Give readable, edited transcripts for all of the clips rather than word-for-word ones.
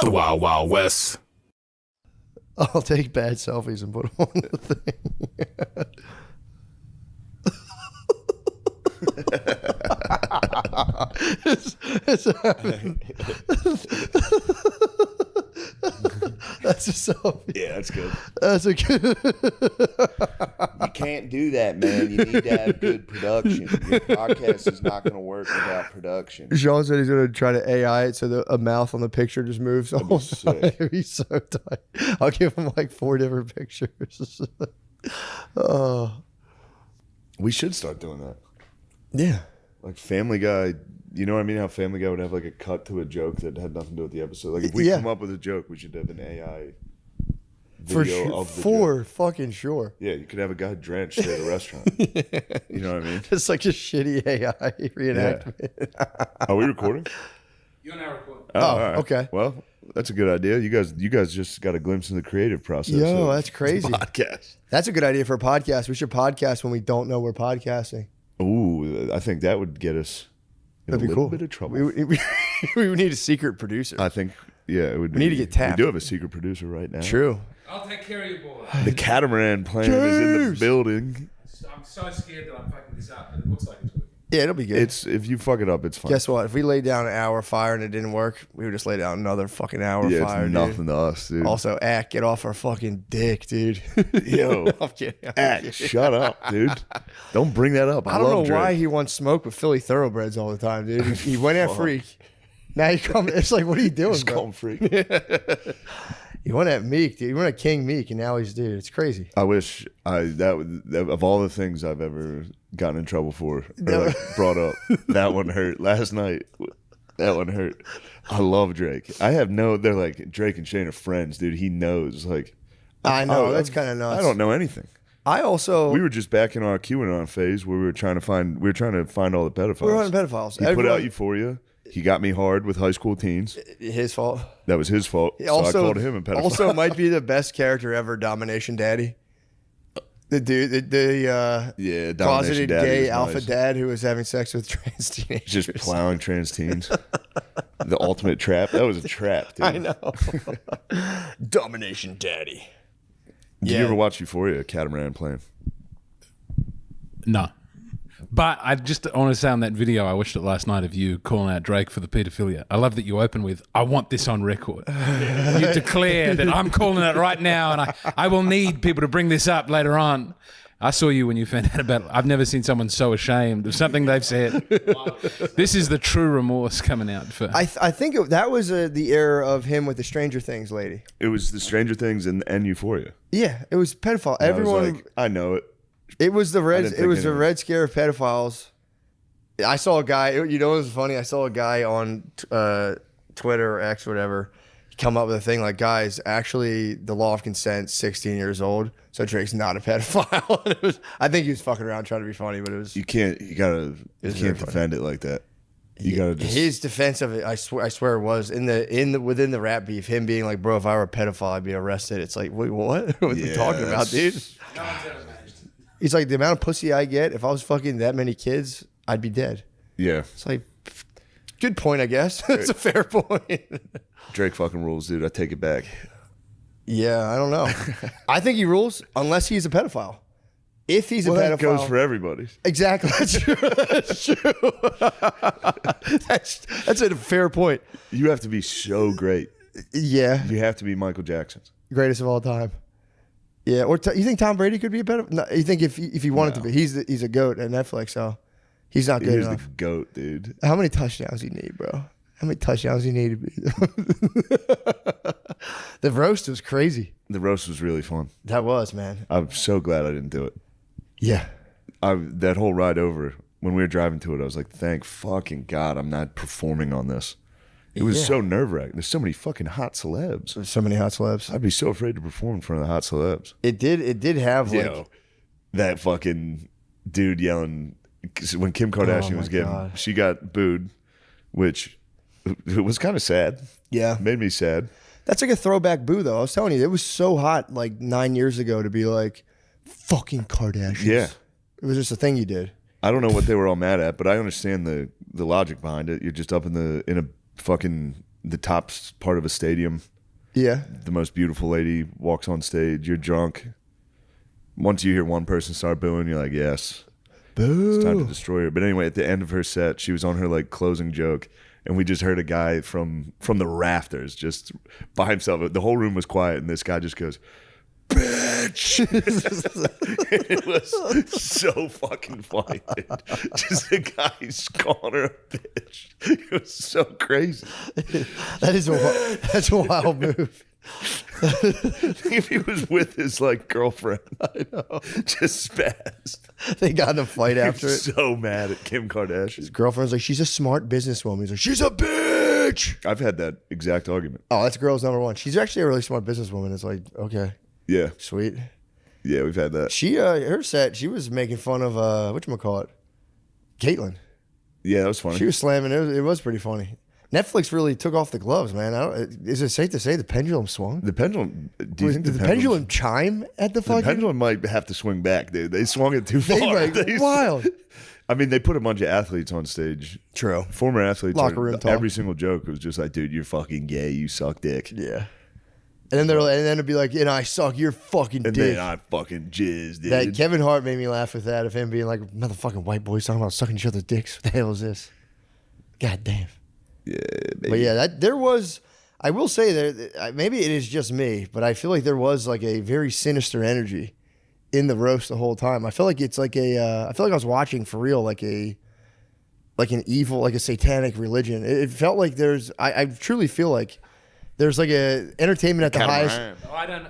The Wild Wild West. I'll take bad selfies and put them on the thing. That's a selfie. Yeah, that's good. That's a good. You can't do that, man. You need to have good production. Your podcast is not going to work without production. Sean said he's going to try to AI it so a mouth on the picture just moves. That'd be sick. It'd be so tight. I'll give him like 4 different pictures. We should start doing that. Yeah. Like Family Guy, you know what I mean? How Family Guy would have like a cut to a joke that had nothing to do with the episode. Like if we come up with a joke, we should have an AI video of the joke. Fucking sure. Yeah, you could have a guy drenched at a restaurant. You know what I mean? It's like a shitty AI reenactment. Yeah. Are we recording? You're now recording. Oh, all right. Okay. Well, that's a good idea. You guys just got a glimpse into the creative process. Yo, of that's crazy. Podcast. That's a good idea for a podcast. We should podcast when we don't know we're podcasting. Ooh, I think that would get us in That'd a be little cool. bit of trouble. We would need a secret producer. I think, yeah, it would. We need to get tapped. We do have a secret producer right now. True. I'll take care of you, boy. The catamaran plane is in the building. I'm so scared that I'm fucking this up, but it looks like it's working. Yeah, it'll be good. It's if you fuck it up, it's fine. Guess what? If we laid down an hour fire and it didn't work, we would just lay down another fucking hour Yeah, fire. it's nothing to us, dude. Also, get off our fucking dick, dude. Yo, I'm kidding. shut up, dude. Don't bring that up. I don't know Drake. why he wants smoke with Philly thoroughbreds all the time, dude. He went at Freak. Now you come. It's like, what are you doing, Just bro? call him Freak. He went at Meek, dude. He went at King Meek, and now he's, dude. It's crazy. I wish that of all the things I've ever gotten in trouble for, or like brought up, that one hurt. Last night, that one hurt. I love Drake. They're like, Drake and Shane are friends, dude. He knows, like. I know, that's kind of nuts. I don't know anything. I also. We were just back in our QAnon phase where we were trying to find all the pedophiles. We're on pedophiles. He put out Euphoria. He got me hard with high school teens. His fault. That was his fault. So I called him a pedophile. Also, might be the best character ever, Domination Daddy. The dude, Domination closeted Daddy gay was alpha nice. dad who was having sex with trans teenagers. Just plowing trans teens. The ultimate trap. That was a trap, dude. I know. Domination Daddy. Did you ever watch Euphoria, Catamaran Plane? No. But I just want to say on that video, I watched it last night of you calling out Drake for the paedophilia. I love that you open with, I want this on record. You declare that I'm calling it right now and I will need people to bring this up later on. I saw you when you found out about it. I've never seen someone so ashamed of something they've said. This is the true remorse coming out. I think that was the era of him with the Stranger Things lady. It was the Stranger Things and Euphoria. Yeah, it was pedophile. And Everyone, I was like, I know it. it was the red. didn't It think was the anything. red scare of pedophiles. I saw a guy. You know, it was funny. I saw a guy on Twitter or X, whatever, come up with a thing like, guys, actually, the law of consent, 16 years old, so Drake's not a pedophile. And it was, I think he was fucking around trying to be funny, but it was. You can't very defend it like that. You gotta just. His defense of it, I swear, was within the rap beef. Him being like, "Bro, if I were a pedophile, I'd be arrested." It's like, wait, what? What are you talking about, dude? He's like, the amount of pussy I get, if I was fucking that many kids, I'd be dead. Yeah. It's like, good point, I guess. It's a fair point. Drake fucking rules, dude. I take it back. Yeah, I don't know. I think he rules unless he's a pedophile. If he's a pedophile, that goes for everybody. Exactly. That's true. That's true. That's a fair point. You have to be so great. Yeah, You have to be Michael Jackson. greatest of all time. Yeah, or you think Tom Brady could be a pedophile? No, you think if he wanted to be, he's a goat at Netflix, so he's not good He's enough. the GOAT, dude. How many touchdowns do you need, bro? How many touchdowns do you need to be? The roast was crazy. The roast was really fun. That was, man. I'm so glad I didn't do it. Yeah. That whole ride over, when we were driving to it, I was like, thank fucking God I'm not performing on this. It was so nerve-wracking. There's so many fucking hot celebs. There's so many hot celebs. I'd be so afraid to perform in front of the hot celebs. It did have like Yo, that fucking dude yelling, 'cause when Kim Kardashian my was getting, God. she got booed, which it was kind of sad. Yeah. Made me sad. That's like a throwback boo, though. I was telling you, it was so hot like 9 years ago to be like, fucking Kardashians. Yeah. It was just a thing you did. I don't know what they were all mad at, but I understand the logic behind it. You're just up in a fucking the top part of a stadium. Yeah. The most beautiful lady walks on stage. You're drunk. Once you hear one person start booing, you're like, yes. Boo. It's time to destroy her. But anyway, at the end of her set, she was on her like closing joke, and we just heard a guy from the rafters just by himself. The whole room was quiet, and this guy just goes, bitch. It was so fucking funny, dude. Just the guy's calling her a bitch. It was so crazy. That's a wild move. If he was with his like girlfriend, I know. just spazzed. They got in a fight after it. So mad at Kim Kardashian. His girlfriend's like, she's a smart businesswoman. He's like, she's a bitch. I've had that exact argument. Oh, that's girl's number one. She's actually a really smart businesswoman. It's like, okay, Yeah, sweet. yeah, we've had that. She, her set, she was making fun of, whatchamacallit, Caitlyn. Yeah, that was funny. She was slamming. It was pretty funny. Netflix really took off the gloves, man. Is it safe to say the pendulum swung? The pendulum. Do you think Did the pendulum chime at the The fucking? pendulum might have to swing back, dude. They swung it too far. They wild. I mean, they put a bunch of athletes on stage. True. Former athletes. Locker room talk. Every single joke was just like, dude, you're fucking gay. You suck dick. Yeah. And then it'd be like, I suck your fucking And dick. then I fucking jizz, dude. That Kevin Hart made me laugh with that, of him being like, motherfucking white boys talking about sucking each other's dicks. What the hell is this? God damn. Yeah, baby. But yeah, there was. I will say that maybe it is just me, but I feel like there was like a very sinister energy in the roast the whole time. I feel like it's like I feel like I was watching for real, like an evil, like a satanic religion. It felt like I truly feel like there's like a entertainment at the highest.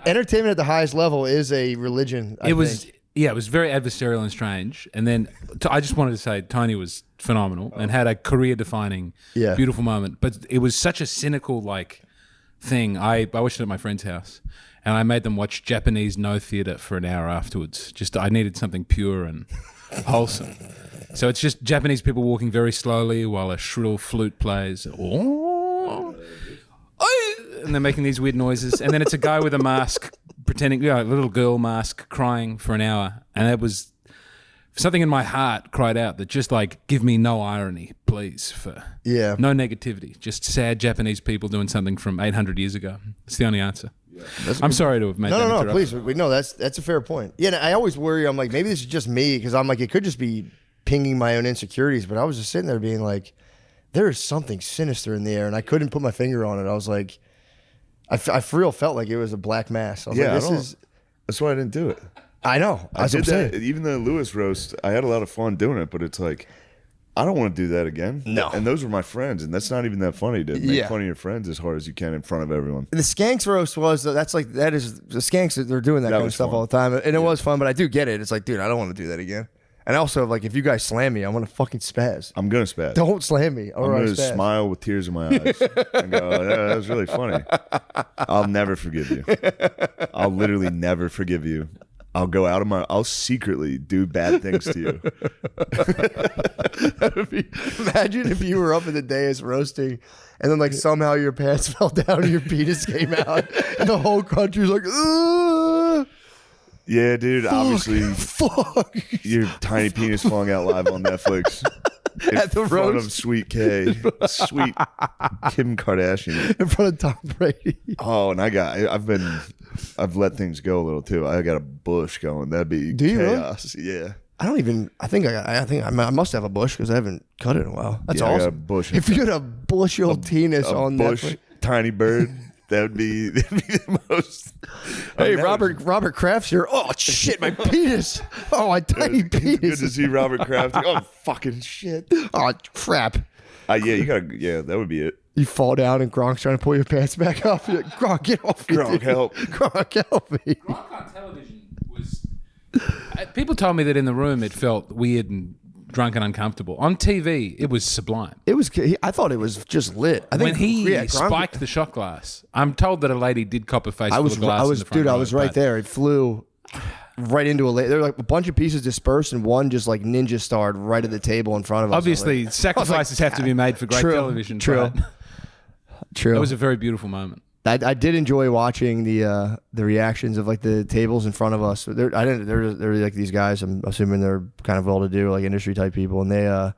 Entertainment at the highest level is a religion. I think. Yeah, it was very adversarial and strange. And then I just wanted to say Tony was phenomenal and had a career-defining, beautiful moment. But it was such a cynical thing. I watched it at my friend's house, and I made them watch Japanese no theater for an hour afterwards. I needed something pure and wholesome. So it's just Japanese people walking very slowly while a shrill flute plays. And they're making these weird noises. And then it's a guy with a mask pretending, a little girl mask, crying for an hour. And it was something in my heart cried out that just give me no irony, please, no negativity, just sad Japanese people doing something from 800 years ago. It's the only answer. Yeah. I'm sorry to have made that No, please. No, that's a fair point. Yeah, and I always worry. I'm like, maybe this is just me, because I'm like, it could just be pinging my own insecurities. But I was just sitting there being like, there is something sinister in the air, and I couldn't put my finger on it. I was like, I for real felt like it was a black mass. I was like, that's why I didn't do it. I know. I did that. Even the Lewis roast, I had a lot of fun doing it, but it's like, I don't want to do that again. No. And those were my friends, and that's not even that funny to make fun of your friends as hard as you can in front of everyone. The Skanks roast that is the Skanks, they're doing that kind of stuff all the time, and it was fun. But I do get it. It's like, dude, I don't want to do that again. And also, if you guys slam me, I'm gonna fucking spaz. I'm gonna spaz. Don't slam me. I'm gonna smile with tears in my eyes and go, yeah, that was really funny. I'll never forgive you. I'll literally never forgive you. I'll go out of I'll secretly do bad things to you. Imagine if you were up in the dais roasting, and then somehow your pants fell down and your penis came out, and the whole country's like, ugh. Yeah, dude. Obviously, your tiny penis falling out live on Netflix at the front roast of Sweet K, sweet Kim Kardashian, in front of Tom Brady. Oh, and I've let things go a little too. I got a bush going. That'd be chaos. Really? Yeah. I think I must have a bush, because I haven't cut it in a while. That's awesome. I got a bush. If you had a bushy-old penis on bush, Netflix. tiny bird. That'd be the most. Hey, Robert Kraft's here. Oh shit, my penis. Oh, my tiny penis. Good to see Robert Kraft. Oh fucking shit. Oh crap. You gotta. Yeah, that would be it. You fall down and Gronk's trying to pull your pants back up. You're like, Gronk, get off me. Gronk, help. Gronk, help me. Gronk on television was. People told me that in the room it felt weird and drunk and uncomfortable. On TV, it was sublime. It was. I thought it was just lit. I think when he spiked the shot glass, I'm told that a lady did cop a face full of glass. I was right there. It flew right into a lady. There were a bunch of pieces dispersed, and one just ninja starred right at the table in front of us. Obviously, sacrifices have to be made for great television. True. It was a very beautiful moment. I did enjoy watching the reactions of the tables in front of us. There were these guys. I'm assuming they're kind of well-to-do, industry type people, and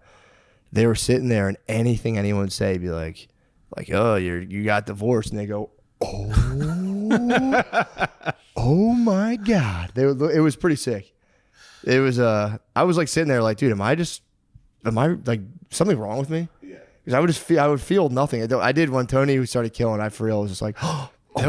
they were sitting there, and anything anyone would say, be like like, oh, you got divorced, and they go, oh, oh my God. It was pretty sick. It was I was like sitting there like, dude, am I like something wrong with me? Yeah. Because I would feel nothing. I did when Tony started killing. I for real was just like, oh I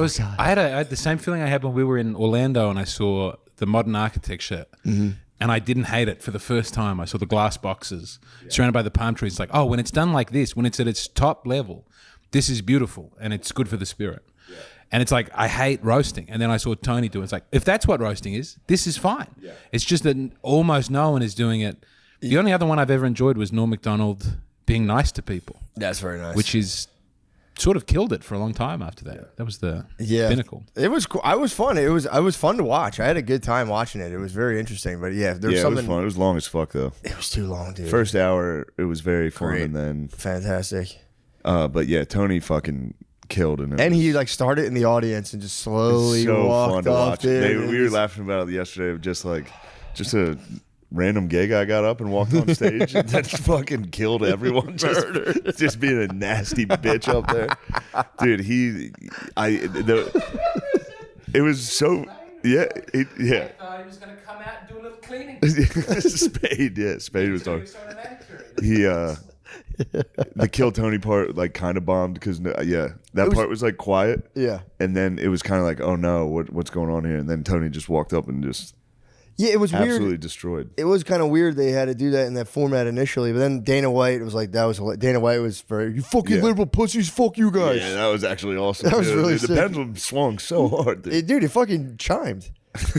had the same feeling I had when we were in Orlando and I saw the modern architecture. Mm-hmm. And I didn't hate it for the first time. I saw the glass boxes surrounded by the palm trees. It's like, oh, when it's done like this, when it's at its top level, this is beautiful and it's good for the spirit. Yeah. And it's like, I hate roasting. And then I saw Tony do it. It's like, if that's what roasting is, this is fine. Yeah. It's just that almost no one is doing it. The only other one I've ever enjoyed was Norm Macdonald being nice to people. That's very nice. Which is sort of killed it for a long time after that. Yeah. That was the pinnacle. It was cool. I was fun. It was fun to watch. I had a good time watching it. It was very interesting. But yeah, there was something. It was fun. It was long as fuck though. It was too long, dude. First hour, it was very fun, Great. and then fantastic. But yeah, Tony fucking killed it. And he like started in the audience and just slowly walked off. We were laughing about it yesterday. Just a random gay guy got up and walked on stage and then fucking killed everyone. Just being a nasty bitch up there, dude. It was so yeah. I thought he was gonna come out and do a little cleaning. Spade was talking. The kill Tony part like kind of bombed because part was like quiet. Yeah, and then it was kind of like, oh no, what's going on here? And then Tony just walked up and just. Yeah, it was absolutely weird. Destroyed. It was kind of weird they had to do that in that format initially, but then Dana White, it was like Dana White was very, you fucking liberal pussies, fuck you guys. Yeah, that was actually awesome. That was really sick. The pendulum swung so hard, dude. It fucking chimed.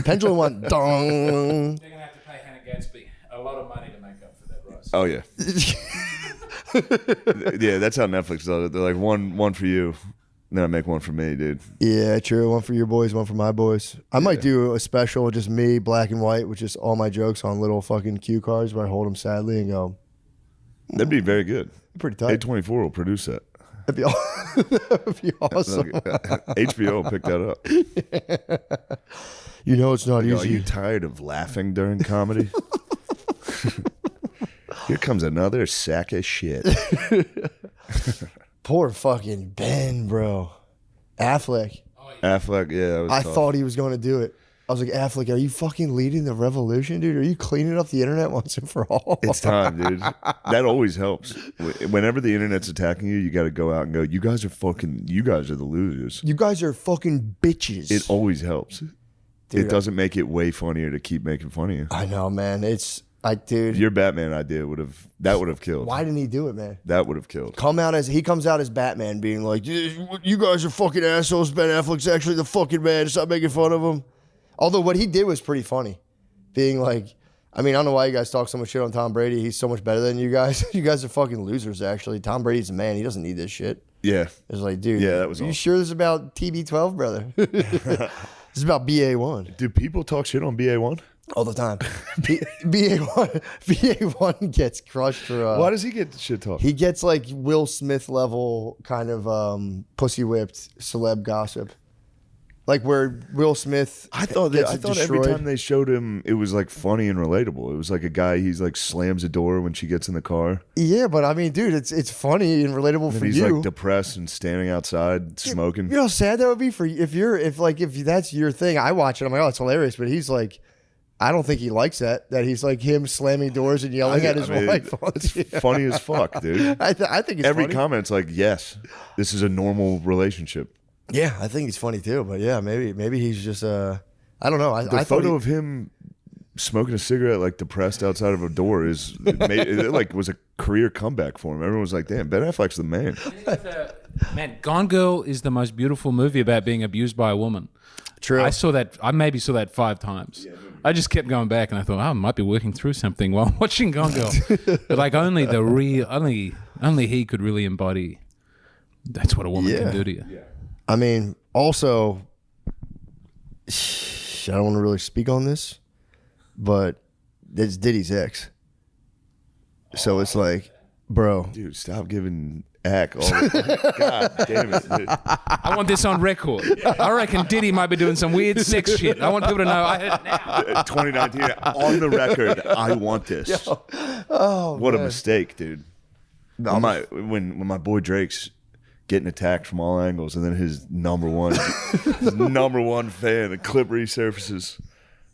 Pendulum went dong. They're gonna have to pay Hannah Gadsby a lot of money to make up for that, Ross. Oh yeah. Yeah, that's how Netflix does it. They're like one for you. Then I make one for me, dude. Yeah, true. One for your boys, one for my boys. I might do a special, just me, black and white, with just all my jokes on little fucking cue cards where I hold them sadly and go. That'd be very good. Pretty tight. A24 will produce that. That'd be awesome. HBO will pick that up. You know it's not easy. Are you tired of laughing during comedy? Here comes another sack of shit. Poor fucking Ben, bro. Affleck. Affleck, yeah. I thought he was going to do it. I was like, Affleck, are you fucking leading the revolution, dude? Are you cleaning up the internet once and for all? It's time, dude. That always helps. Whenever the internet's attacking you, you got to go out and go, you guys are the losers. You guys are fucking bitches. It always helps. Dude, it doesn't make it way funnier to keep making fun of you. I know, man. Dude. Your Batman idea would have killed. Why didn't he do it, man? That would have killed. He comes out as Batman, being like, "You guys are fucking assholes. Ben Affleck's actually the fucking man. Stop making fun of him." Although what he did was pretty funny, being like, I mean, I don't know why you guys talk so much shit on Tom Brady. He's so much better than you guys. You guys are fucking losers. Actually, Tom Brady's a man. He doesn't need this shit. Yeah, it's like, dude. Yeah, that was. Are you sure this is about TB12, brother? This is about BA1. Do people talk shit on BA1? All the time. BA1 gets crushed for... why does he get shit talk? He gets like Will Smith level kind of pussy whipped celeb gossip. Like where Will Smith I thought every time they showed him, it was like funny and relatable. It was like a guy, he's like slams a door when she gets in the car. Yeah, but I mean, dude, it's funny and relatable for you. He's like depressed and standing outside smoking. You know how sad that would be for you if that's your thing. I watch it, I'm like, oh, it's hilarious. But he's like, I don't think he likes that he's like him slamming doors and yelling at his wife. It's funny as fuck, dude. I think it's every funny. Comment's like, yes, this is a normal relationship. Yeah, I think he's funny too. But yeah, maybe he's just I don't know. The photo of him smoking a cigarette like depressed outside of a door it like was a career comeback for him. Everyone was like, damn, Ben Affleck's the man. Man, Gone Girl is the most beautiful movie about being abused by a woman. True. I maybe saw that 5 times. Yeah, I just kept going back and I thought, I might be working through something while watching Gone Girl. But like only he could really embody that's what a woman can do to you. Yeah. I mean, also, I don't want to really speak on this, but it's Diddy's ex. So it's like, bro. Dude, stop giving ack all the God damn it, dude. I want this on record. I reckon Diddy might be doing some weird sex shit. I want people to know I heard it now. 2019, on the record, I want this. Oh, what a mistake, dude. When my boy Drake's getting attacked from all angles, and then his number one fan, the clip resurfaces.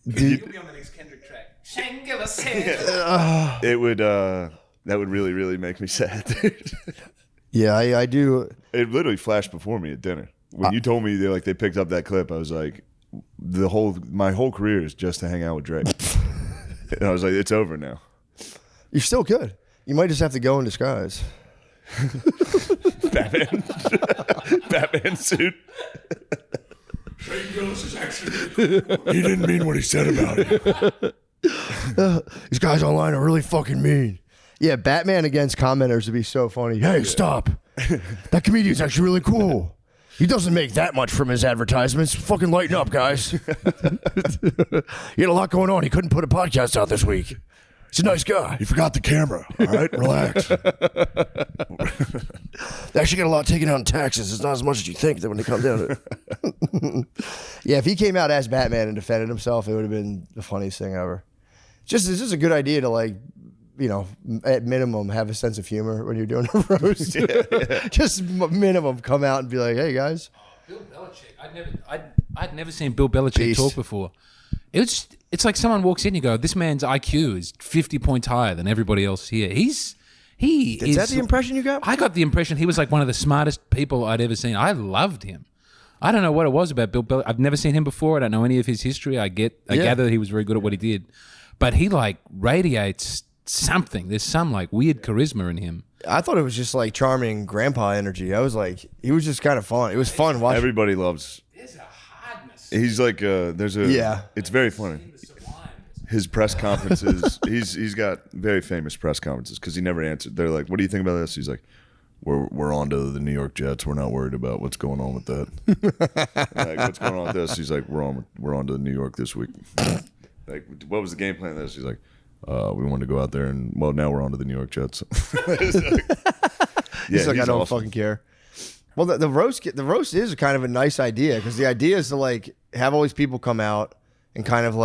You'll be on the next Kendrick track. Shangela said. It would that would really make me sad, dude. Yeah, I do. It literally flashed before me at dinner when you told me they picked up that clip. I was like, my whole career is just to hang out with Drake, and I was like, it's over now. You're still good. You might just have to go in disguise. Batman suit. Shane Gillis is actually. He didn't mean what he said about it. These guys online are really fucking mean. Yeah, Batman against commenters would be so funny. Hey, stop. That comedian's actually really cool. He doesn't make that much from his advertisements. Fucking lighten up, guys. He had a lot going on. He couldn't put a podcast out this week. He's a nice guy. You forgot the camera. All right, relax. They actually got a lot taken out in taxes. It's not as much as you think that when they come down to it. Yeah, if he came out as Batman and defended himself, it would have been the funniest thing ever. It's just a good idea to at minimum have a sense of humor when you're doing a roast. Yeah. Just minimum come out and be like, hey guys. Bill Belichick. I'd never seen Bill Belichick Beast. talk before. It's like someone walks in and you go, this man's IQ is 50 points higher than everybody else here. Is that the impression you got? I got the impression he was like one of the smartest people I'd ever seen. I loved him. I don't know what it was about Bill Belichick. I've never seen him before. I don't know any of his history. I gather that he was very good at what he did. But he radiates something. There's some weird charisma in him. I thought it was just charming grandpa energy. I was like, he was just kind of fun. It was fun watching. Everybody loves. There's a hardness. He's it's very funny. His press conferences, he's got very famous press conferences because he never answered. They're like, what do you think about this? He's like, we're on to the New York Jets. We're not worried about what's going on with that. What's going on with this? He's like, we're on to New York this week. What was the game plan of this? He's like, we wanted to go out there and now we're on to the New York Jets. He's like, I don't fucking care. Well, the roast is kind of a nice idea because the idea is to have all these people come out and kind of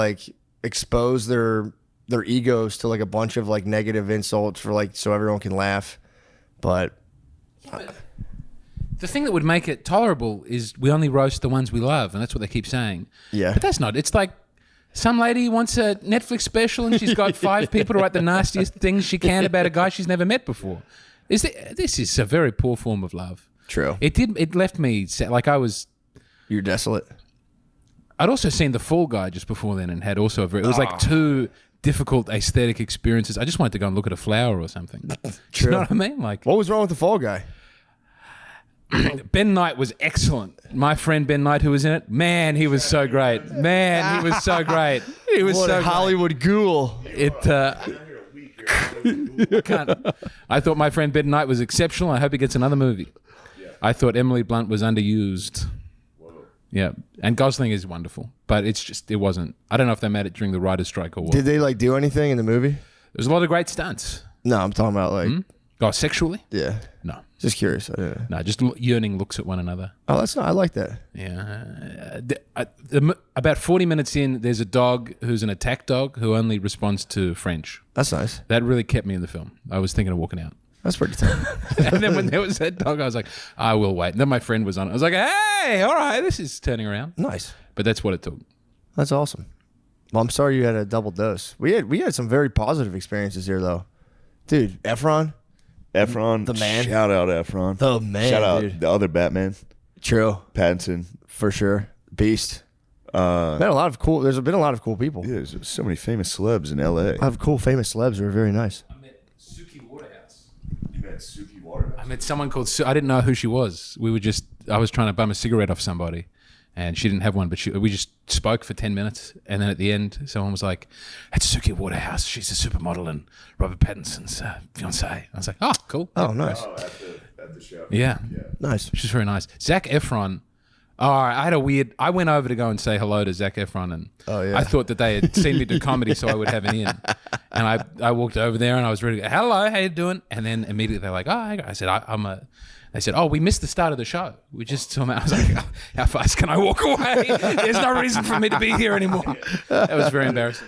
expose their egos to a bunch of negative insults for so everyone can laugh. But the thing that would make it tolerable is we only roast the ones we love, and that's what they keep saying. Yeah. But that's not. It's like some lady wants a Netflix special and she's got 5 people to write the nastiest things she can about a guy she's never met before. This is a very poor form of love. True. It left me You're desolate. I'd also seen The Fall Guy just before then and had also it was two difficult aesthetic experiences. I just wanted to go and look at a flower or something. True. You know what I mean? What was wrong with the Fall Guy? Ben Knight was excellent. My friend Ben Knight, who was in it, man, he was so great. Man, he was so great. He was What so a Hollywood ghoul. I thought my friend Ben Knight was exceptional. I hope he gets another movie. I thought Emily Blunt was underused. Yeah, and Gosling is wonderful, but it wasn't. I don't know if they made it during the writer's strike or what. Did they do anything in the movie? There's a lot of great stunts. No, I'm talking about Oh, sexually? Yeah. No. Just curious. No, just yearning looks at one another. Oh, that's not. I like that. Yeah. About 40 minutes in, there's a dog who's an attack dog who only responds to French. That's nice. That really kept me in the film. I was thinking of walking out. That's pretty tough. And then when there was that dog, I was like, I will wait. And then my friend was on it. I was like, hey, all right, this is turning around. Nice. But that's what it took. That's awesome. Well, I'm sorry you had a double dose. We had some very positive experiences here, though. Dude, Efron, the man. Shout out Efron. The man, Shout out dude. the other Batman. True. Pattinson. For sure. Beast. There's been a lot of cool people. Yeah, there's so many famous celebs in L.A. I have cool famous celebs who are very nice. I met Suki Waterhouse. You met Suki Waterhouse? I met someone called I didn't know who she was. I was trying to bum a cigarette off somebody, and she didn't have one, but we just spoke for 10 minutes, and then at the end, someone was like, "It's Suki Waterhouse. She's a supermodel and Robert Pattinson's fiance." I was like, "Oh, cool." Oh, nice. Oh, at the show. Yeah. Nice. She's very nice. Zac Efron. Oh, I went over to go and say hello to Zac Efron, and I thought that they had seen me do comedy, so I would have an in. And I walked over there, and I was ready to go, hello, how you doing? And then immediately they're like, oh, I said, I'm a they said, "Oh, we missed the start of the show." We just saw him. I was like, oh, "How fast can I walk away? There's no reason for me to be here anymore." That was very embarrassing.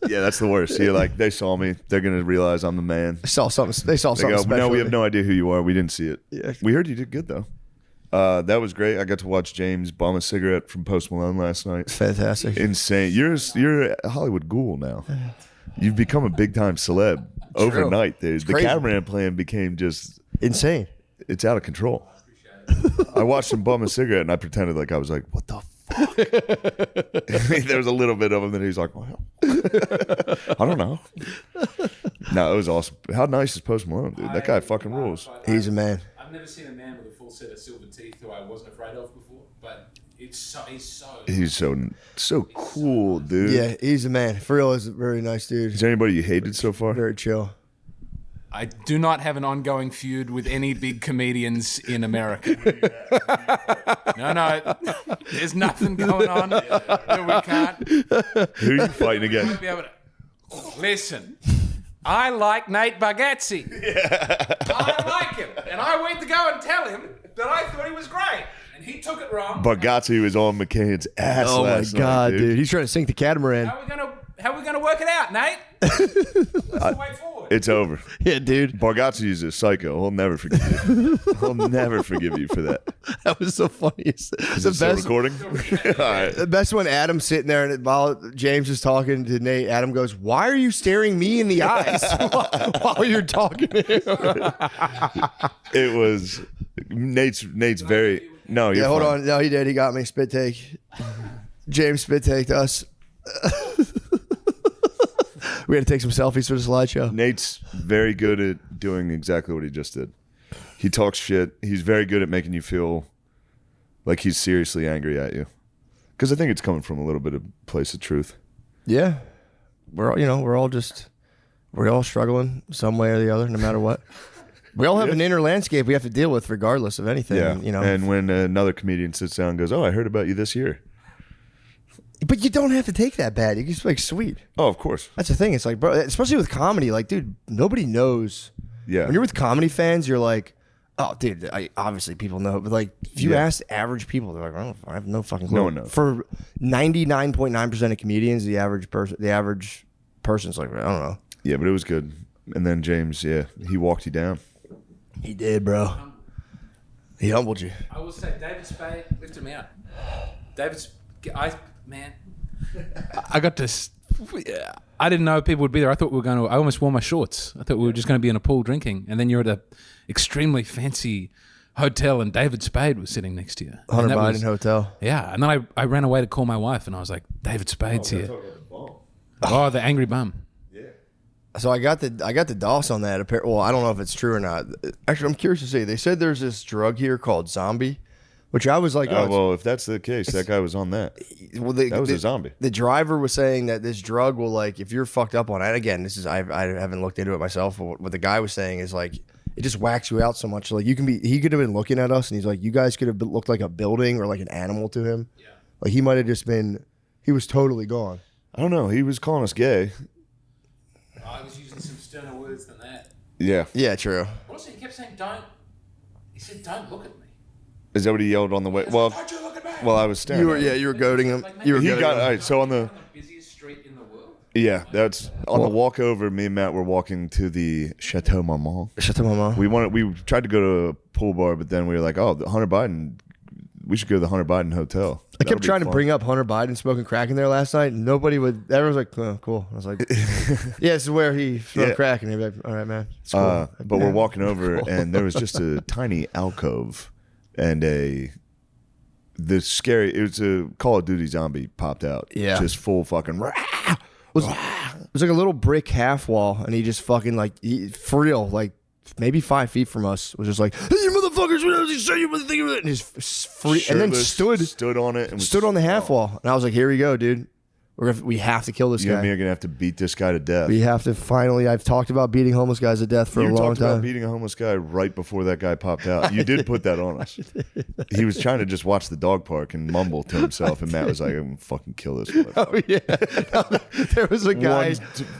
Yeah, that's the worst. You're like, they saw me. They're gonna realize I'm the man. They saw something. They saw something Go, special. no, we have no idea who you are. We didn't see it. Yeah. We heard you did good though. That was great. I got to watch James bum a cigarette from Post Malone last night. Fantastic. Insane. You're a Hollywood ghoul now. You've become a big time celeb overnight, dude. The crazy. cameraman plan became just Insane. it's out of control. I watched him bum a cigarette and I pretended like I was like, what the fuck? There was a little bit of him, and he was like, well, I don't know. No, it was awesome. How nice is Post Malone, dude? That guy fucking rules. He's a man. I've never seen a man with a full set of silver teeth who I wasn't afraid of before, but he's so cool, dude. Yeah, he's a man. For real, he's a very nice dude. Is there anybody you hated so far? Very chill. I do not have an ongoing feud with any big comedians in America. No, there's nothing going on that we can't. Who are you fighting against? Be able to. Listen, I like Nate Bargatze. I like him, and I went to go and tell him that I thought he was great, and he took it wrong. Bargatze was on McCann's ass Oh my last god, night, dude. He's trying to sink the catamaran. How are we gonna work it out, Nate? That's the way forward. It's over. Yeah, dude. Bargatze is a psycho. He'll never forgive you. He'll never forgive you for that. That was so funny. Is it still recording? All right. The best when Adam's sitting there and while James is talking to Nate, Adam goes, "Why are you staring me in the eyes while you're talking to him?" It was Nate's very no. You're Yeah, hold fine. on. No, he did. He got me. Spit take. James spit taked us. We had to take some selfies for the slideshow. Nate's very good at doing exactly what he just did. He talks shit. He's very good at making you feel like he's seriously angry at you. Because I think it's coming from a little bit of place of truth. Yeah, we're all struggling some way or the other, no matter what. We all have an inner landscape we have to deal with, regardless of anything. Yeah. You know. And when another comedian sits down and goes, "Oh, I heard about you this year." But you don't have to take that bad. You can just be like, sweet. Oh, of course. That's the thing. It's like, bro, especially with comedy, like, dude, nobody knows. Yeah. When you're with comedy fans, you're like, oh, dude, obviously people know. But like, if you ask average people, they're like, I have no fucking clue. No one knows. For 99.9% of comedians, the average person's like, I don't know. Yeah, but it was good. And then James, he walked you down. He did, bro. He humbled you. I will say, David Spade lifted me up. I got to. I didn't know people would be there. I thought we were going to. I almost wore my shorts. I thought we were just going to be in a pool drinking, and then you're at a extremely fancy hotel, and David Spade was sitting next to you. Hunter Biden Hotel. Yeah, and then I ran away to call my wife, and I was like, David Spade's here. Oh, the angry bum. So I got the DOS on that. Well, I don't know if it's true or not. Actually, I'm curious to see. They said there's this drug here called Zombie, which I was like, well, if that's the case, that guy was on that. Well, That was a zombie. The driver was saying that this drug will, like, if you're fucked up on it. Again, this is I haven't looked into it myself. But what the guy was saying is like it just whacks you out so much. Like you can be. He could have been looking at us, and he's like, you guys could have looked like a building or like an animal to him. Yeah. Like he might have just been. He was totally gone. I don't know. He was calling us gay. I was using some sterner words than that. Yeah. Yeah, true. Also, he kept saying, "Don't." He said, "Don't look at me." Is that what he yelled on the way? Well, Don't you look at me. well, I was staring. You were goading him. You were He goading got him. all right. So on the busiest street in the world. that's on the walk over. Me and Matt were walking to the Chateau Marmont. Chateau Marmont. We tried to go to a pool bar, but then we were like, oh, the Hunter Biden. We should go to the Hunter Biden Hotel. I kept trying to bring up Hunter Biden smoking crack in there last night, and nobody would. Everyone was like, oh, "Cool." I was like, "Yeah, this is where he smoked crack." And he'd be like, "All right, man, it's cool." But we're walking over, and there was just a tiny alcove, and it was a Call of Duty zombie popped out. Yeah. Just full fucking. It was like a little brick half wall, and he just fucking for real, like maybe 5 feet from us, was just like, "Hey, you motherfuckers, what else you say? You motherfuckers," and just free, and then Shirtless, stood on it, and stood on the half wall, and I was like, "Here we go, dude. We have to kill this You guy. and me are gonna have to beat this guy to death. We have to finally. I've talked about beating homeless guys to death for a You long talked about time. beating a homeless guy right before that guy popped out. You did put that on us. He was trying to just watch the dog park and mumble to himself, and Matt was like, "I'm gonna fucking kill this motherfucker." Oh yeah, there was a guy.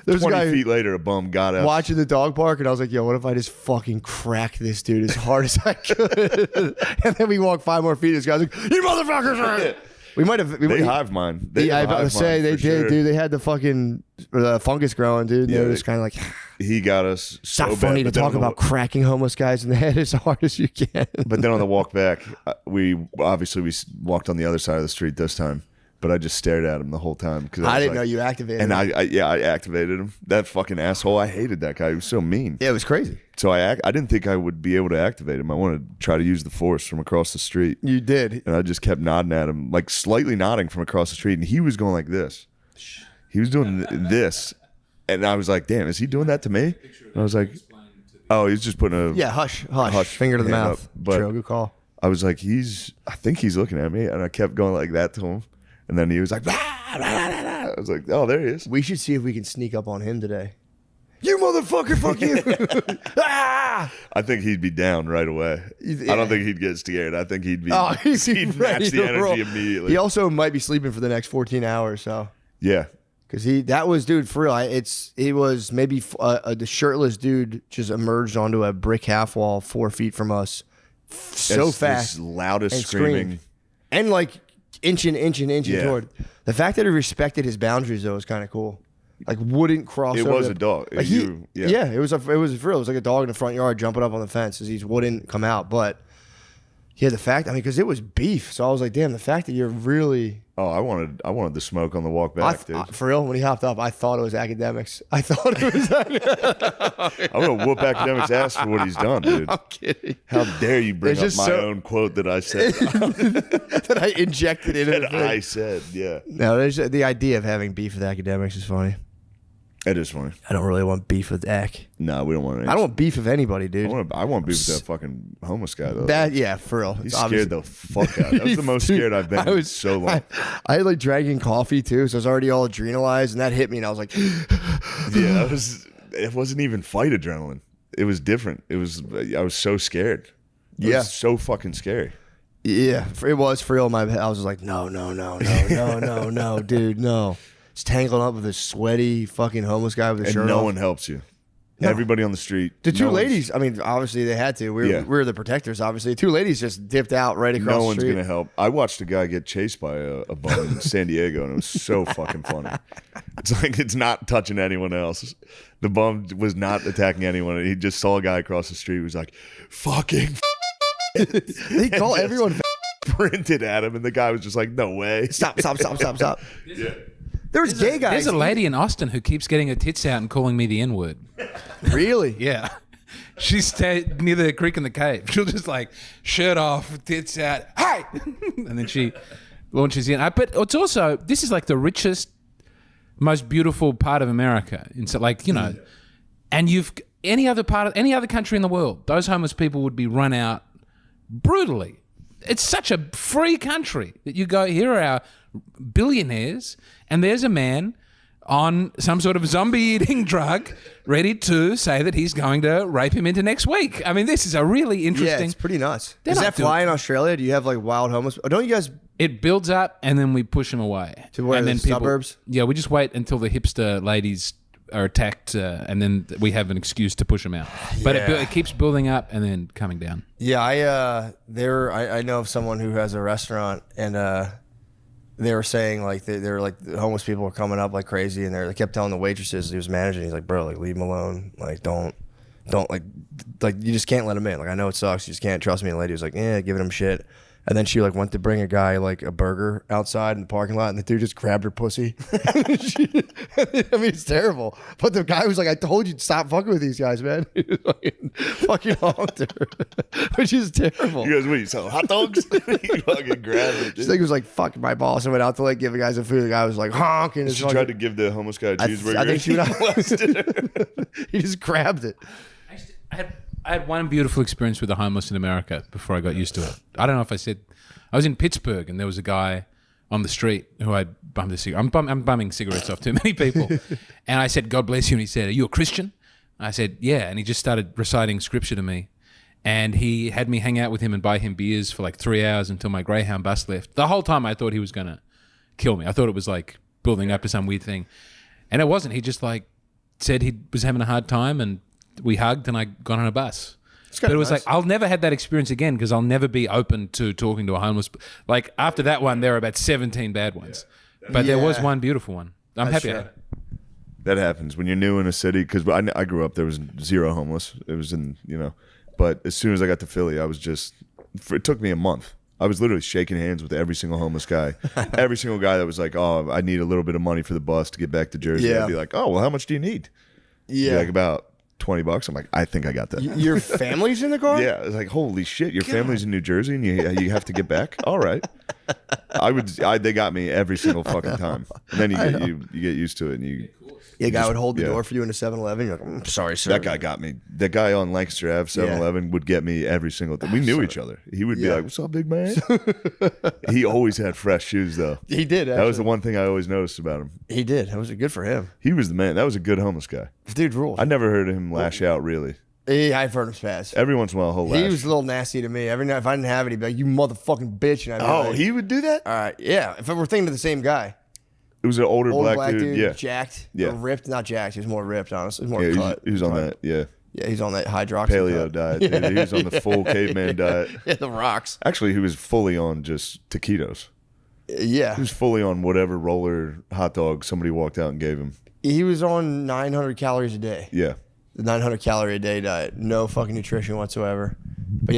There was a 20 guy feet later, a bum got out. watching the dog park, and I was like, "Yo, what if I just fucking crack this dude as hard as I could?" And then we walked 5 more feet. This guy's like, "You motherfuckers!" We might have. They hive mind. Yeah, I was about to say they did, sure. dude. They had the fucking fungus growing, dude. Yeah, they were just kind of like, He got us. it's So not funny bad, to but then talk on the- about cracking homeless guys in the head as hard as you can. But then on the walk back, we walked on the other side of the street this time. But I just stared at him the whole time because I didn't know you activated. And him. I activated him. That fucking asshole. I hated that guy. He was so mean. Yeah, it was crazy. So I didn't think I would be able to activate him. I wanted to try to use the force from across the street. You did. And I just kept nodding at him, like slightly nodding from across the street. And he was going like this. He was doing this. And I was like, damn, is he doing that to me? And I was like, oh, he's just putting a... Yeah, hush. Hush, Finger to the hand mouth. up, but- True, good call. I was like, I think he's looking at me. And I kept going like that to him. And then he was like, "Blah, blah, blah, blah, blah." I was like, oh, there he is. We should see if we can sneak up on him today. You motherfucker, fuck you. Ah! I think he'd be down right away. Yeah. I don't think he'd get scared. I think he'd be, Oh, he'd ready match the to energy roll. immediately. He also might be sleeping for the next 14 hours, so. Yeah. Because that was, dude, for real. It was maybe the shirtless dude just emerged onto a brick half wall 4 feet from us so That's fast. this loudest and screaming. screamed. And like inching Yeah. toward. The fact that he respected his boundaries, though, was kind of cool. Like, wouldn't cross It over was the- a dog. Like Yeah. it was for real. It was like a dog in the front yard jumping up on the fence as he wouldn't come out. But yeah, the fact, because it was beef. So I was like, damn, the fact that you're really... Oh, I wanted the smoke on the walk back, dude. for real, when he hopped up, I thought it was academics. I thought it was I'm gonna whoop academics' ass for what he's done, dude. I'm kidding. How dare you bring It's up just my so- own quote that I said? That I injected into the that thing. I said, yeah. No, the idea of having beef with academics is funny. It is funny. I don't really want beef with Ak. No, we don't want any. I don't want beef with anybody, dude. I want to be with that fucking homeless guy though. Yeah, for real. He's It's scared the fuck out. That was the most Dude, scared I've been I in was so long. I had like drinking coffee too, so I was already all adrenalized, and that hit me, and I was like, Yeah, it wasn't even fight adrenaline. It was different. I was so scared. It Yeah. was so fucking scary. yeah, it was for real. I was just like, no, dude, no. It's tangling up with this sweaty fucking homeless guy with a And shirt no off. one helps you. No. Everybody on the street. The two no one's- ladies, obviously they had to. Yeah. We're the protectors, obviously. The two ladies just dipped out right across No the one's street. gonna help. I watched a guy get chased by a bum in San Diego, and it was so fucking funny. It's like it's not touching anyone else. The bum was not attacking anyone, and he just saw a guy across the street who was like, "Fucking." They call just everyone printed at him, and the guy was just like, "No way." stop. Yeah. There was gay guys. There's a lady in Austin who keeps getting her tits out and calling me the N-word. Really? Yeah. She's near the creek in the cave. She'll just like shirt off, tits out, hey! And then she launches in. But it's also, this is like the richest, most beautiful part of America. And so like, and any other country in the world, those homeless people would be run out brutally. It's such a free country that you go, here are our billionaires, and there's a man on some sort of zombie-eating drug ready to say that he's going to rape him into next week. I mean, this is a really Yeah, interesting... it's pretty nuts. They're Does not that fly in Australia? Do you have like wild homeless? Don't you guys? It builds up, and then we push him away. To where, and the then suburbs? Yeah, we just wait until the hipster ladies are attacked, and then we have an excuse to push them out. But it keeps building up and then coming down. Yeah, I know of someone who has a restaurant, and they were saying like they were like the homeless people were coming up like crazy, and they kept telling the waitresses he was managing. He's like, bro, like leave him alone. Like don't like you just can't let him in. Like I know it sucks, you just can't trust me. And the lady was like, yeah, giving him shit. And then she like went to bring a guy like a burger outside in the parking lot, and the dude just grabbed her pussy. It's terrible. But the guy was like, I told you to stop fucking with these guys, man. He was fucking honked her, which is terrible. You guys, what, you sell hot dogs? He fucking grabbed it. She's like, it was like, fuck my boss. I went out to like give the guy some food. The guy was like honking. She tried to give the homeless guy a cheeseburger. I think she molested her. He just grabbed it. I had one beautiful experience with the homeless in America before I got used to it. I don't know if I said... I was in Pittsburgh, and there was a guy on the street who I bummed a cigarette. I'm bumming cigarettes off too many people. And I said, God bless you. And he said, are you a Christian? I said, yeah. And he just started reciting scripture to me. And he had me hang out with him and buy him beers for like 3 hours until my Greyhound bus left. The whole time I thought he was going to kill me. I thought it was like building up to some weird thing. And it wasn't. He just like said he was having a hard time and we hugged and I got on a bus. But it was like, I'll never have that experience again because I'll never be open to talking to a homeless. Like after that one, there were about 17 bad ones. But there was one beautiful one. I'm happy I had it. That happens when you're new in a city. Because I grew up, there was zero homeless. It was in, but as soon as I got to Philly, I was just, it took me a month. I was literally shaking hands with every single homeless guy. Every single guy that was like, oh, I need a little bit of money for the bus to get back to Jersey. Yeah. I'd be like, oh, well, how much do you need? Yeah. Like about $20. I'm like, I think I got that. Your family's in the car? Yeah. It's like, holy shit, your family's in New Jersey and you have to get back? All right. They got me every single fucking time. And then you get used to it and a guy would hold the door for you in a 7-Eleven. You're like, I'm sorry, sir. That guy got me. That guy on Lancaster Ave, 7-Eleven, would get me every single time. We knew each other. He would be like, what's up, big man? He always had fresh shoes, though. He did, actually. That was the one thing I always noticed about him. He did. That was good for him. He was the man. That was a good homeless guy. Dude ruled. I never heard him lash out, really. I've heard him spaz. Every once in a while, he'll lash. He was a little nasty to me. Every night, if I didn't have it, he'd be like, you motherfucking bitch. And I'd be like, he would do that? All right, yeah. If we're thinking of the same guy. It was an older black dude, yeah. Jacked. Yeah. Or ripped, not jacked. He was more ripped, honestly. He was more cut. He was on that, yeah. Yeah, he's on that hydroxy paleo diet. Dude. He was on the full caveman diet. Yeah, the rocks. Actually, he was fully on just taquitos. Yeah. He was fully on whatever roller hot dog somebody walked out and gave him. He was on 900 calories a day. Yeah. The 900 calorie a day diet. No fucking nutrition whatsoever. But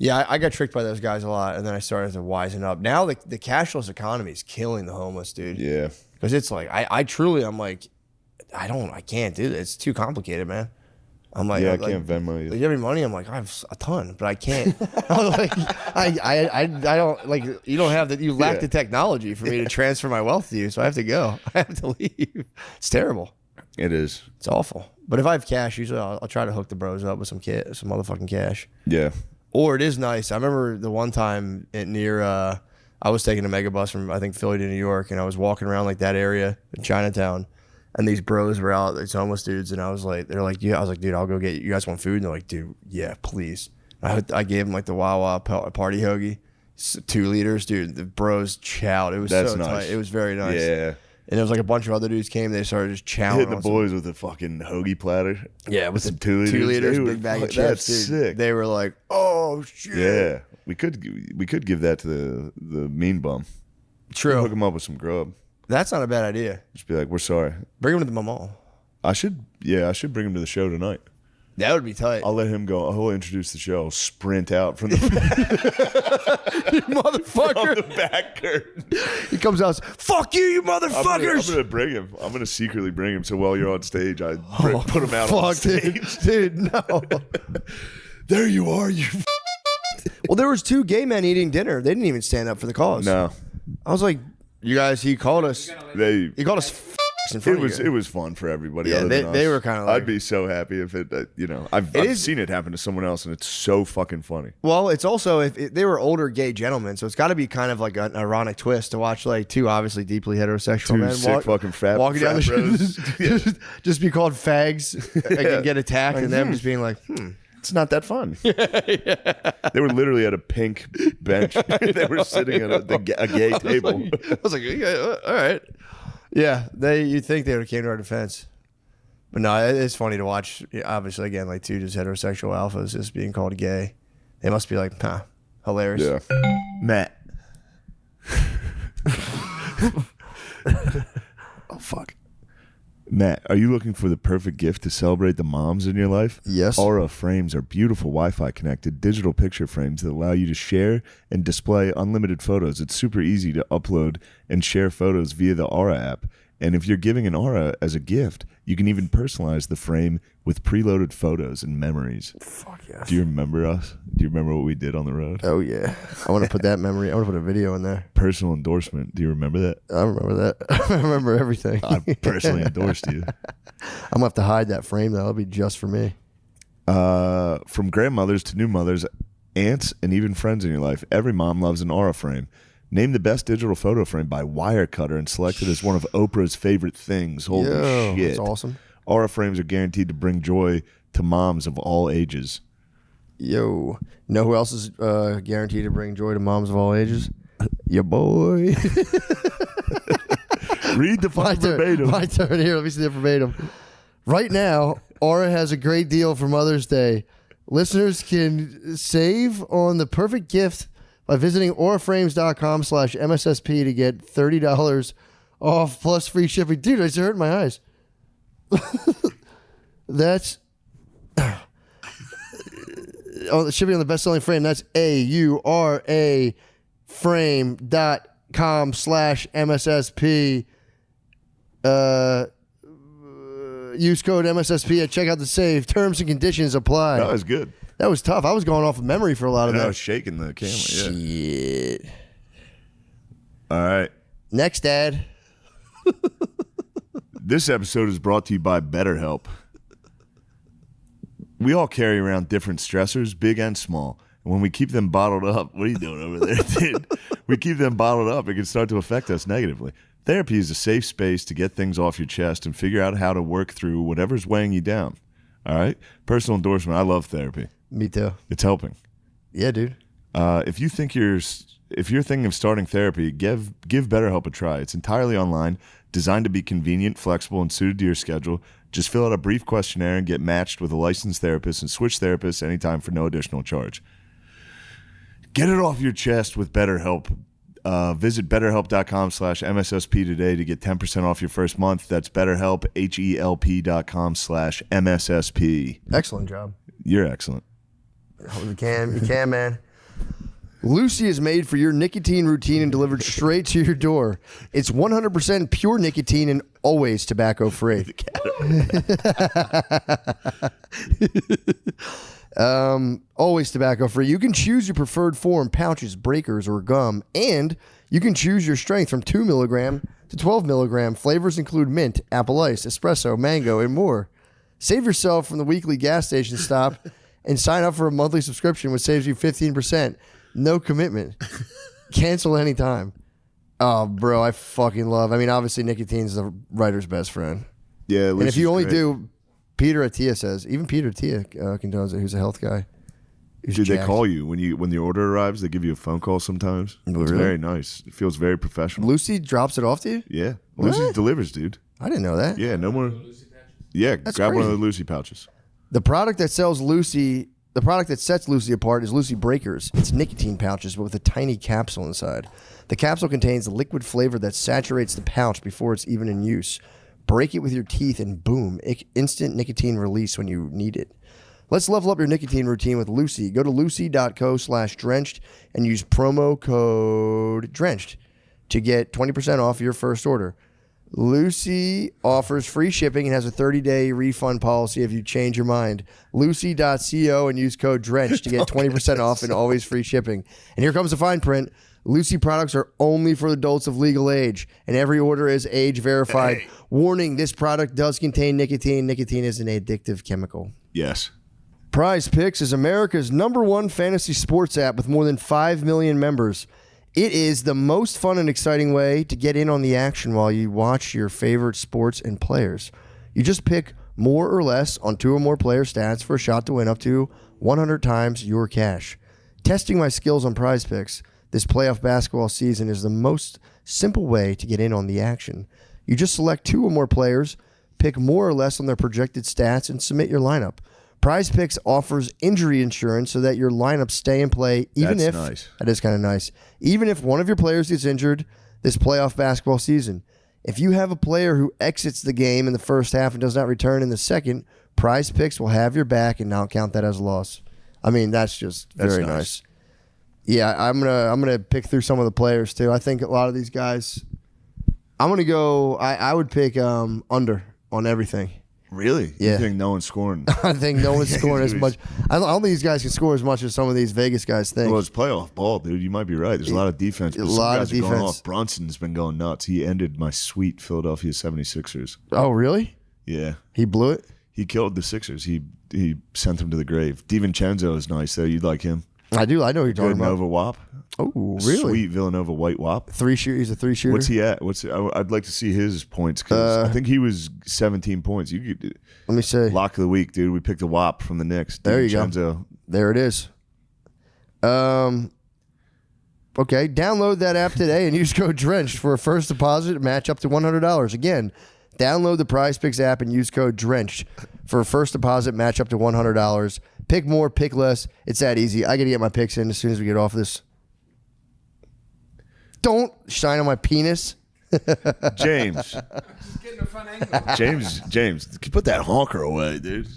yeah, I got tricked by those guys a lot, and then I started to wisen up. Now the cashless economy is killing the homeless, dude. Yeah. Because it's like, I'm like, I can't do this. It's too complicated, man. I'm like, I can't Venmo you. Like, every money, I'm like, I have a ton, but I can't. I'm like, I don't, like, you don't have that. You lack the technology for me to transfer my wealth to you, so I have to go. I have to leave. It's terrible. It is. It's awful. But if I have cash, usually I'll try to hook the bros up with some motherfucking cash. Yeah. Or it is nice. I remember the one time I was taking a mega bus from, I think, Philly to New York, and I was walking around like that area in Chinatown, and these bros were out, these homeless dudes, and I was like, they're like, yeah. I was like, dude, I'll go get you. You guys want food? And they're like, dude, yeah, please. I gave them like the Wawa party hoagie, 2 liters, dude. The bros chowed. It was so nice. Tight. It was very nice. Yeah. And there was like a bunch of other dudes came. They started just chowing. Hit the boys with a fucking hoagie platter. Yeah, with some 2 liters. 2 liters, big bag of chips. That's sick. They were like, oh shit. Yeah, we could give that to the mean bum. True. Hook him up with some grub. That's not a bad idea. Just be like, we're sorry. Bring him to the mall. I should bring him to the show tonight. That would be tight. I'll let him go. He'll introduce the show. I'll sprint out from the you motherfucker. from the back curtain. He comes out. Fuck you motherfuckers. I'm gonna bring him. I'm gonna secretly bring him. So while you're on stage, I put him out on stage. Dude, no. There you are. You. Well, there was 2 gay men eating dinner. They didn't even stand up for the cause. No. I was like, you guys. He called us. He called us. It was fun for everybody. Yeah, they were kind of like. I'd be so happy if it, I've seen it happen to someone else, and it's so fucking funny. Well, it's also if they were older gay gentlemen, so it's got to be kind of like an ironic twist to watch like 2 obviously deeply heterosexual 2 men sick fucking fat walking down the bros. just be called fags and get attacked, and them just being like, It's not that fun. They were literally at a pink bench. They were sitting at a gay table. I was like, yeah, all right. Yeah, you'd think they would have came to our defense. But no, it's funny to watch, obviously, again, like 2 just heterosexual alphas just being called gay. They must be like, hilarious. Yeah. Matt. Oh, fuck. Matt, are you looking for the perfect gift to celebrate the moms in your life? Yes. Aura frames are beautiful Wi-Fi connected digital picture frames that allow you to share and display unlimited photos. It's super easy to upload and share photos via the Aura app. And if you're giving an Aura as a gift, you can even personalize the frame with preloaded photos and memories. Fuck yes. Do you remember us? Do you remember what we did on the road? Oh, yeah. I want to put that memory. I want to put a video in there. Personal endorsement. Do you remember that? I remember that. I remember everything. I personally endorsed you. I'm going to have to hide that frame, though. It'll be just for me. From grandmothers to new mothers, aunts, and even friends in your life, every mom loves an Aura frame. Named the best digital photo frame by Wirecutter and selected as one of Oprah's favorite things. Holy shit. That's awesome. Aura frames are guaranteed to bring joy to moms of all ages. Yo. Know who else is guaranteed to bring joy to moms of all ages? Your boy. Read the fucking verbatim. My turn here. Let me see the verbatim. Right now, Aura has a great deal for Mother's Day. Listeners can save on the perfect gift by visiting auraframes.com/MSSP to get $30 off plus free shipping. Dude, it's hurting my eyes. That's shipping on the best-selling frame. That's AURA frame.com/MSSP. Use code MSSP at checkout to save. Terms and conditions apply. That was good. That was tough. I was going off of memory for a lot of that. I was shaking the camera. Shit. Yeah. All right. Next ad. This episode is brought to you by BetterHelp. We all carry around different stressors, big and small. And when we keep them bottled up, what are you doing over there, dude? We keep them bottled up, it can start to affect us negatively. Therapy is a safe space to get things off your chest and figure out how to work through whatever's weighing you down. All right? Personal endorsement. I love therapy. Me too. It's helping. Yeah, dude. If you're thinking of starting therapy, give BetterHelp a try. It's entirely online, designed to be convenient, flexible, and suited to your schedule. Just fill out a brief questionnaire and get matched with a licensed therapist and switch therapists anytime for no additional charge. Get it off your chest with BetterHelp. Visit betterhelp.com/MSSP today to get 10% off your first month. That's BetterHelp, HELP.com/MSSP. Excellent job. You're excellent. You can, man. Lucy is made for your nicotine routine and delivered straight to your door. It's 100% pure nicotine and always tobacco free. Always tobacco free. You can choose your preferred form, pouches, breakers, or gum, and you can choose your strength from 2 milligram to 12 milligram. Flavors include mint, apple ice, espresso, mango, and more. Save yourself from the weekly gas station stop and sign up for a monthly subscription, which saves you 15%. No commitment. Cancel anytime. Oh, bro, I fucking love. I mean, obviously, nicotine's the writer's best friend. Yeah, and if you only do, Peter Attia says, even Peter Attia condones it, who's a health guy. Dude, they call you when the order arrives. They give you a phone call sometimes. Really? It's very nice. It feels very professional. Lucy drops it off to you? Yeah, What? Lucy delivers, dude. I didn't know that. Yeah, no more. Yeah, That's grab one of crazy. the Lucy pouches. The product that sells Lucy, the product that sets Lucy apart is Lucy Breakers. It's nicotine pouches, but with a tiny capsule inside. The capsule contains a liquid flavor that saturates the pouch before it's even in use. Break it with your teeth and boom, instant nicotine release when you need it. Let's level up your nicotine routine with Lucy. Go to lucy.co/drenched and use promo code drenched to get 20% off your first order. Lucy offers free shipping and has a 30-day refund policy if you change your mind. Lucy.co and use code drenched to get 20% off and always free shipping. And here comes the fine print. Lucy products are only for adults of legal age, and every order is age verified. Hey. Warning, this product does contain nicotine. Nicotine is an addictive chemical. Yes. Prize Picks is America's #1 fantasy sports app with more than 5 million members. It is the most fun and exciting way to get in on the action while you watch your favorite sports and players. You just pick more or less on 2 or more player stats for a shot to win up to 100 times your cash. Testing my skills on Prize Picks this playoff basketball season is the most simple way to get in on the action. You just select 2 or more players, pick more or less on their projected stats, and submit your lineup. Prize Picks offers injury insurance so that your lineups stay in play even if nice. That is kind of nice. Even if one of your players gets injured this playoff basketball season. If you have a player who exits the game in the first half and does not return in the second, Prize Picks will have your back and not count that as a loss. I mean, that's just very nice. Yeah, I'm gonna pick through some of the players too. I think a lot of these guys. I'm gonna go. I would pick under on everything. Really? Yeah. You think no one's scoring? I think no one's scoring as much. I don't think these guys can score as much as some of these Vegas guys think. Well, it's playoff ball, dude. You might be right. There's a lot of defense. A lot of Some guys are going defense. off. Brunson's been going nuts. He ended my sweet Philadelphia 76ers. Oh, really? Yeah. He blew it? He killed the Sixers. He sent them to the grave. DiVincenzo is nice, though. You'd like him. I do. I know what you're talking Villanova about. Wop. Oh, really? Sweet Villanova White Wop. He's a 3-shooter. What's he at? I'd like to see his points because I think he was 17 points. You could Let me say. lock of the week, dude. We picked a Wop from the Knicks. There you go. There it is. Okay, download that app today and use code DRENCHED for a first deposit match up to $100. Again, download the PrizePicks app and use code DRENCHED for a first deposit match up to $100. Pick more, pick less. It's that easy. I got to get my picks in as soon as we get off this. Don't shine on my penis. James. Just getting a fun angle. James, put that honker away, dude.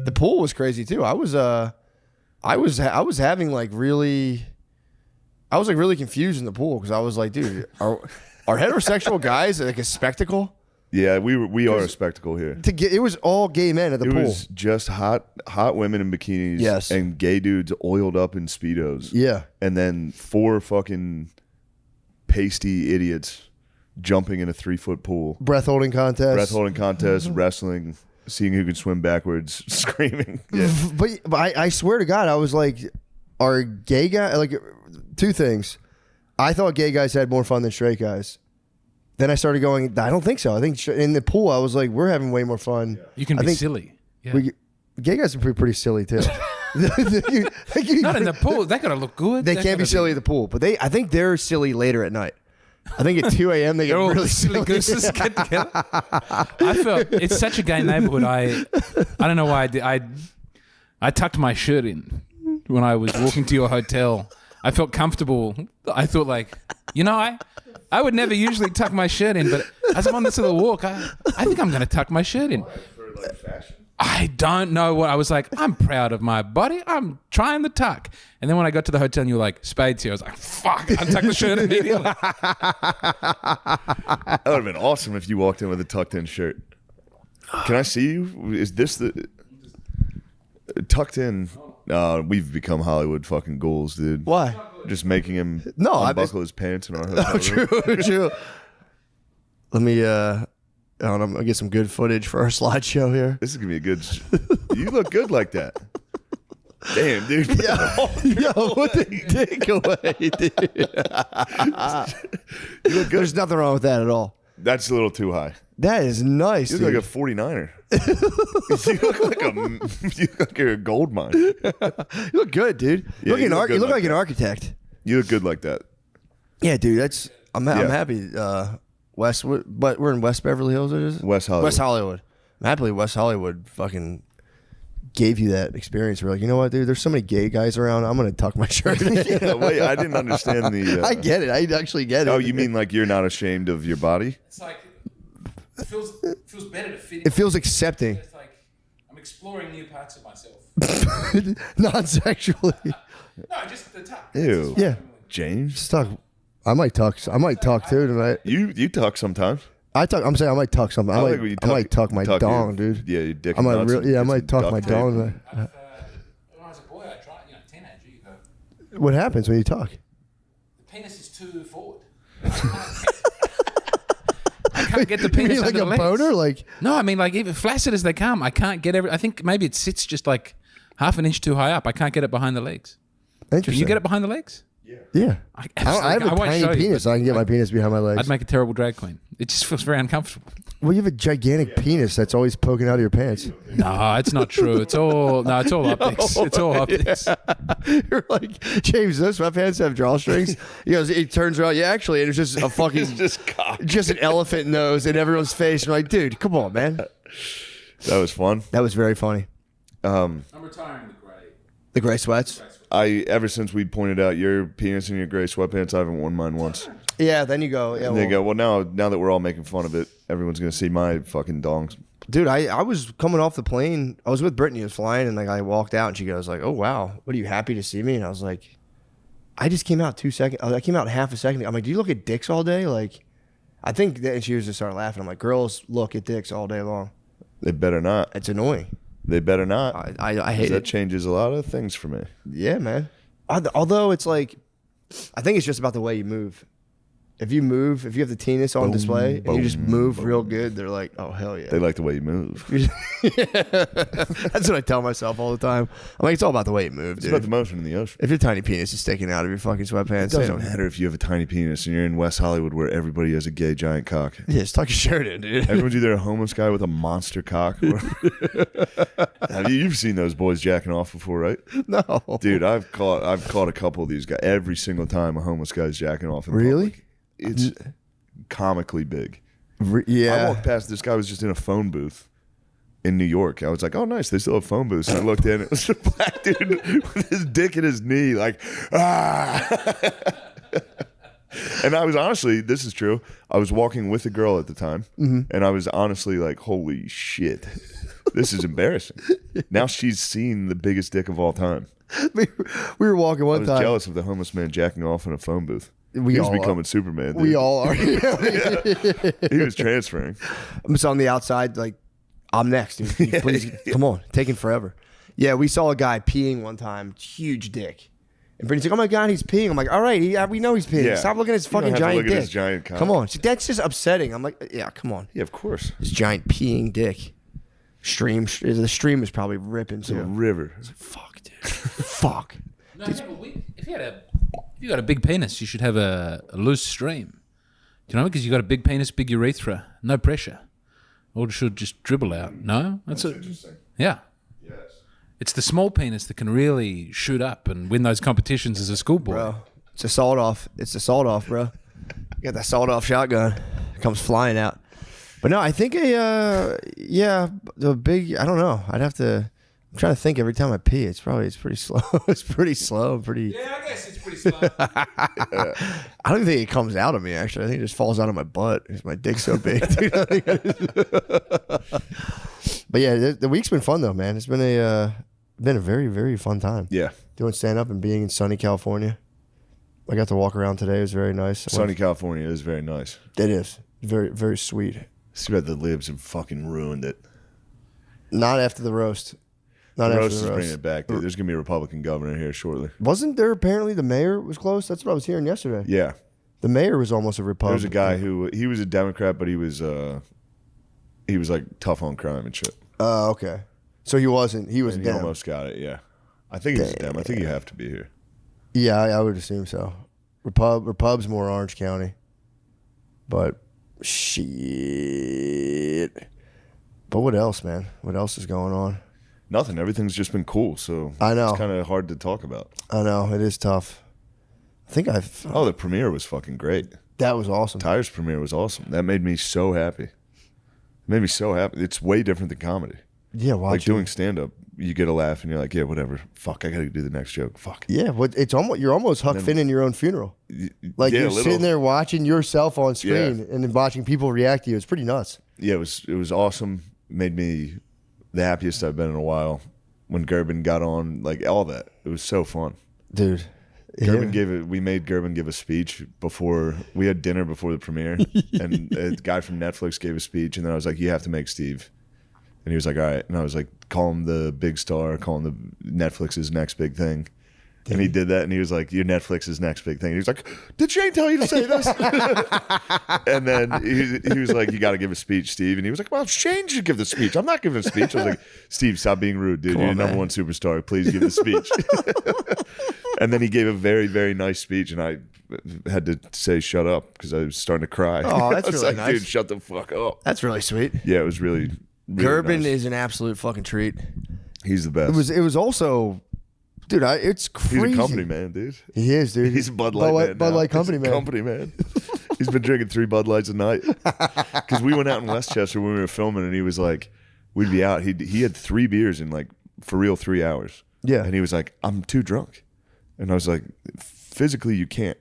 The pool was crazy too. I was having like really confused in the pool because I was like, dude, are heterosexual guys like a spectacle? Yeah, we are a spectacle here. It was all gay men at the pool. It was just hot women in bikinis, Yes, and gay dudes oiled up in Speedos. Yeah, and then 4 fucking pasty idiots jumping in a 3-foot pool. Breath holding contest, wrestling, seeing who can swim backwards, screaming. Yeah. But I swear to God, I was like, are gay guys like 2 things? I thought gay guys had more fun than straight guys. Then I started going, I don't think so. I think in the pool, I was like, we're having way more fun. You can be silly. Yeah. Gay guys are pretty silly too. Not in the pool. They gotta look good. They can't be silly at the pool, but I think they're silly later at night. I think at 2 a.m. they get really silly gooses get together. I felt it's such a gay neighborhood. I don't know why I tucked my shirt in when I was walking to your hotel. I felt comfortable. I thought like, I would never usually tuck my shirt in, but as I'm on this little walk, I think I'm going to tuck my shirt in. For like fashion? I don't know what. I was like, I'm proud of my body. I'm trying to tuck. And then when I got to the hotel and you were like, Spades here, I was like, fuck, untuck the shirt immediately. That would have been awesome if you walked in with a tucked in shirt. Can I see you? Is this the tucked in? We've become Hollywood fucking ghouls, dude. Why? Just making him unbuckle his pants in our hotel room. True. Let me I'm gonna get some good footage for our slideshow here. This is gonna be a good. You look good like that. Damn, dude. Yo, put the dick away, dude. You look good. There's nothing wrong with that at all. That's a little too high. That is nice. You look like a 49er. You look like you're a gold mine. You look good, dude. Yeah, you look like like an architect. You look good like that. Yeah, dude. I'm happy. Westwood, but we're in West Beverly Hills. It is West Hollywood. West Hollywood. I'm happy West Hollywood fucking gave you that experience. We're like, you know what, dude? There's so many gay guys around. I'm gonna tuck my shirt in. Yeah, wait, I didn't understand the. I get it. I actually get it. Oh, you mean like you're not ashamed of your body? It's like it feels better to fit. It feels accepting. It's like I'm exploring new parts of myself. Non-sexually. No, just the tuck. Ew. Yeah. James, Just tuck. I might tuck too tonight. you tuck sometimes. I'm saying I might tuck something. I might tuck my dong, dude. Yeah, your dick. I might nuts I and might get tuck some my duct tape. dong. When I was a boy, I tried, teenager, you go, What happens when you tuck? the penis is too forward. I can't get the You penis mean like under a the legs. boner? Like No, I mean like even flaccid as they come, I can't get I think maybe it sits just like half an inch too high up. I can't get it behind the legs. interesting. Can you get it behind the legs? Yeah. I I have a won't tiny show you, penis. but I can get my penis behind my legs. I'd make a terrible drag queen. It just feels very uncomfortable. Well, you have a gigantic penis that's always poking out of your pants. No, it's not true. It's all optics. It's all optics. You're like, James, those sweatpants have drawstrings? He goes, it turns around, yeah, actually, and it's just a fucking, just an elephant nose in everyone's face. You're like, dude, come on, man. That was fun. That was very funny. I'm retiring the grey. The gray sweats? Ever since we pointed out your penis in your gray sweatpants, I haven't worn mine once. Yeah, then you go. Yeah, And they go, well, now that we're all making fun of it, everyone's gonna see my fucking dongs. dude, I was coming off the plane. I was with Brittany. I was flying, and like I walked out, and she goes like, "Oh wow, what are you happy to see me?" And I was like, "I just came out 2 seconds. I came out half a second. I'm like, do you look at dicks all day? Like, I think that." And she was just started laughing. I'm like, girls look at dicks all day long. They better not. It's annoying. They better not. I hate that it. changes a lot of things for me. Yeah, man. Although it's like, I think it's just about the way you move. If you move, if you have the tennis on display and you just move real good, they're like, oh, hell yeah. They like the way you move. That's what I tell myself all the time. I'm like, it's all about the way you move, It's dude. about the motion in the ocean. If your tiny penis is sticking out of your fucking sweatpants, It doesn't matter if you have a tiny penis and you're in West Hollywood where everybody has a gay giant cock. Yeah, just tuck your shirt in, dude. Everyone's either a homeless guy with a monster cock or... You've seen those boys jacking off before, right? No. Dude, I've caught a couple of these guys. Every single time a homeless guy's jacking off in Really? public. It's comically big. Yeah. I walked past, this guy was just in a phone booth in New York. I was like, oh, nice, they still have phone booths. And I looked in, it was a black dude with his dick in his knee, like, ah. And I was honestly, this is true, I was walking with a girl at the time, and I was honestly like, holy shit, this is embarrassing. Now she's seen the biggest dick of all time. we were walking one I was time. jealous of the homeless man jacking off in a phone booth. We He was all becoming Superman. Dude. We all are. He was transferring. I'm just on the outside, like, I'm next, dude. Please, come on, taking forever. Yeah, we saw a guy peeing one time, huge dick. And Brittany's like, oh my God, he's peeing. I'm like, all right, we know he's peeing. Yeah. Stop looking at his You don't fucking have to giant look at dick. his giant cock. Come on. See, that's just upsetting. I'm like, yeah, come on. Yeah, of course. His giant peeing dick. The stream is probably ripping It's a too. river. Fuck, dude. Fuck. No, if you got a big penis, you should have a loose stream. Do you know? Because you got a big penis, big urethra, no pressure. Or it should just dribble out. No, that's interesting. Yeah, Yes. it's the small penis that can really shoot up and win those competitions as a schoolboy. Bro, it's a sawed off. It's a sawed off, bro. You got that sawed off shotgun. It comes flying out. But no, I think the big, I don't know. I'm trying to think every time I pee. It's pretty slow. It's pretty slow. Yeah, I guess it's pretty slow. I don't think it comes out of me, actually. I think it just falls out of my butt because my dick's so big. Dude. But yeah, the week's been fun though, man. It's been a very, very fun time. Yeah. Doing stand-up and being in sunny California. I got to walk around today. It was very nice. Sunny California is very nice. It is. Very, very sweet. See that the libs have fucking ruined it. Not after the roast. Not The after roast the is roast. bringing it back, dude. There's going to be a Republican governor here shortly. Wasn't there apparently the mayor was close? That's what I was hearing yesterday. Yeah. The mayor was almost a There Republican. was a guy he was a Democrat, but he was like tough on crime and shit. Oh, okay. So he wasn't. He was And he down. almost got it, yeah. I think he's a Dem. I think you have to be here. Yeah, I would assume so. Repub's more Orange County. But shit. But what else, man? What else is going on? Nothing. Everything's just been cool, so I know. it's kind of hard to talk about. I know it is tough. I think Oh, the premiere was fucking great. that was awesome. Tyre's premiere was awesome. That made me so happy. It made me so happy. It's way different than comedy. Yeah, Like watching. doing stand-up, you get a laugh and you're like, yeah, whatever. Fuck, I got to do the next joke. Fuck. Yeah, it's almost you're almost Huck Finn in your own funeral. Like Yeah, you're a little. sitting there watching yourself on screen Yeah. and then watching people react to you. It's pretty nuts. Yeah, it was awesome. Made me the happiest I've been in a while. When Gerben got on, like all that, it was so fun. Dude. We made Gerben give a speech before we had dinner before the premiere, and a guy from Netflix gave a speech, and then I was like, "You have to make Steve," and he was like, "All right," and I was like, "Call him the big star, call him the Netflix's next big thing." And he did that, and he was like, "You're Netflix's next big thing." And he was like, "Did Shane tell you to say this?" And then he was like, "You got to give a speech, Steve." And he was like, "Well, Shane should give the speech. I'm not giving a speech." I was like, "Steve, stop being rude, dude. Come You're on, the number man. one superstar. Please give the speech." And then he gave a very, very nice speech, and I had to say, "Shut up," because I was starting to cry. Oh, that's I was really like, nice. Dude, shut the fuck up. That's really sweet. Yeah, it was really, really Gerben nice. is an absolute fucking treat. He's the best. It was also, dude. It's crazy. He's a company man, dude. He is, dude. He's a Bud Light man. Bud now. Light company He's a man. Company man. He's been drinking 3 Bud Lights a night. Because we went out in Westchester when we were filming, and he was like, we'd be out. He had 3 beers in, like, for real, 3 hours. Yeah. And he was like, I'm too drunk. And I was like, physically, you can't.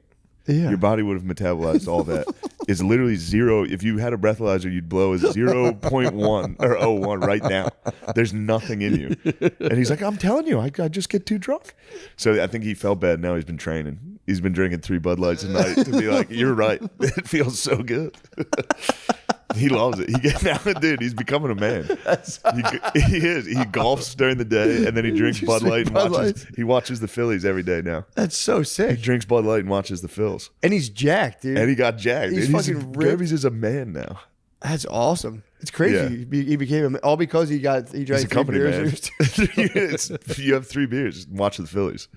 Yeah. Your body would have metabolized all that. It's literally 0. If you had a breathalyzer, you'd blow a 0.1 or 0.1 right now. There's nothing in you. And he's like, I'm telling you, I just get too drunk. So I think he felt bad. Now he's been training. He's been drinking 3 Bud Lights a night to be like, you're right. It feels so good. He loves it. Dude, he's becoming a man. He is. He golfs during the day, and then he drinks Bud Light and he watches the Phillies every day now. That's so He sick. drinks Bud Light and watches the Phils. And he's jacked, dude. And he got jacked. He's Dude. fucking ripped. He's a man now. That's awesome. It's crazy. Yeah. He became all because he drank He's a 3 company beers. man. You have 3 beers, just watch the Phillies.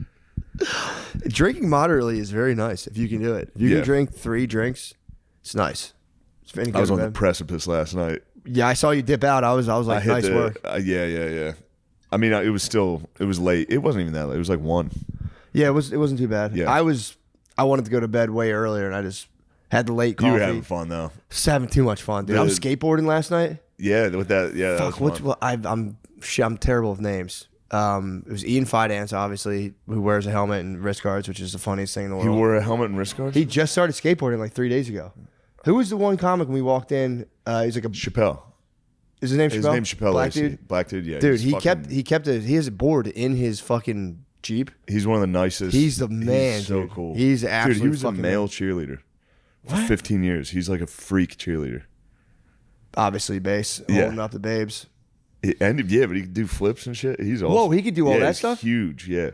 Drinking moderately is very nice if you can do it. If you can drink 3 drinks, it's nice. It's I was on the precipice last night. Yeah, I saw you dip out. I was like, nice work. Yeah. I mean, it was late. It wasn't even that late. It was like 1. Yeah, it wasn't too bad. Yeah. I wanted to go to bed way earlier, and I just had the late coffee. You were having fun though. Just having too much fun, dude. I was skateboarding last night. Yeah, with that. Yeah, Fuck, that was fun. I'm terrible with names. It was Ian Fidance, obviously, who wears a helmet and wrist guards, which is the funniest thing in the world. He wore a helmet and wrist guards? He just started skateboarding like 3 days ago. Who was the one comic when we walked in? He's like a Chappelle. Is his name Chappelle? His name's Chappelle. Black Lacey. dude. Black dude. Yeah. Dude, he has a board in his fucking Jeep. He's one of the nicest. He's the man. He's so dude. cool. He's absolutely. Dude, he was a fucking male man. cheerleader for What? 15 years. He's like a freak cheerleader. Obviously, bass Yeah. holding up the babes. But he could do flips and shit. He's awesome. Whoa, he could do all that he's stuff? Huge. Yeah.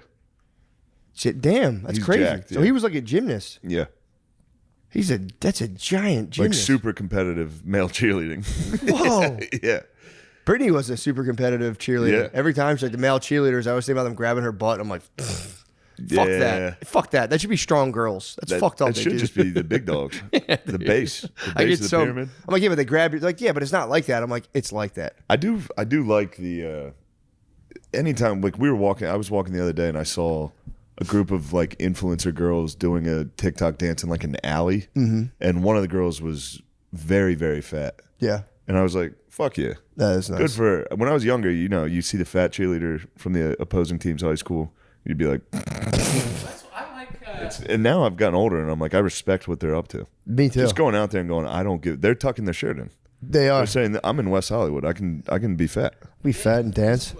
Shit, damn, that's He's crazy. jacked, So yeah. he was like a gymnast. Yeah. That's a giant Like gymnast. super competitive male cheerleading. Whoa. Yeah. Brittany was a super competitive cheerleader. Yeah. Every time she's like the male cheerleaders, I always think about them grabbing her butt. I'm like, fuck Yeah. that. Fuck that. That should be strong girls. That's fucked up. That should just be the big dogs. The base. The I base get of the pyramid. I'm like, yeah, but they grab you. They're like, yeah, but it's not like that. I'm like, it's like that. I do like the anytime like I was walking the other day and I saw a group of like influencer girls doing a TikTok dance in like an alley, and one of the girls was very, very fat, Yeah, and I was like, fuck yeah, that is nice. good for her. When I was younger, you see the fat cheerleader from the opposing team's high school, you'd be like, I like. and now I've gotten older and I'm like, I respect what they're up to. Me too. Just going out there and going, they're tucking their shirt in. They are. They're saying that I'm in West Hollywood. I can be fat. We fat and dance.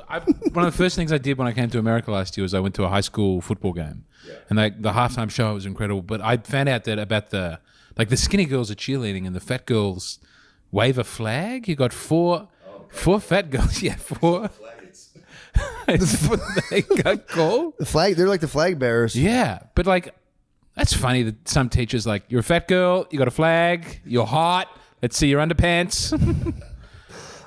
One of the first things I did when I came to America last year was I went to a high school football game, and the halftime show was incredible. But I found out that about the skinny girls are cheerleading and the fat girls wave a flag. You got four fat girls. Yeah, 4. It's what they got called. The flag. They're like the flag bearers. Yeah, but like that's funny that some teachers like you're a fat girl, you got a flag, you're hot. Let's see your underpants.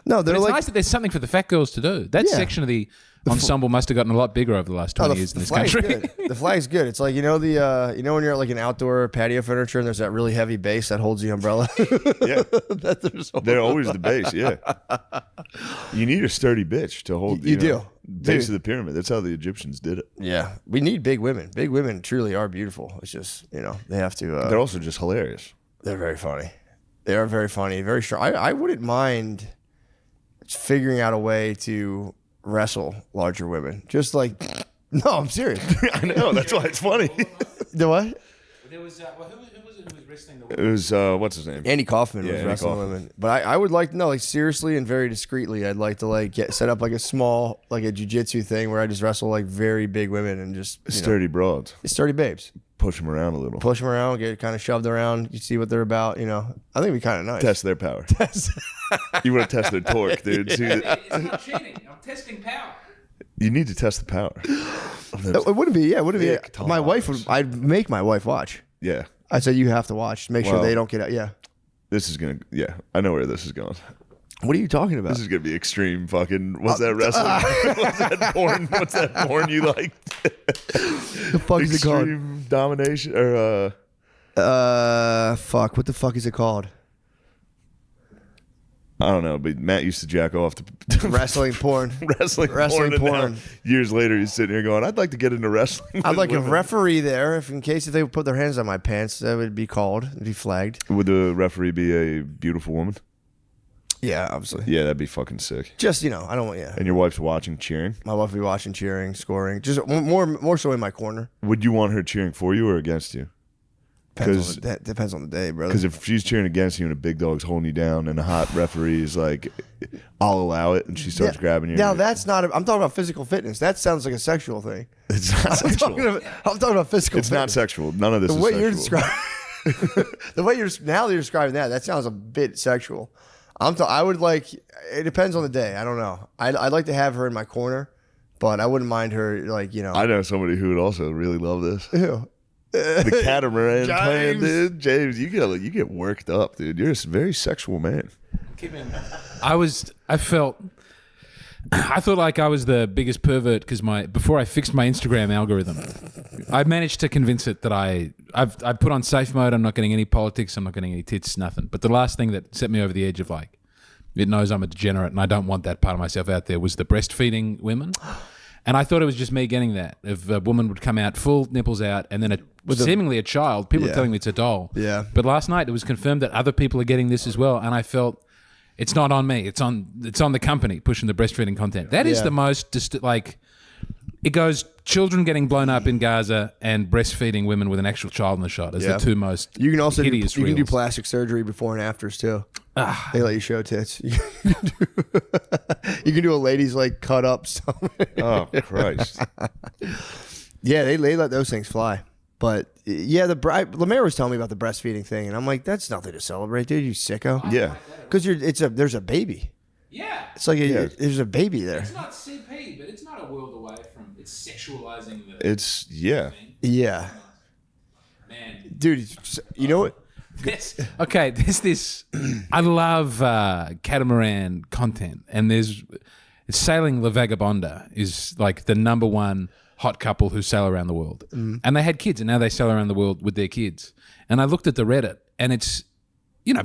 No, they're But it's like nice that there's something for the fat girls to do. That Yeah. section of the ensemble must have gotten a lot bigger over the last 20 years in this flag's country. good. The flag's good. It's like when you're at like an outdoor patio furniture and there's that really heavy base that holds the umbrella. Yeah. There's They're always the base, yeah. You need a sturdy bitch to hold You do. base Dude. of the pyramid. That's how the Egyptians did it. Yeah, we need big women. Big women truly are beautiful. It's just they have to. They're also just hilarious. They're very funny. They are very funny, very strong. I wouldn't mind figuring out a way to wrestle larger women. Just like, no, I'm serious. I know, that's why it's funny. The what? There was, who was it who was wrestling It was what's his name? Andy Kaufman was Andy wrestling Kaufman. women, but I would like seriously and very discreetly. I'd like to set up like a small a jiu-jitsu thing where I just wrestle like very big women and just Sturdy broads. sturdy babes. Push them around a little. Push them around, get kind of shoved around. You see what they're about. I think it'd be kind of nice. Test their power. You want to test their torque, dude. See It's not cheating. I'm testing power. you need to test the power. It wouldn't be. Yeah, it wouldn't Thick be. My wife would. toms. I'd make my wife watch. Yeah. I said you have to watch. Make sure Well- they don't get out. Yeah. This is going to, yeah, I know where this is going. What are you talking about? This is going to be extreme fucking, what's that wrestling? What's that porn? What's that porn you liked? the fuck is it called? Extreme domination or Fuck. What the fuck is it called? I don't know, but Matt used to jack off to Wrestling porn. wrestling Wrestling porn. porn. And now, years later, he's sitting here going, I'd like to get into wrestling. I'd with like a women." referee there, if they would put their hands on my pants, that would be called. It'd be flagged. Would the referee be a beautiful woman? Yeah, obviously. Yeah, that'd be fucking sick. Just I don't want. Yeah. And your wife's watching, cheering. My wife would be watching, cheering, scoring. Just more so in my corner. Would you want her cheering for you or against you? That depends on the day, brother. Because if she's cheering against you and a big dog's holding you down and a hot referee is like, I'll allow it, and she starts grabbing you. Now that's not. I'm talking about physical fitness. That sounds like a sexual thing. It's not sexual. I'm talking about physical. It's fitness. not sexual. None of this The is way sexual. you're describing. The way now that you're describing that sounds a bit sexual. I would like. It depends on the day. I don't know. I'd like to have her in my corner, but I wouldn't mind her like I know somebody who would also really love this. Ew. The catamaran plan, James. dude. James, you get worked up, dude. You're a very sexual man. I thought like I was the biggest pervert because before I fixed my Instagram algorithm, I managed to convince it that I put on safe mode. I'm not getting any politics. I'm not getting any tits. Nothing. But the last thing that set me over the edge of like, it knows I'm a degenerate and I don't want that part of myself out there was the breastfeeding women. And I thought it was just me getting that. If a woman would come out full nipples out and then seemingly a child, people are telling me it's a doll. Yeah. But last night it was confirmed that other people are getting this as well, and I felt. It's not on me. It's on the company pushing the breastfeeding content. That is the most it goes children getting blown up in Gaza and breastfeeding women with an actual child in the shot as the two most You can also hideous you can do reels. plastic surgery before and afters too. They let you show tits. You can do a lady's like cut up somewhere. Oh Christ! Yeah, they let those things fly. But yeah, Lemaire was telling me about the breastfeeding thing, and I'm like, that's nothing to celebrate, dude. You sicko. Yeah, because there's a baby. Yeah. It's like there's a baby there. It's not CP, but it's not a world away from it's sexualizing the. it's yeah. Yeah, Man. dude. You know what? There's this. I love catamaran content, and there's sailing La Vagabonda is like the number one hot couple who sail around the world. And they had kids, and now they sail around the world with their kids. And I looked at the Reddit, and it's,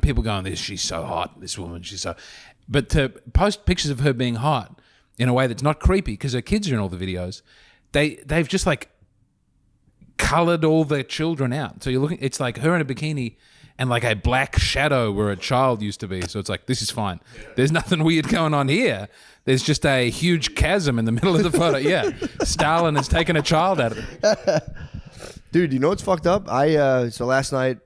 people going, she's so hot, this woman, she's so... But to post pictures of her being hot in a way that's not creepy, because her kids are in all the videos, they've just, like, coloured all their children out. So you're looking... It's like her in a bikini and, like, a black shadow where a child used to be. So it's like, this is fine. There's nothing weird going on here. There's just a huge chasm in the middle of the photo. Yeah, Stalin has taken a child out of it. Dude, you know what's fucked up? So last night,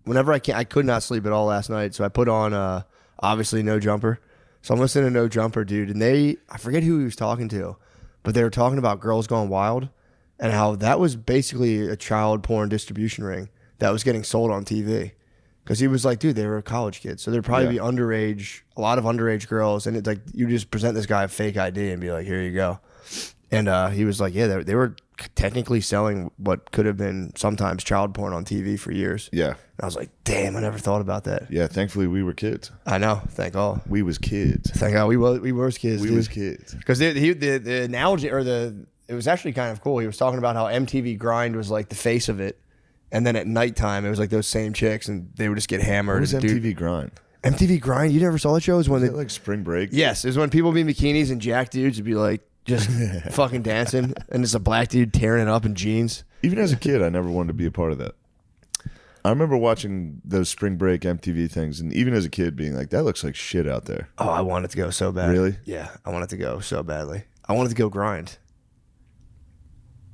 whenever I could not sleep at all last night. So I put on obviously No Jumper. So I'm listening to No Jumper, dude, and I forget who he was talking to, but they were talking about Girls Gone Wild and how that was basically a child porn distribution ring that was getting sold on TV. Because he was like, dude, they were college kids. So there'd probably be underage, a lot of underage girls. And it's like, you just present this guy a fake ID and be like, here you go. And he was like, yeah, they were technically selling what could have been sometimes child porn on TV for years. Yeah. And I was like, damn, I never thought about that. Yeah, thankfully we were kids. I know. Thank God. We was kids. Thank God we was kids. We was kids. Because the analogy, it was actually kind of cool. He was talking about how MTV Grind was like the face of it. And then at nighttime, it was like those same chicks, and they would just get hammered. What was MTV Grind? MTV Grind? You never saw that show? It was when Is it like Spring Break? Yes, it was when people would be in bikinis and jack dudes would be like just fucking dancing, and it's a black dude tearing it up in jeans. Even as a kid, I never wanted to be a part of that. I remember watching those Spring Break MTV things, and even as a kid being like, that looks like shit out there. Oh, I wanted to go so bad. Really? Yeah, I wanted to go so badly. I wanted to go grind.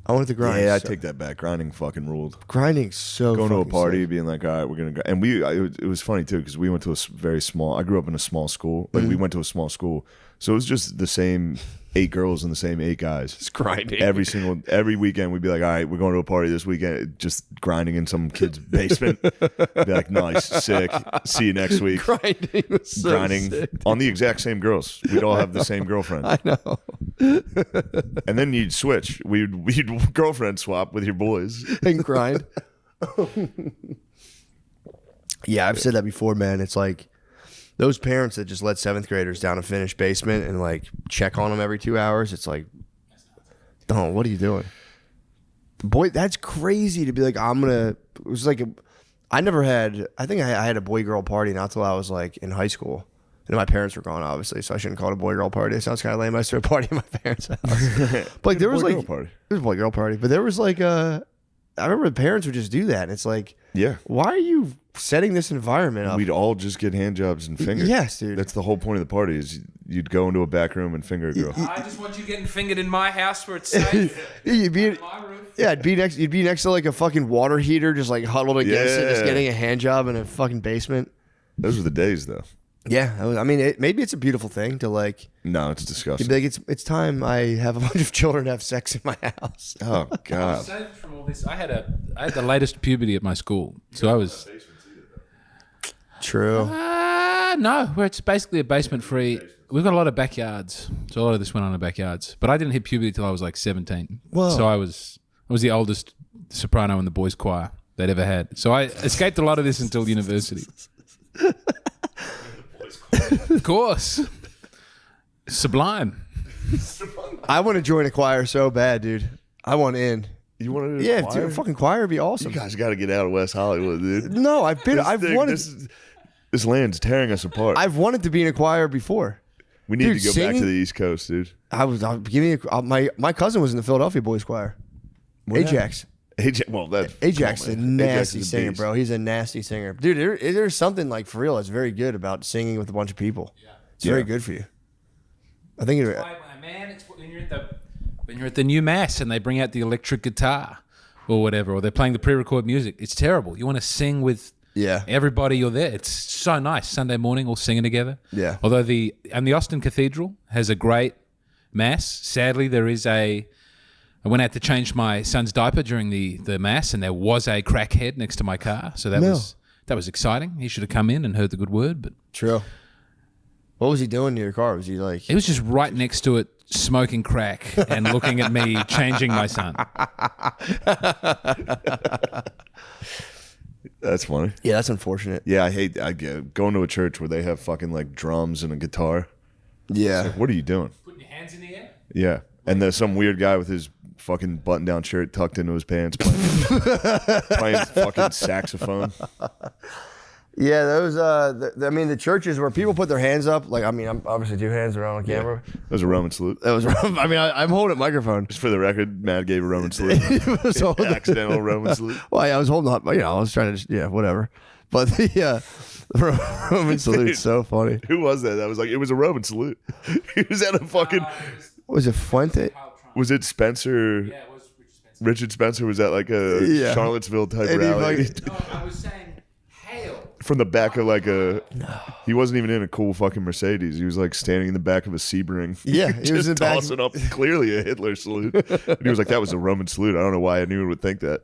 I wanted to grind. Yeah, I take that back. Grinding fucking ruled. Grinding so Going to a fucking party, sick. being like, all right, we're going to go. And it was funny too, because we went to a very small, I grew up in a small school. Like we went to a small school. So it was just the same 8 girls and the same 8 guys. It's grinding. Every weekend we'd be like, all right, we're going to a party this weekend, just grinding in some kid's basement. Be like, nice, sick. See you next week. Grinding was so Grinding sick. on the exact same girls. We'd all have the same girlfriend. I know. And then you'd switch. We'd girlfriend swap with your boys. And grind. Yeah, I've said that before, man. It's like those parents that just let 7th graders down a finished basement and like check on them every 2 hours. It's like, oh, what are you doing? Boy, that's crazy to be like, it was like, I think I had a boy-girl party not till I was like in high school. And my parents were gone, obviously, so I shouldn't call it a boy-girl party. It sounds kind of lame. I threw a party at my parents' house. But like, there was like, party. it was a boy-girl party. But there was like, I remember the parents would just do that. And it's like, Yeah. why are you setting this environment up? We'd all just get hand jobs and fingers. Yes, dude. That's the whole point of the party is you'd go into a back room and finger a girl. I just want you getting fingered in my house where it's safe. You'd be On my roof. Yeah, you'd be next to like a fucking water heater, just like huddled against it, just Yeah. getting a hand job in a fucking basement. Those were the days, though. Yeah, I mean, maybe it's a beautiful thing to like. No, it's You'd disgusting. be like, it's time I have a bunch of children have sex in my house. Oh God. Saved from all this. I had the latest puberty at my school, so I was. True. No, where it's basically a basement-free. We've got a lot of backyards, so a lot of this went on in backyards. But I didn't hit puberty till I was like 17. Whoa. So I was the oldest soprano in the boys' choir they'd ever had. So I escaped a lot of this until university. Of course, sublime. I want to join a choir so bad, dude. I want in. You want to? Yeah, choir? dude, a fucking choir would be awesome. You guys got to get out of West Hollywood, dude. No, I've wanted. This land's tearing us apart. I've wanted to be in a choir before. We need Dude, to go back to the East Coast, dude. My cousin was in the Philadelphia Boys Choir. Ajax. Well, that's Ajax is a nasty Ajax singer, beast. bro. He's a nasty singer, dude. There's something like for real that's very good about singing with a bunch of people. Yeah. It's very good for you. I think Man, it's when you're at the new mass and they bring out the electric guitar or whatever, or they're playing the pre-recorded music. It's terrible. You want to sing with everybody you're there. It's so nice. Sunday morning, all singing together. Yeah. Although the Austin Cathedral has a great mass. Sadly, I went out to change my son's diaper during the mass, and there was a crackhead next to my car. So that was exciting. He should have come in and heard the good word. But true. What was he doing to your car? Was he like? He was just right next to it, smoking crack and looking at me changing my son. That's funny. Yeah, that's unfortunate. Yeah, I get going to a church where they have fucking like drums and a guitar. Yeah. It's like, what are you doing? Putting your hands in the air? Yeah. And there's some weird guy with his fucking button-down shirt tucked into his pants playing fucking saxophone. Yeah, those. I mean, the churches where people put their hands up. Like, I mean, I'm obviously 2 hands around on camera. That was a Roman salute. That was. I mean, I'm holding a microphone. Just for the record, Matt gave a Roman salute. Accidental Roman salute. Well, I was holding up. I was trying to. Whatever. But the Roman salute's so funny. Who was that? That was like, it was a Roman salute. He was at a fucking. Was it Fuente? Was it Spencer? Yeah, it was Richard Spencer was at like a Charlottesville type And he rally. No, I was saying hail. From the back of like a. He wasn't even in a cool fucking Mercedes. He was like standing in the back of a Sebring. Yeah, he was in just the back. tossing up clearly a Hitler salute. And he was like, that was a Roman salute. I don't know why anyone would think that.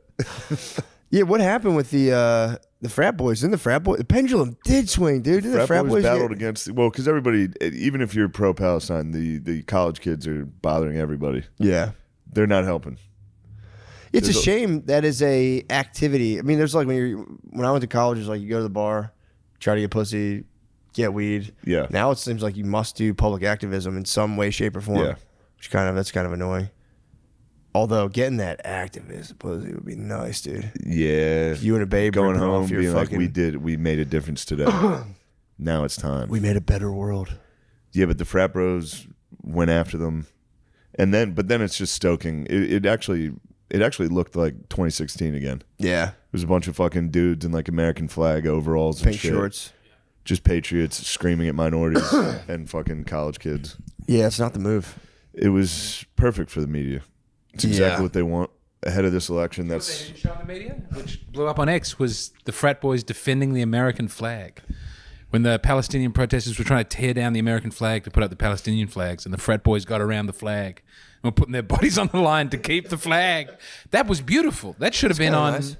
Yeah, what happened with the frat boys? The pendulum did swing, dude. Didn't the frat boys battled against, well, because everybody, even if you're pro-Palestine, the college kids are bothering everybody. Yeah. They're not helping. It's a shame that is a activity. I mean, there's like when I went to college, it's like you go to the bar, try to get pussy, get weed. Yeah. Now it seems like you must do public activism in some way, shape, or form. Yeah. That's kind of annoying. Although getting that activist pussy would be nice, dude. Yeah. You and a babe going ripping home, off your being like, fucking- we made a difference today. Now it's time. We made a better world. Yeah, but the frat bros went after them, but then it's just stoking. It actually looked like 2016 again. Yeah. It was a bunch of fucking dudes in like American flag overalls, and Pink shit. shorts. Just patriots screaming at minorities and fucking college kids. Yeah, it's not the move. It was perfect for the media. It's exactly what they want ahead of this election. What they didn't show in the media, which blew up on X, was the frat boys defending the American flag. When the Palestinian protesters were trying to tear down the American flag to put up the Palestinian flags, and the frat boys got around the flag and were putting their bodies on the line to keep the flag. That was beautiful. That should have been on. Nice.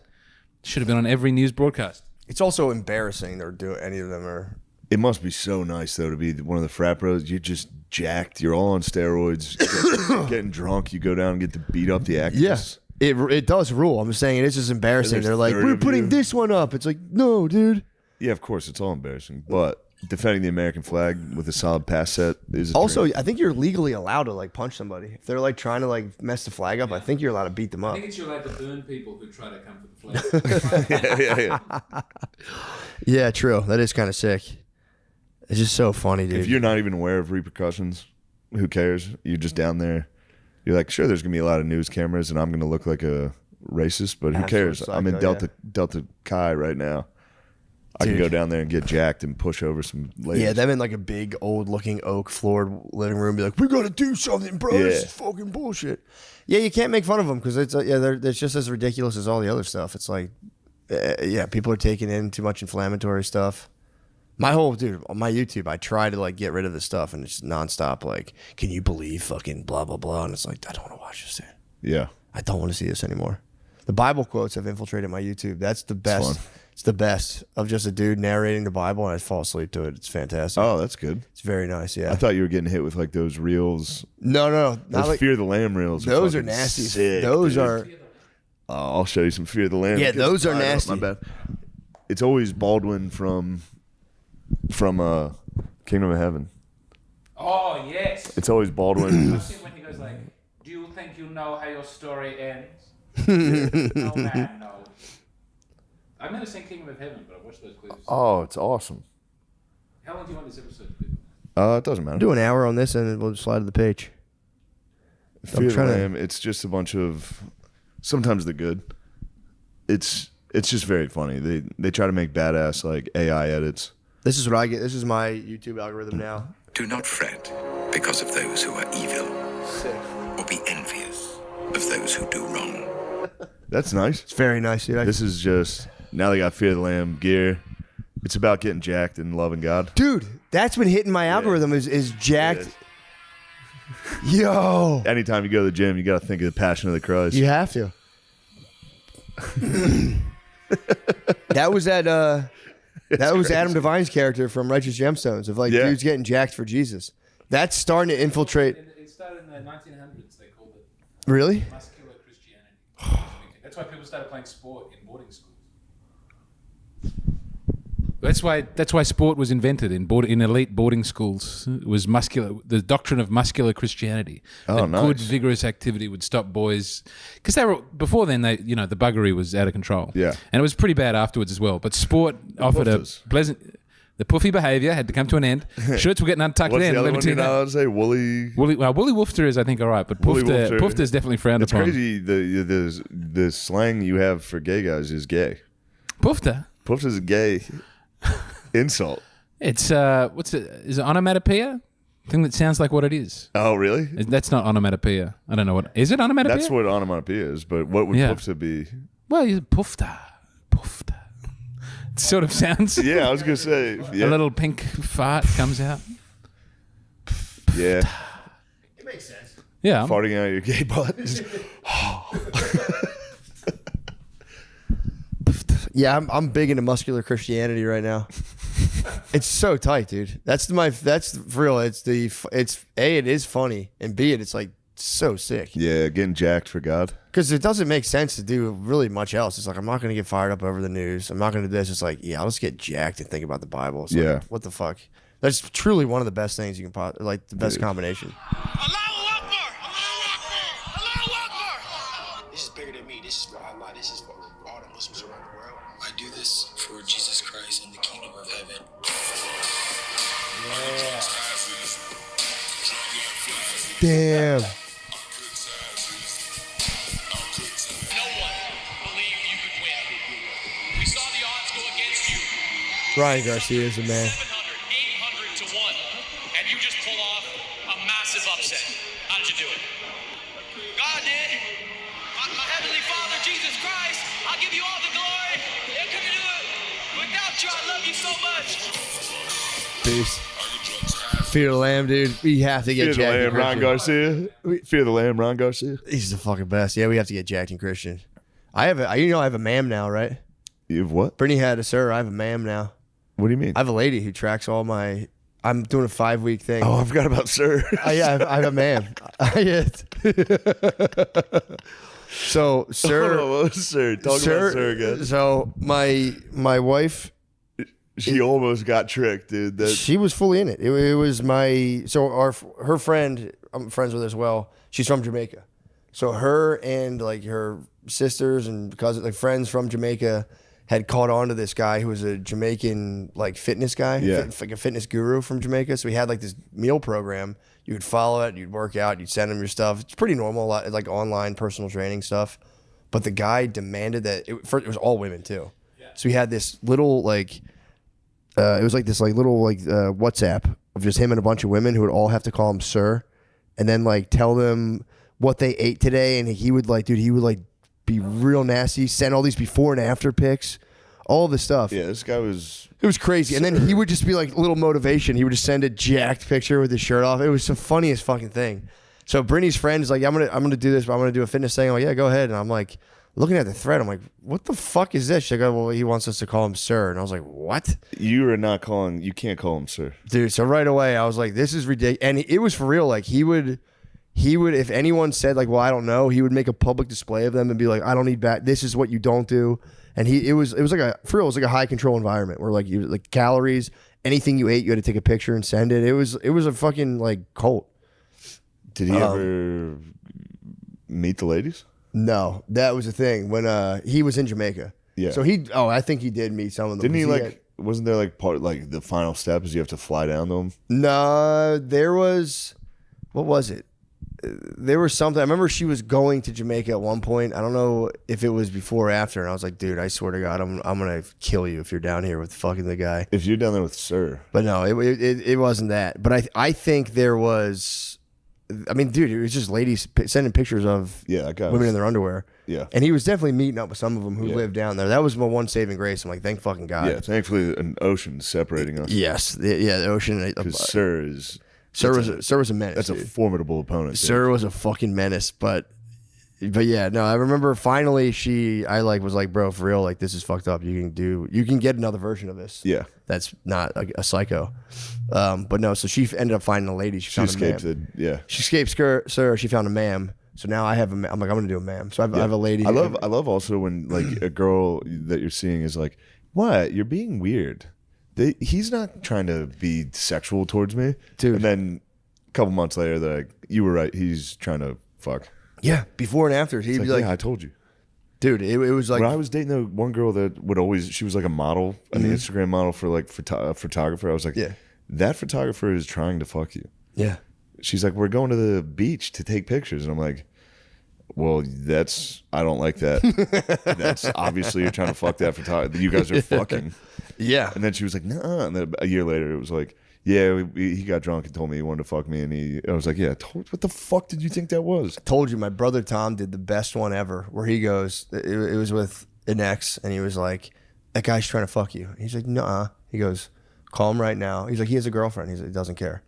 Should have been on every news broadcast. It's also embarrassing they're doing any of them are. It must be so nice though to be one of the frat bros. You're just jacked. You're all on steroids. Getting drunk. You go down and get to beat up the activists. Yes. It does rule. I'm just saying it is just embarrassing. There's They're like, 30 we're of putting you. this one up. It's like, no, dude. Yeah, of course, it's all embarrassing. But defending the American flag with a solid pass set is Also, dream. I think you're legally allowed to like punch somebody. If they're like trying to like mess the flag up, I think you're allowed to beat them up. I think it's you're allowed to burn people who try to come for the flag. yeah. Yeah, true. That is kind of sick. It's just so funny, dude. If you're not even aware of repercussions, who cares? You're just down there. You're like, sure, there's gonna be a lot of news cameras, and I'm gonna look like a racist, but who Absolute cares? psycho, I'm in Delta Chi right now. I can Dude. go down there and get jacked and push over some ladies. Yeah, them in like a big old looking oak floored living room be like, we gotta do something, bro. This Yeah. is fucking bullshit. Yeah, you can't make fun of them because it's it's just as ridiculous as all the other stuff. It's like, yeah, people are taking in too much inflammatory stuff. My YouTube, I try to like get rid of this stuff, and it's nonstop. Like, can you believe fucking blah blah blah? And it's like, I don't want to watch this. Yeah. I don't want to see this anymore. The Bible quotes have infiltrated my YouTube. That's the best. It's the best of just a dude narrating the Bible, and I fall asleep to it. It's fantastic. Oh, that's good. It's very nice. Yeah. I thought you were getting hit with like those reels. No, not Those like Fear the Lamb reels. those are fucking nasty. sick, Those dude. are. I'll show you some Fear the Lamb. Yeah, those are My nasty. bad. It's always Baldwin from Kingdom of Heaven. Oh, yes. It's always Baldwin. I've seen when he goes like, do you think you know how your story ends? No, man, no. I've never seen Kingdom of Heaven, but I've watched those clips. Oh, it's awesome. How long do you want this episode to be? It doesn't matter. Do an hour on this, and then we'll slide to the page. Fear the trying to- Lamb. It's just a bunch of. Sometimes they're good. It's just very funny. They try to make badass like AI edits. This is what I get. This is my YouTube algorithm now. Do not fret because of those who are evil, Sick. or be envious of those who do wrong. That's nice. It's very nice, dude. This is just now they got Fear the Lamb gear. It's about getting jacked and loving God. Dude, that's been hitting my algorithm is jacked. Yo. Anytime you go to the gym, you got to think of the Passion of the Christ. You have to. That was Adam Devine's character from Righteous Gemstones of like dudes getting jacked for Jesus. That's starting to infiltrate. It started in the 1900s. They called it Really? muscular Christianity. That's why people started playing sport in boarding schools. That's why sport was invented in elite boarding schools. It was muscular. The doctrine of muscular Christianity. Oh, that nice. Good vigorous activity would stop boys because they were before then. The buggery was out of control. Yeah. and it was pretty bad afterwards as well. But sport offered a puffers. pleasant. The puffy behaviour had to come to an end. Shirts were getting untucked What's in. the other let me one tell you're you that. not allowed to say? Woolly. Woolly Wolfter is, I think, all right, but Woolly Wolfter. Pufter is definitely frowned It's upon. crazy. The slang you have for gay guys is gay. Pufter. Puffs is a gay insult. It's what's it? Is it onomatopoeia? Thing that sounds like what it is. Oh, really? That's not onomatopoeia. I don't know what is it. Onomatopoeia. That's what onomatopoeia is. But what would Yeah. puffs be? Well, you pufter. It sort of sounds. Yeah, I was gonna say. Yeah. A little pink fart comes out. Yeah. It makes sense. Yeah. Farting out your gay butt. Yeah, I'm big into muscular Christianity right now. It's so tight, dude. That's for real. It is funny, and B, it's like so sick. Yeah, getting jacked for God. Because it doesn't make sense to do really much else. It's like, I'm not going to get fired up over the news. I'm not going to do this. It's like, yeah, I'll just get jacked and think about the Bible. It's like, Yeah. what the fuck? That's truly one of the best things you can like the best combination. Allahu Akbar! Allahu Akbar! This is bigger than me. This is for Allah. This is for all the Muslims around the world. I do this for Jesus Christ and the kingdom of heaven. Damn. No one believed you could win. We saw the odds go against you. Ryan Garcia is a man. 700, 800 to 1. And you just pull off a massive upset. How did you do it? God did. My heavenly Father, Jesus Christ, I'll give you all the glory. How can you do it? Without you, I love you so much. Peace. Fear the Lamb, dude. We have to get Fear the jacked. Lamb, and Ron Christian. Garcia. Fear the Lamb, Ron Garcia. He's the fucking best. Yeah, we have to get jacked and Christian. I have a ma'am now, right? You have what? Brittany had a sir. I have a ma'am now. What do you mean? I have a lady who tracks all my. I'm doing a 5-week thing. I forgot about Sir. Yeah, I have a ma'am. So, sir. Oh, what was Sir? Talk about Sir again. So my wife, She almost got tricked, dude. she was fully in it. It was her friend. I'm friends with her as well. She's from Jamaica. So her and like her sisters and cousins, like friends from Jamaica, had caught on to this guy who was a Jamaican like fitness guy, like a fitness guru from Jamaica. So he had like this meal program. You would follow it, you'd work out, you'd send him your stuff. It's pretty normal, like online personal training stuff. But the guy demanded that it was all women too. Yeah. So he had this little like, it was like this like little like WhatsApp of just him and a bunch of women who would all have to call him sir, and then like tell them what they ate today, and he would like be real nasty, send all these before and after pics all this stuff. Yeah, this guy was. It was crazy. And then he would just be like little motivation. He would just send a jacked picture with his shirt off. It was the funniest fucking thing. So Brittany's friend is like, I'm gonna do this, but I'm gonna do a fitness thing. I'm like, yeah, go ahead. And I'm like, looking at the thread, I'm like, what the fuck is this? She's like, oh, well, he wants us to call him sir. And I was like, what? You can't call him sir. Dude, so right away, I was like, this is ridiculous. And it was for real. Like, he would, if anyone said, like, well, I don't know, he would make a public display of them and be like, I don't need back. This is what you don't do. And it was like a high control environment where like calories, anything you ate, you had to take a picture and send it. It was a fucking like cult. Did he ever meet the ladies? No, that was the thing when he was in Jamaica. Yeah. So I think he did meet some of them. Didn't he wasn't there like part like the final step is you have to fly down to them? No, there was, what was it? There was something. I remember she was going to Jamaica at one point. I don't know if it was before or after. And I was like, dude, I swear to God, I'm gonna kill you if you're down here with fucking the guy. If you're down there with sir. But no, it wasn't that. But I think there was. I mean, dude, it was just ladies sending pictures of women in their underwear. Yeah. And he was definitely meeting up with some of them who lived down there. That was my one saving grace. I'm like, thank fucking God. Yeah, thankfully an ocean separating us. Yes. The ocean. Because Sir was a menace. That's dude. a formidable opponent. Sir was a fucking menace. But yeah, no, I remember finally I was like, bro, for real, like this is fucked up. You can get another version of this. Yeah. That's not a psycho. But no, so she ended up finding a lady. She escaped She escaped sir. She found a ma'am. So now I have I'm like, I'm going to do a ma'am. So I have a lady. I love also when like a girl that you're seeing is like, what? You're being weird. He's not trying to be sexual towards me. Dude. And then a couple months later, they're like, you were right. He's trying to fuck. Yeah. Before and after. He'd be like, yeah, I told you. Dude, it was like. When I was dating the one girl that would always, she was like a model, an Instagram model for like photographer. I was like, yeah, that photographer is trying to fuck you. Yeah. She's like, we're going to the beach to take pictures. And I'm like, well, I don't like that. That's obviously you're trying to fuck that photographer. You guys are fucking. Yeah. And then she was like, nah. And then a year later, it was like, yeah, he got drunk and told me he wanted to fuck me. And I was like, yeah, what the fuck did you think that was? I told you, my brother Tom did the best one ever where he goes, it was with an ex, and he was like, that guy's trying to fuck you. He's like, nuh-uh. He goes, call him right now. He's like, he has a girlfriend. He's like, he doesn't care.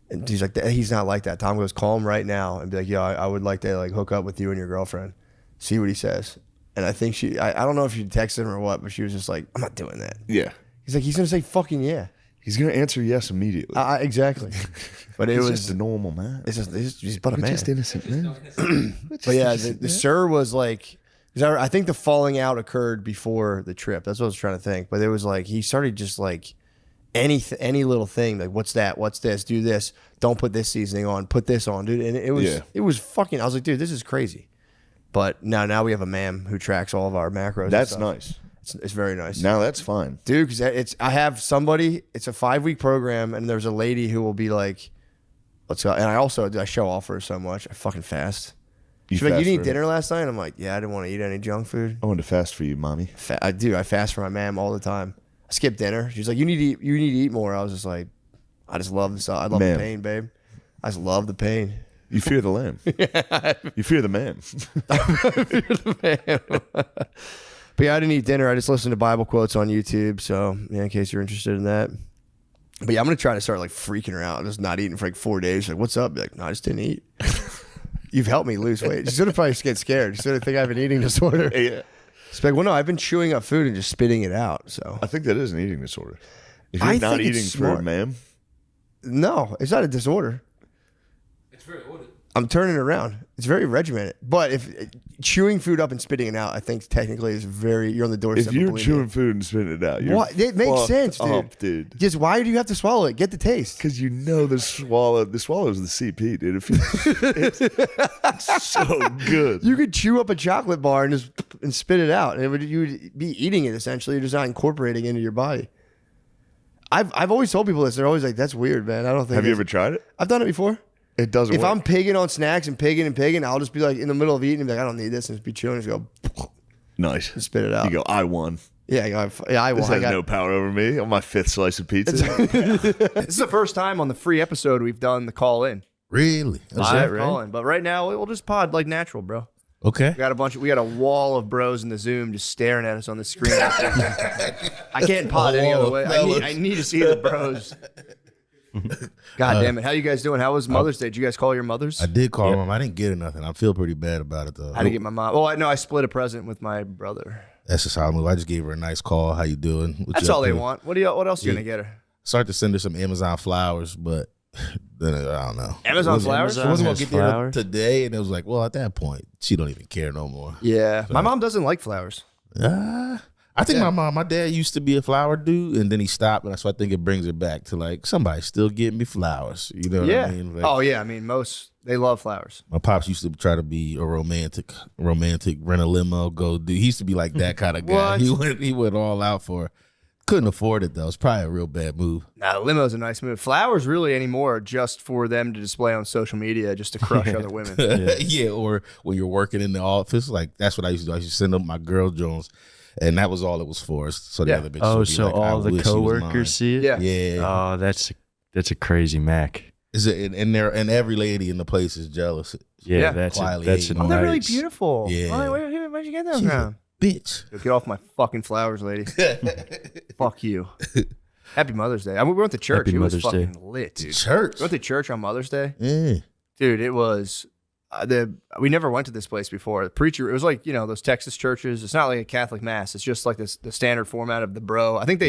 And he's like, he's not like that. Tom goes, call him right now and be like, yeah, I would like to like hook up with you and your girlfriend. See what he says. And I think I don't know if she texted him or what, but she was just like, I'm not doing that. Yeah. He's like, he's going to say fucking yeah. He's going to answer yes immediately. Exactly. But it was just a normal man. He's but a man. Just innocent man. But yeah, the sir was like, I think the falling out occurred before the trip. That's what I was trying to think. But it was like, he started just like any little thing, like what's that? What's this? Do this. Don't put this seasoning on. Put this on, dude. And it was fucking, I was like, dude, this is crazy. But now we have a ma'am who tracks all of our macros. That's nice. It's very nice. Now that's fine, dude. Because I have somebody. It's a 5-week program, and there's a lady who will be like, "Let's go." And I show off her so much. I fucking fast. She's like, "You didn't eat dinner last night?" I'm like, "Yeah, I didn't want to eat any junk food." I wanted to fast for you, mommy. I do. I fast for my ma'am all the time. I skip dinner. She's like, "You need to eat more." I was just like, "I just love this. I love the pain, babe. I just love the pain." You fear the lamb. You fear the man. I fear the man. But yeah, I didn't eat dinner. I just listened to Bible quotes on YouTube. So yeah, in case you're interested in that. But yeah, I'm going to try to start like freaking her out. Just not eating for like 4 days. Like, what's up? Be like, no, I just didn't eat. You've helped me lose weight. She's going to probably get scared. She's going to think I have an eating disorder. Yeah. She's like, well, no, I've been chewing up food and just spitting it out. So I think that is an eating disorder. If you're not eating for a ma'am. No, it's not a disorder. It's very ordered. I'm turning it around. It's very regimented. But if chewing food up and spitting it out, I think technically is you're on the doorstep. If you're chewing food and spitting it out, it makes sense, dude. Just why do you have to swallow it? Get the taste. Because you know the swallow is the CP, dude. It's so good. You could chew up a chocolate bar and spit it out, and you would be eating it essentially. You're just not incorporating it into your body. I've always told people this. They're always like, "That's weird, man. I don't think." Have you ever tried it? I've done it before. It doesn't work. If I'm pigging on snacks and pigging, I'll just be like in the middle of eating and be like, I don't need this, and just be chewing and just go nice and spit it out. You go, I won. Yeah, I won. This has no power over me on my 5th slice of pizza. This is the first time on the free episode we've done the call in. Really? Live call in. But right now we'll just pod like natural, bro. Okay. We got a wall of bros in the Zoom just staring at us on the screen. I can't pod any other way. I need to see the bros. God damn it. How you guys doing? How was Mother's Day? Did you guys call your mothers? I did call them. I didn't get her nothing. I feel pretty bad about it, though. I didn't get my mom. Oh, I split a present with my brother. That's just how I move. I just gave her a nice call. How you doing? What That's you all up they to? want. What else are you going to get her? Started to send her some Amazon flowers, but then I don't know. Amazon flowers? She wasn't going to get there today, and it was like, well, at that point, she don't even care no more. Yeah. My mom doesn't like flowers. I think my dad used to be a flower dude, and then he stopped, and so I think it brings it back to like somebody still getting me flowers. You know what I mean? Like, oh yeah, I mean they love flowers. My pops used to try to be a romantic, rent a limo, go do. He used to be like that kind of guy. He went all out for. Couldn't afford it though. It's probably a real bad move. Nah, limo's a nice move. Flowers really anymore just for them to display on social media, just to crush other women. Yeah, or when you're working in the office, like that's what I used to do. I used to send them my girl Jones. And that was all it was for. So the other bitches would be so like, all I the wish he was coworkers mine. see it? Yeah. Oh, that's a crazy Mac. Is it? And every lady in the place is jealous. Yeah. that's Quietly that's hating. nice. Oh, they're really beautiful. Yeah. Where'd you get them She's from? a bitch. Get off my fucking flowers, lady. Fuck you. Happy Mother's Day. I mean, we went to church. Happy It was Mother's fucking Day. lit, dude. Church. We went to church on Mother's Day. Yeah. Dude, it was we never went to this place before. The preacher, it was like, those Texas churches. It's not like a Catholic mass. It's just like the standard format of the bro. I think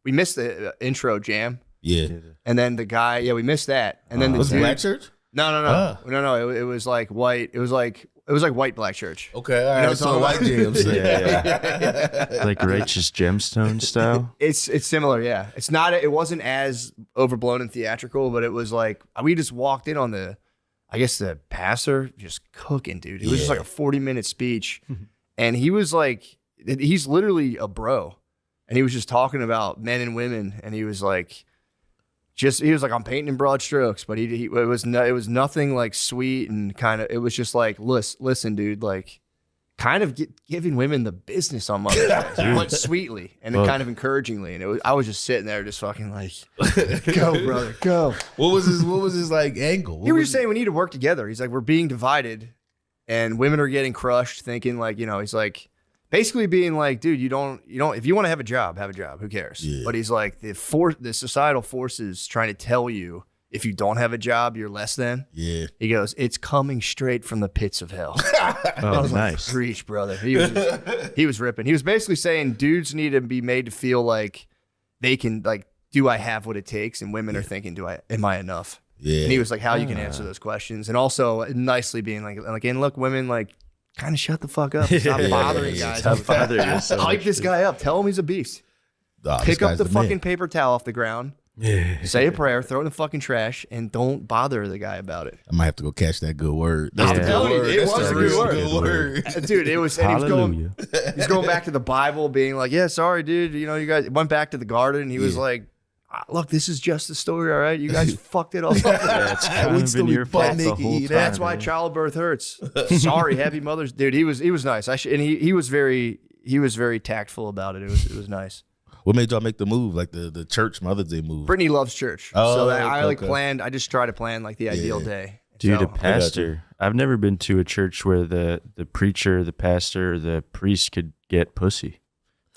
we missed the intro jam. Yeah. And then the guy, we missed that. And then the Was it dude, black church? No. It was like white. It was like white black church. Okay, all right. So white jams. Like Righteous Gemstone style. It's similar, yeah. It wasn't as overblown and theatrical, but it was like we just walked in on the pastor just cooking, dude. It was just like a 40-minute speech, and he was like, he's literally a bro, and he was just talking about men and women, and he was like, I'm painting in broad strokes, but it was nothing like sweet and kind of. It was just like, listen, dude, like, kind of giving women the business on Mother's Day, but sweetly and then kind of encouragingly. And I was just sitting there, just fucking like, go, brother, go. What was his like angle? He was just saying we need to work together. He's like, we're being divided, and women are getting crushed. Thinking like, he's like, basically being like, dude, you don't. If you want to have a job, have a job. Who cares? Yeah. But he's like, the societal forces trying to tell you if you don't have a job, you're less than. Yeah. He goes, it's coming straight from the pits of hell. Oh, nice. Like, preach, brother. He was ripping. He was basically saying dudes need to be made to feel like they can, like, do I have what it takes? And women are thinking, am I enough? Yeah. And he was like, how you can answer those questions. And also nicely being like, and look, women, like, kind of shut the fuck up. Stop bothering guys. Stop bothering us so Hype much, this dude. guy up. Tell him he's a beast. Pick up the fucking paper towel off the ground. Yeah. Say a prayer, throw it in the fucking trash, and don't bother the guy about it. I might have to go catch that good word. I'm Yeah. telling you, it That's was the a good real word. Dude, it was, and Hallelujah. he's going back to the Bible, being like, yeah, sorry, dude. You guys went back to the garden. And he was like, look, this is just the story, all right? You guys fucked it all up. Yeah, it's kind We'd of still been be your butt fault the naked whole eating. time. That's why childbirth hurts. Sorry, happy Mother's, dude. He was nice. And he was very tactful about it. It was nice. What made y'all make the move, like the church Mother's Day move? Brittany loves church, Oh, so I okay. planned. I just try to plan like the ideal day. Dude, So- a pastor. I've never been to a church where the preacher, the pastor, or the priest could get pussy.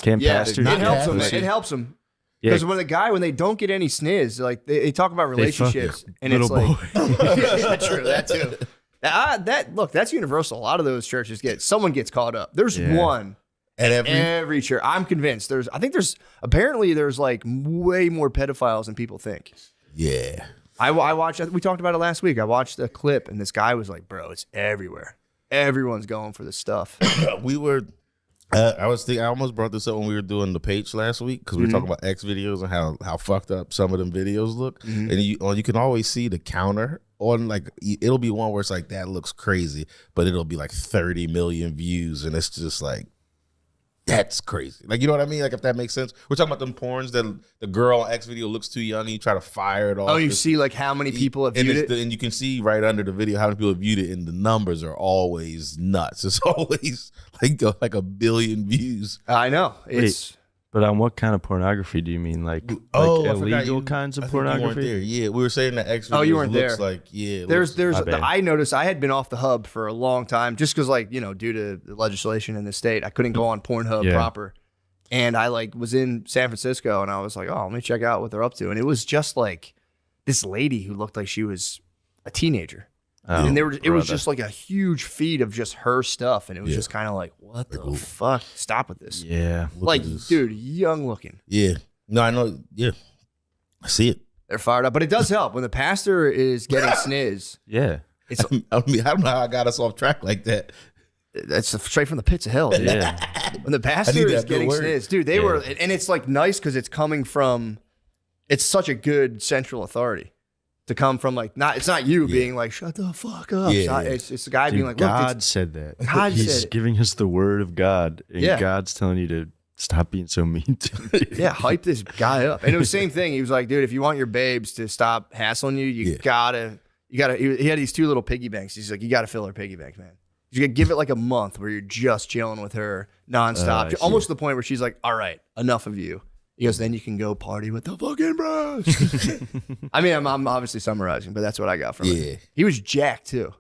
Can't pastors it get helps them. pussy? It helps them. Yeah. Because when they don't get any sniz, like they talk about They fuck relationships, it. and Little it's like, yeah, true, that too. Look, that's universal. A lot of those churches someone gets caught up. There's one At every church. I'm convinced. Apparently there's like way more pedophiles than people think. Yeah. I watched. We talked about it last week. I watched a clip, and this guy was like, "Bro, it's everywhere. Everyone's going for this stuff." We were. I almost brought this up when we were doing the page last week because we were talking about X videos and how fucked up some of them videos look. And you can always see the counter on, like, it'll be one where it's like, that looks crazy, but it'll be like 30 million views, and it's just like, that's crazy. Like, you know what I mean? Like, if that makes sense. We're talking about them porns that the girl on X video looks too young and you try to fire it off. Oh, you see like how many people have viewed it? And you can see right under the video how many people have viewed it, and the numbers are always nuts. It's always like a billion views. I know. It's But on what kind of pornography do you mean? Like illegal kinds of pornography? Yeah, we were saying that X. Oh, you weren't looks there. Like I noticed I had been off the hub for a long time just because due to the legislation in the state, I couldn't go on Pornhub proper. And I was in San Francisco and I was like, oh, let me check out what they're up to. And it was just like this lady who looked like she was a teenager. Oh, and it was just like a huge feed of just her stuff. And it was just kind of like, what the fuck? Stop with this. Yeah. Dude, young looking. Yeah. No, I know. Yeah. I see it. They're fired up. But it does help when the pastor is getting sniz. Yeah. I mean, I don't know how I got us off track like that. That's straight from the pits of hell. Dude. Yeah. When the pastor is getting sniz, dude, they were, and it's like nice because it's coming from, it's such a good central authority to come from it's not you being like, shut the fuck up. It's the guy being like, look, God said that. God He's said it. giving us the word of God. And God's telling you to stop being so mean to me. Yeah, hype this guy up. And it was the same thing. He was like, dude, if you want your babes to stop hassling you, you gotta, he had these 2 little piggy banks. He's like, you gotta fill her piggy bank, man. You gotta give it like a month where you're just chilling with her nonstop. Almost to the point where she's like, all right, enough of you. He goes, then you can go party with the fucking bros. I mean, I'm obviously summarizing, but that's what I got from it. He was jacked too.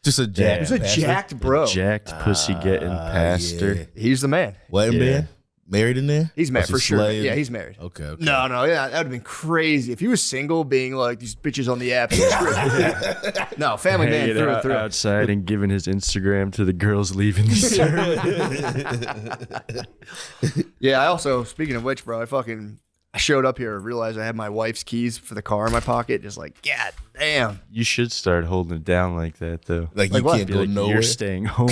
Just a jacked. He was a jacked bro. Jacked pussy getting pastor. Yeah. He's the man. Wedding band? Married in there? He's married for sure. Slave? Yeah, he's married. Okay. No, yeah, that would have been crazy if he was single, being like these bitches on the app. No, family man Hanging through out and through. outside and giving his Instagram to the girls leaving the service. Yeah, I also, speaking of which, bro, I showed up here, realized I had my wife's keys for the car in my pocket. Just like, God damn. You should start holding it down like that, though. Like you what? can't Be go like, nowhere. You're staying home.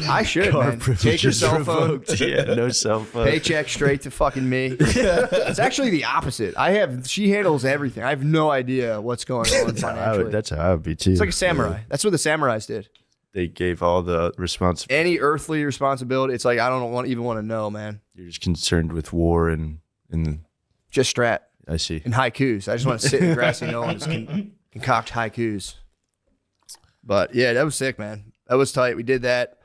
I should, Car man. Take your privileges cell phone. revoked. Yeah, no cell phone. Paycheck straight to fucking me. It's actually the opposite. She handles everything. I have no idea what's going on financially. That's how I would be too. It's like a samurai. That's what the samurais did. They gave all the responsibility. Any earthly responsibility, it's like I don't even want to know, man. You're just concerned with war and Just strat I see. and haikus. I just want to sit in the grassy knoll and just concoct haikus. But yeah, that was sick, man. That was tight. We did that.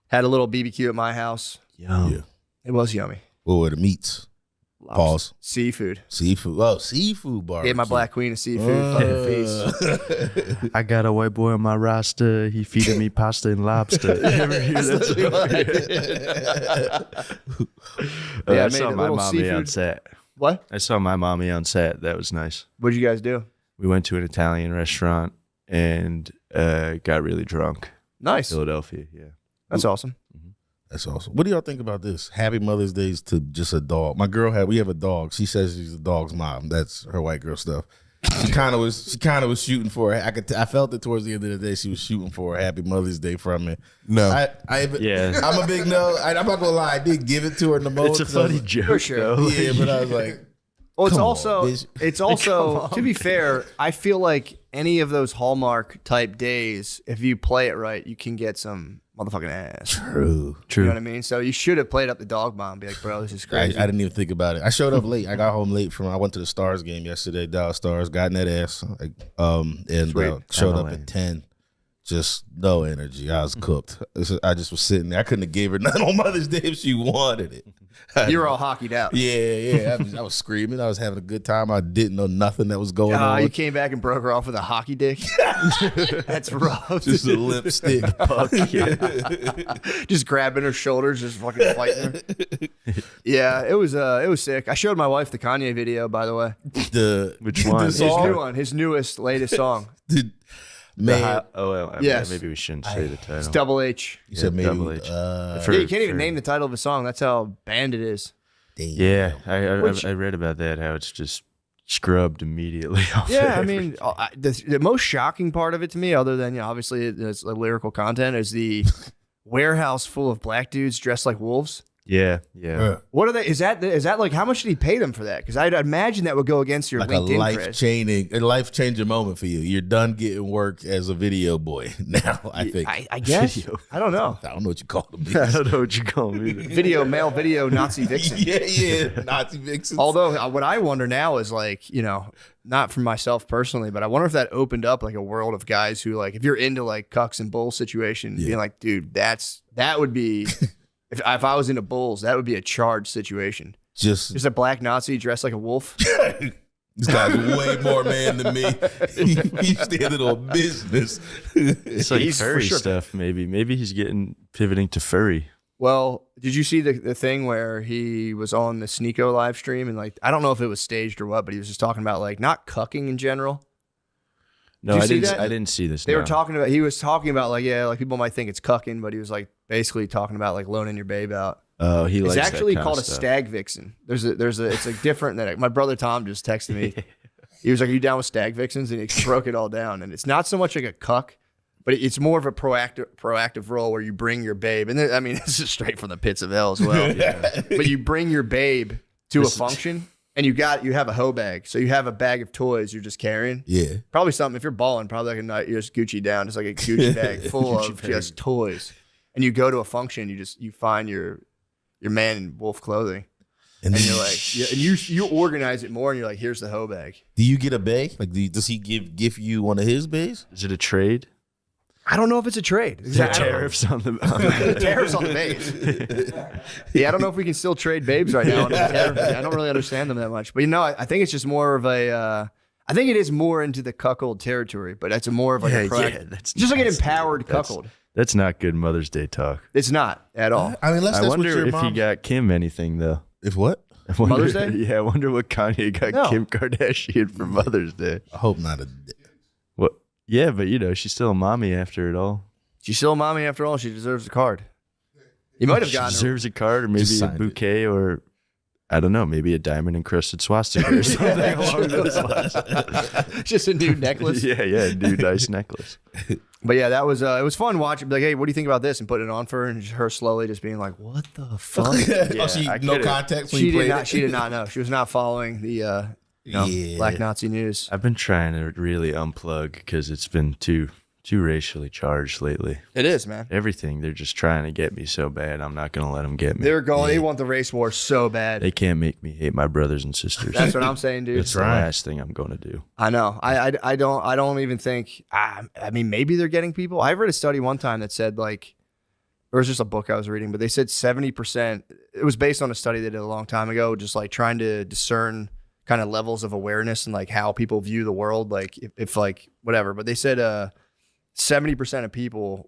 Had a little BBQ at my house. Yum. Yeah. It was yummy. What were the meats? Lobster. Pause. Seafood. Seafood. Oh, seafood bar. Gave my black queen a seafood fucking feast. I got a white boy on my roster. He feeding me pasta and lobster. You ever hear that song? Yeah, I I made saw a my little mommy on seafood. set. What? I saw my mommy on set. That was nice. What'd you guys do? We went to an Italian restaurant and got really drunk. Nice. Philadelphia, yeah. That's awesome. That's awesome. What do y'all think about this? Happy Mother's Day to just a dog. My girl we have a dog. She says she's a dog's mom. That's her white girl stuff. She kind of was shooting for it. I felt it towards the end of the day. She was shooting for a Happy Mother's Day from me. No. Yeah. I'm a big no. I'm not gonna lie. I did give it to her in the moment. It's a funny joke. For sure. though. Yeah, but I was like, Well, it's Come on, also bitch. it's also to be fair, I feel like any of those Hallmark type days, if you play it right, you can get some motherfucking ass. true. You know what I mean? So you should have played up the dog bomb. Be like, bro, this is I crazy. didn't even think about it. I showed up late. I got home late I went to the Stars game yesterday, Dallas Stars, got in that ass, and showed up at 10. Just no energy. I was cooked. I just was sitting there. I couldn't have gave her none on Mother's Day if she wanted it. You were all hockeyed out. Yeah. I was screaming. I was having a good time. I didn't know nothing that was going on. You came back and broke her off with a hockey dick. That's rough. Just a lipstick. Fuck yeah. Just grabbing her shoulders, just fucking fighting her. Yeah, it was sick. I showed my wife the Kanye video, by the way. Which one? The His song? new one, his newest, latest song. Man, Yes. Maybe we shouldn't say the title. It's Double H. you said maybe. Double H. Yeah, you can't even name the title of a song. That's how banned it is. Damn. Yeah, I read about that. How it's just scrubbed immediately off. Yeah, I mean, the most shocking part of it to me, other than obviously it's lyrical content, is the warehouse full of black dudes dressed like wolves. Yeah. What are they? Is that like how much did he pay them for that? Because I'd imagine that would go against your Like LinkedIn a life changing moment for you. You're done getting work as a video boy now. I think. I guess. I don't know. I don't know what you call them. I don't know what you call me. Male video Nazi vixen. yeah, Nazi vixens. Although what I wonder now is like, not for myself personally, but I wonder if that opened up like a world of guys who like, if you're into like cucks and bull situation, being like, dude, that would be If I was into bulls, that would be a charged situation. Just a black Nazi dressed like a wolf. this guy's way more man than me. He's standing on business. It's like He's for furry sure. stuff. Maybe he's pivoting to furry. Well, did you see the thing where he was on the Sneeko live stream and like I don't know if it was staged or what, but he was just talking about like not cucking in general. No, Did you I see didn't. that? I didn't see this. He no. was talking about like like people might think it's cucking, but he was like basically talking about like loaning your babe out. Oh, he likes It's actually that kind called a of stuff. stag vixen. It's like different than my brother Tom just texted me. He was like, "Are you down with stag vixens?" And he broke it all down. And it's not so much like a cuck, but it's more of a proactive role where you bring your babe. And then, I mean, this is straight from the pits of hell as well. But you bring your babe to a function, and you have a hoe bag. So you have a bag of toys you're just carrying. Yeah. Probably something, if you're balling, probably like a night, you're just Gucci down, just like a Gucci bag full of just toys. And you go to a function, you find your man in wolf clothing. And you're like, and you organize it more, and you're like, here's the hoe bag. Do you get a bag? Like, does he give you one of his bags? Is it a trade? I don't know if it's a trade. Tariffs on the Tariffs on the babes. Yeah, I don't know if we can still trade babes right now. I don't really understand them that much. But I think it's just more of a. I think it is more into the cuckold territory, but it's more of like a proactive, that's just like an nasty. empowered cuckold. That's not good Mother's Day talk. It's not at all. I mean, I wonder if he got Kim anything though. If what? I wonder- Mother's Day? Yeah, I wonder what Kanye got No. Kim Kardashian for Mother's Day. I hope not. What? Yeah, but she's still a mommy after it all. She's still a mommy after all. She deserves a card. You might have She gotten her. deserves a card or maybe Just a signed it. bouquet or I don't know, maybe a diamond encrusted swastika or something along those lines. Just a new necklace. yeah, new nice necklace. But yeah, that was it was fun watching. Be like, hey, what do you think about this? And putting it on for her, and her slowly just being like, what the fuck? Oh, she I no could've- context when She you did played not. it? She did not know. She was not following the Yeah. Black Nazi news. I've been trying to really unplug because it's been too racially charged lately. It is, man. Everything, they're just trying to get me so bad. I'm not going to let them get me. They're going. They want the race war so bad. They can't make me hate my brothers and sisters. That's what I'm saying, dude. It's the last thing I'm going to do. I know. I don't even think. I mean, maybe they're getting people. I read a study one time that said like, or it was just a book I was reading, but they said 70%. It was based on a study they did a long time ago, just like trying to discern kind of levels of awareness and like how people view the world, like if like whatever. But they said 70% of people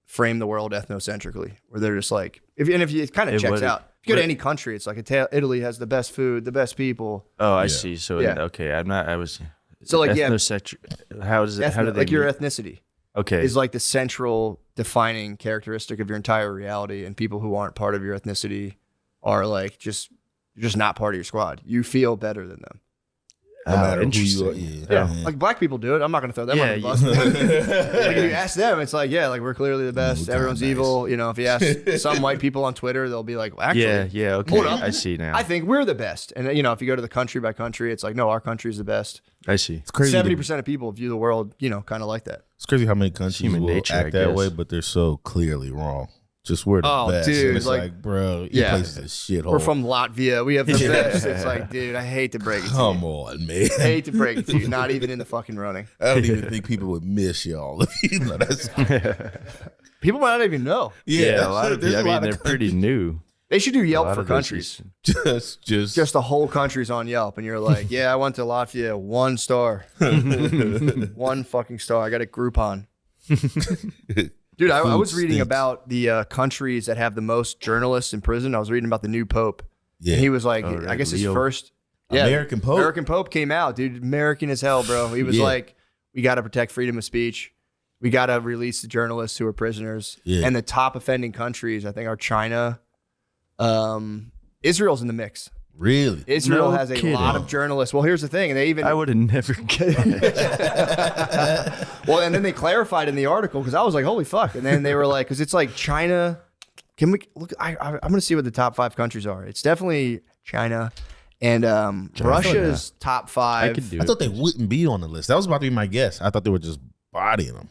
frame the world ethnocentrically, where they're just like, if it kind of checks out. If you go to any country, it's like Italy has the best food, the best people. Oh, I see. So Yeah. okay, I was. So like how does it? How do they like your meet? ethnicity Okay. is like the central defining characteristic of your entire reality, and people who aren't part of your ethnicity are like you're just not part of your squad. You feel better than them. No matter who interesting. you are. Yeah. Like black people do it. I'm not going to throw them on the bus. Like if you ask them, it's like, yeah, like we're clearly the best. No, Everyone's nice. evil. If you ask some white people on Twitter, they'll be like, well, actually, yeah. Okay. hold up. I see now. I think we're the best. And if you go to the country by country, it's like, no, our country's the best. I see. It's crazy. 70% of people view the world, kind of like that. It's crazy how many countries Human will nature, I act that guess. way, but they're so clearly wrong. Just we're the Oh, best. dude, And it's like- like, bro, your Yeah. place is a shithole. We're from Latvia. We have the best. It's like, dude, I hate to break it to you. Come on, man. I hate to break it to you. Not even in the fucking running. I don't even think people would miss y'all. That's, People might not even know. Yeah, a lot of there's people. I a lot mean, of they're pretty new. They should do A Yelp lot for of those countries. just Just the whole country's on Yelp, and you're like, yeah, I went to Latvia, 1 star. 1 fucking star. I got a Groupon. Dude, I was reading stinks. about the countries that have the most journalists in prison. I was reading about the new Pope. Yeah. And he was like, Oh, right, I guess his Leo. first. American Pope? American Pope came out, dude. American as hell, bro. He was Yeah. like, we got to protect freedom of speech. We got to release the journalists who are prisoners. Yeah. And the top offending countries, I think, are China. Israel's in the mix. really. Israel No has a kidding. lot of journalists. Well, here's the thing. And they even I would have never guessed. well, and then they clarified in the article because I was like, holy fuck. And then they were like, because it's like China. Can we look? I'm going to see what the top 5 countries are. It's definitely China and Russia's top 5. I could do I it. thought they wouldn't be on the list. That was about to be my guess. I thought they were just bodying them.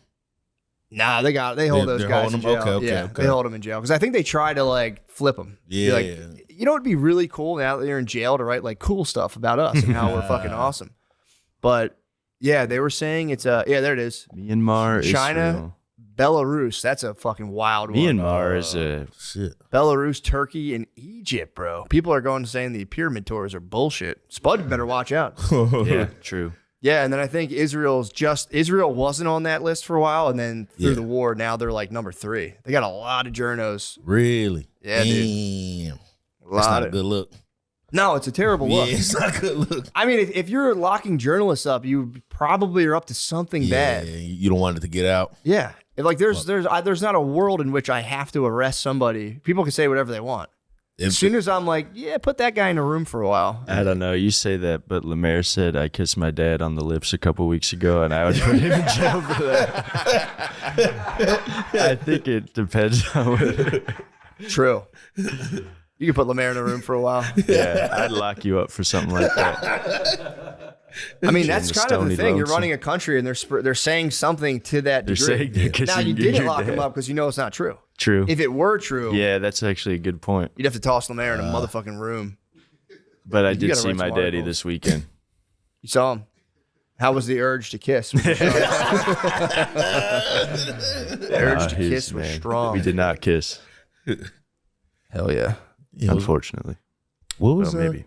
Nah, they hold those They're guys in holding jail. them? Okay, yeah, okay. they hold them in jail because I think they try to like flip them. Yeah. Like, it would be really cool now that they're in jail to write like cool stuff about us and how we're fucking awesome. But yeah, they were saying it's there it is. Myanmar, China, Israel. Belarus. That's a fucking wild one. Myanmar is a Shit. Belarus, Turkey, and Egypt, bro. People are going saying the pyramid tours are bullshit. Spud better watch out. yeah, true. Yeah, and then I think Israel wasn't on that list for a while, and then through the war, now they're like number 3. They got a lot of journos. Really? Yeah, dude. Damn. That's not a good look. No, it's a terrible look. Yeah, it's not a good look. I mean, if you're locking journalists up, you probably are up to something bad. You don't want it to get out. Yeah, like there's not a world in which I have to arrest somebody. People can say whatever they want. As soon as I'm like, yeah, put that guy in a room for a while. I don't know. You say that, but Lemaire said I kissed my dad on the lips a couple weeks ago, and I would put him in jail for that. I think it depends on what. True. You can put Lemaire in a room for a while. Yeah, I'd lock you up for something like that. I mean, that's kind of the Stony thing. You're Lonesome. running a country, and they're saying something to that They're degree. saying they're kissing Now, you didn't your lock him dad. up because you know it's not true. True. If it were true, Yeah, that's actually a good point. you'd have to toss Lemaire in a motherfucking room. But I You did gotta see write my some daddy articles. this weekend. You saw him. How was the urge to kiss? The urge to kiss was strong. We did not kiss, Hell yeah. unfortunately. What was Well, maybe.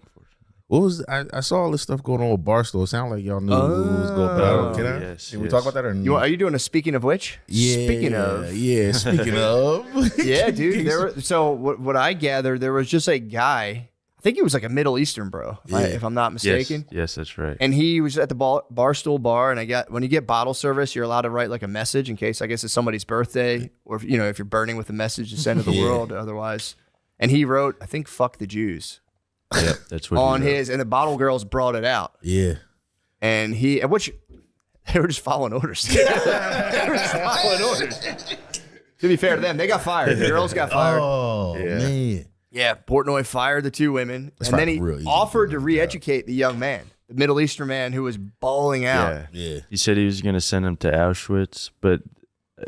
What was I saw all this stuff going on with Barstool. It sounded like y'all knew what was going on. But I don't can I? yes, Can we yes. talk about that or no? Are you doing a speaking of which? Yeah, Speaking of. yeah. Speaking of, Yeah, dude. So what I gathered, there was just a guy. I think he was like a Middle Eastern bro, if I'm not mistaken. Yes, that's right. And he was at the Barstool bar, and when you get bottle service, you're allowed to write like a message in case I guess it's somebody's birthday, or if you're burning with a message to send to the world. Otherwise, and he wrote, I think, "fuck the Jews" Yep, that's what on he wrote. his, and the bottle girls brought it out, yeah. and they were just following orders. They were just following orders. To be fair to them, they got fired. The girls got fired. Oh man, Yeah, Portnoy fired the 2 women, That's and then he probably real easy offered to to do. re-educate the young man, the Middle Eastern man who was bawling out. Yeah. yeah. He said he was going to send him to Auschwitz, but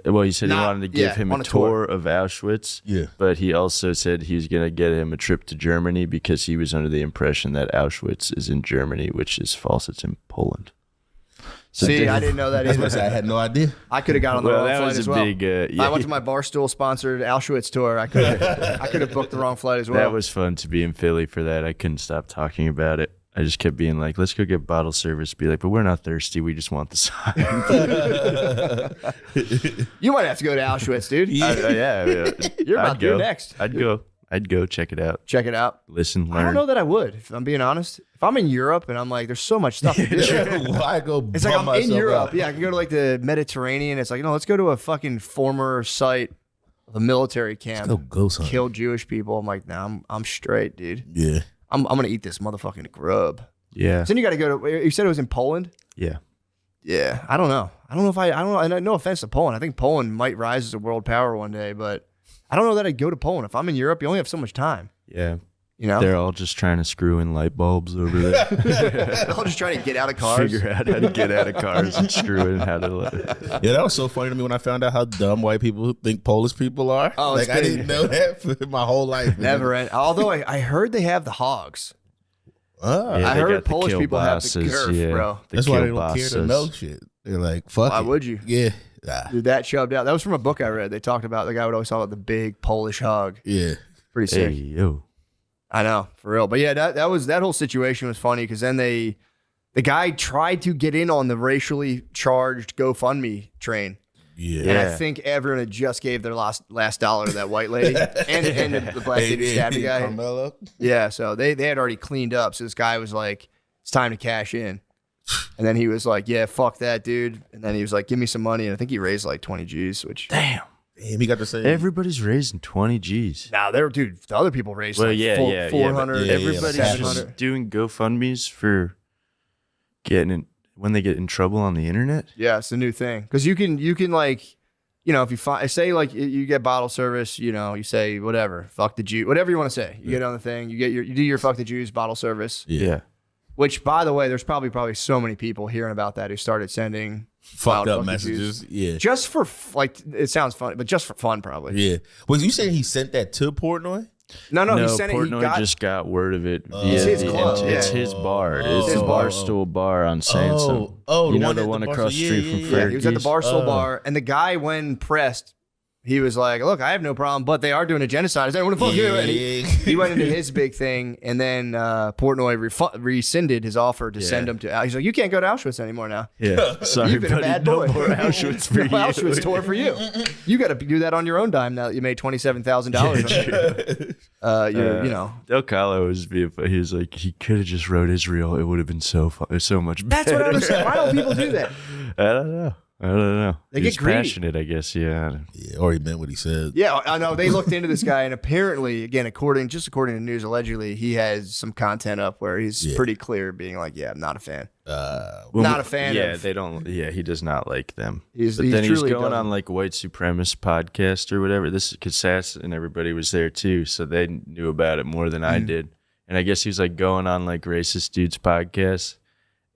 he said he wanted to give him on a a tour. tour of Auschwitz. Yeah. But he also said he was going to get him a trip to Germany because he was under the impression that Auschwitz is in Germany, which is false. It's in Poland. So See, I didn't know that That's what I either. said. I had no idea. I could have got on the Well, wrong that flight was as a well. big. I went to my Barstool sponsored Auschwitz tour. I could have booked the wrong flight as well. That was fun to be in Philly for that. I couldn't stop talking about it. I just kept being like, let's go get bottle service. Be like, but we're not thirsty. We just want the sign. You might have to go to Auschwitz, dude. yeah. You're about I'd due go. next. I'd go check it out. Check it out. Listen, learn. I don't know that I would, if I'm being honest. If I'm in Europe and I'm like, there's so much stuff to do. Why go? It's like bum I'm in myself Europe. out? Yeah, I can go to like the Mediterranean. It's like, let's go to a fucking former site of a military camp. Go ghost hunting. Kill Jewish people. I'm like, nah, I'm straight, dude. Yeah. I'm gonna eat this motherfucking grub. Yeah. So then you got to go to. You said it was in Poland. Yeah. Yeah, I don't know. I don't know. And no offense to Poland. I think Poland might rise as a world power one day, but I don't know that I'd go to Poland. If I'm in Europe, you only have so much time. Yeah. You know, They're all just trying to screw in light bulbs over there. they're all just trying to get out of cars. Figure out how to get out of cars and screw in how to. Yeah, that was so funny to me when I found out how dumb white people think Polish people are. Oh, it's like I big. didn't know that for my whole life. Never end. Although I heard they have the hogs. Ah, Yeah, I they heard got the Polish people have the kielbasas, girth, yeah. bro. The that's why they don't care to kielbasas. know shit. They're like, fuck Why it. would you? Yeah. Ah, Dude, that shoved out. That was from a book I read. They talked about the guy would always talk about the big Polish hog. yeah. Pretty Hey, sick. yo. I know, for real. But yeah, that whole situation was funny because then the guy tried to get in on the racially charged GoFundMe train. Yeah. And I think everyone had just gave their last dollar to that white lady and the black lady who stabbed the guy. Carmelo. Yeah, so they had already cleaned up. So this guy was like, it's time to cash in. And then he was like, yeah, fuck that, dude. And then he was like, give me some money. And I think he raised like 20 G's, which. Damn. Damn, he got to say. Everybody's raising 20 G's. Now, the other people raised Well, like yeah, 400. but yeah, everybody's like just 700. doing GoFundMes for getting in when they get in trouble on the internet. Yeah, it's a new thing. Because you can like, if you say like you get bottle service, you say whatever, fuck the Jew, whatever you want to say. You get on the thing, you do your fuck the Jews bottle service. Yeah. Which, by the way, there's probably so many people hearing about that who started sending fucked wild up fuck the messages. Jews. Yeah. Just for like, it sounds funny, but just for fun, probably. Yeah. Was you saying he sent that to Portnoy? No, he sent it. He Portnoy just got word of it. It's his club. It's Yeah. his bar. It's It's his the bar. Barstool bar on Sansom. Oh, you know the one across the street from Yeah, Fergie's? he was at the Barstool bar, and the guy, when pressed, he was like, "Look, I have no problem, but they are doing a genocide. Is anyone fuck you?" And he went into his big thing, and then Portnoy rescinded his offer to send him to. He's like, "You can't go to Auschwitz anymore now. Yeah, sorry, You've been a buddy. bad No boy. more Auschwitz for No you. Auschwitz tour for you. You got to do that on your own dime now that you made $27,000. You know." Del Calo was being funny. He was like, he could have just wrote Israel. It would have been so fun. It's so much better. That's what I was saying. Why don't people do that? I don't know. They He's get greedy. passionate, I guess. Yeah. Yeah, or he meant what he said. Yeah, I know. They looked into this guy, and apparently, again, according to news, allegedly, he has some content up where he's pretty clear being like, "Yeah, I'm not a fan. Not a fan." Yeah, of, they don't. Yeah, he does not like them. He's But then he's truly going doesn't. on like white supremacist podcast or whatever. This because Sass and everybody was there too, so they knew about it more than I did. And I guess he was like going on like racist dudes podcasts.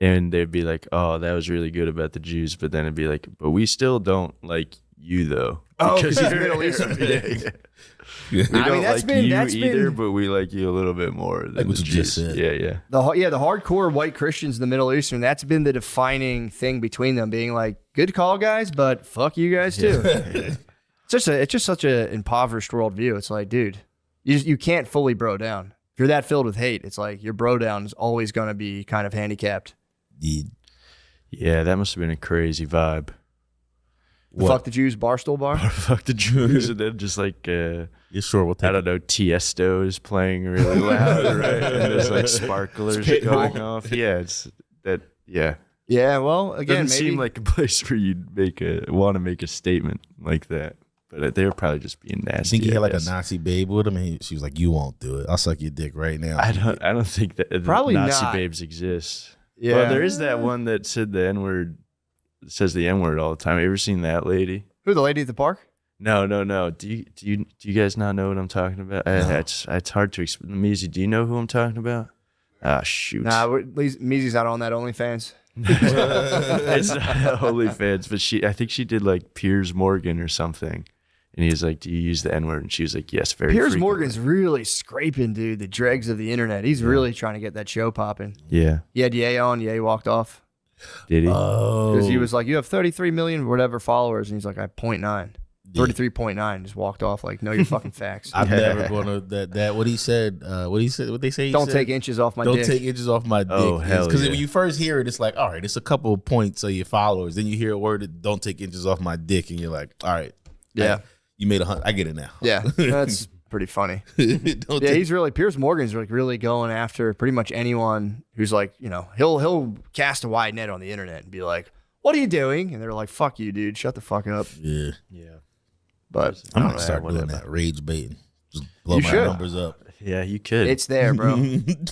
And they'd be like, "Oh, that was really good about the Jews," but then it'd be like, "But we still don't like you, though." Oh, because he's Middle Eastern. We I don't mean, that's like been- you that's either, been- but we like you a little bit more than Like what the you just Jews. said. Yeah. The hardcore white Christians in the Middle Eastern, that's been the defining thing between them, being like, "Good call, guys, but fuck you guys too." It's just such an impoverished worldview. It's like, dude, you can't fully bro down. If you're that filled with hate, it's like your bro down is always going to be kind of handicapped. Yeah, that must have been a crazy vibe. Fuck the Jews, Barstool bar. Fuck the Jews, and then just like, Yeah, sure. We'll take I don't know, Tiesto is playing really loud, right? And there's like sparklers going off. Yeah, it's that. Yeah, Yeah, well, again, doesn't maybe seem like a place where you'd want to make a statement like that. But they were probably just being I nasty. think he had like a guess. Nazi babe with him, and she was like, "You won't do it. I'll suck your dick right now." I don't think that Probably Nazi not. babes exist. Yeah. Well, there is that one that said the N word, says the N word all the time. You ever seen that lady? Who, the lady at the park? No. Do you guys not know what I'm talking about? It's hard to explain. Measy, do you know who I'm talking about? Ah, shoot. Nah, Meezy's not on that OnlyFans. It's not OnlyFans, but I think she did like Piers Morgan or something. And he was like, "Do you use the N word?" And she was like, "Yes, very Piers frequently." Morgan's really scraping, dude, the dregs of the internet. He's really trying to get that show popping. Yeah. He had Ye on. Ye walked off. Did he? Because he was like, "You have 33 million whatever followers." And he's like, "I have 0.9. 33.9. Just walked off like, "No, you're fucking facts. I'm never gonna that what he said. What they say. He Don't said? take inches off my Don't dick." take inches off my dick. Oh, hell Because yeah. when you first hear it, it's like, all right, it's a couple of points of your followers. Then you hear a word that "don't take inches off my dick," and you're like, all right, Yeah. you made 100. I get it now. Yeah, that's pretty funny. Don't Yeah, take- he's really Piers Morgan's like really going after pretty much anyone who's like, you know, he'll cast a wide net on the internet and be like, "What are you doing?" And they're like, "Fuck you, dude. Shut the fuck up." yeah. But I'm I don't gonna know, start doing whatever. that rage baiting. Just blow You my should. numbers up. Yeah, you could. It's there, bro.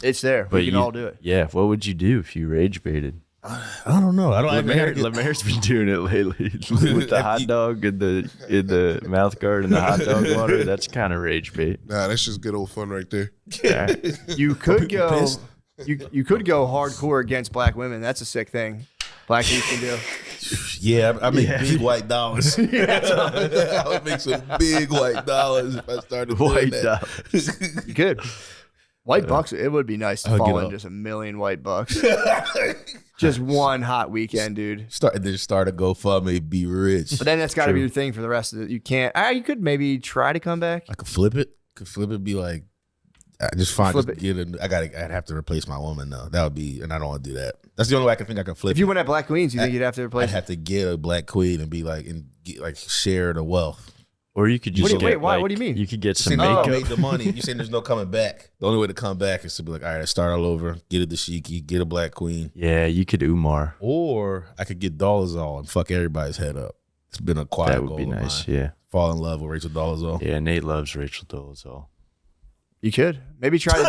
It's there. We can all do it. Yeah. What would you do if you rage baited? I don't know. I don't. I haven't had a- Lemaire's been doing it lately with the hot dog in the mouth guard and the hot dog water. That's kind of rage bait. Nah, that's just good old fun right there. Yeah. You could people go. pissed? You could go hardcore against black women. That's a sick thing. Black dudes can do. Yeah, I make big white dollars. I would make some big white dollars if I started doing White that. dollars. You could. White bucks. It would be nice to I'll fall get in up. just a million white bucks. Just one hot weekend, dude. Start a GoFundMe, be rich. But then that's got to be your thing for the rest of it. You can't. You could maybe try to come back. I could flip it. Be like, I just find Flip just it. get I'd have to replace my woman though. That would be, and I don't want to do that. That's the only way I can think I can flip. If you it. went at Black Queens, you think you'd have to I'd replace? have to get a black queen and be like, and get, like share the wealth. Or you could just Wait, get why? like, What do you mean? You could get You some saying makeup. make the money. You saying there's no coming back. The only way to come back is to be like, all right, I start all over, get a dashiki, get a black queen, Yeah, you could Umar. or I could get Dolezal and fuck everybody's head up. It's been a quiet That would goal be of nice. mine. Yeah. Fall in love with Rachel Dolezal. Yeah, Nate loves Rachel Dolezal. You could maybe try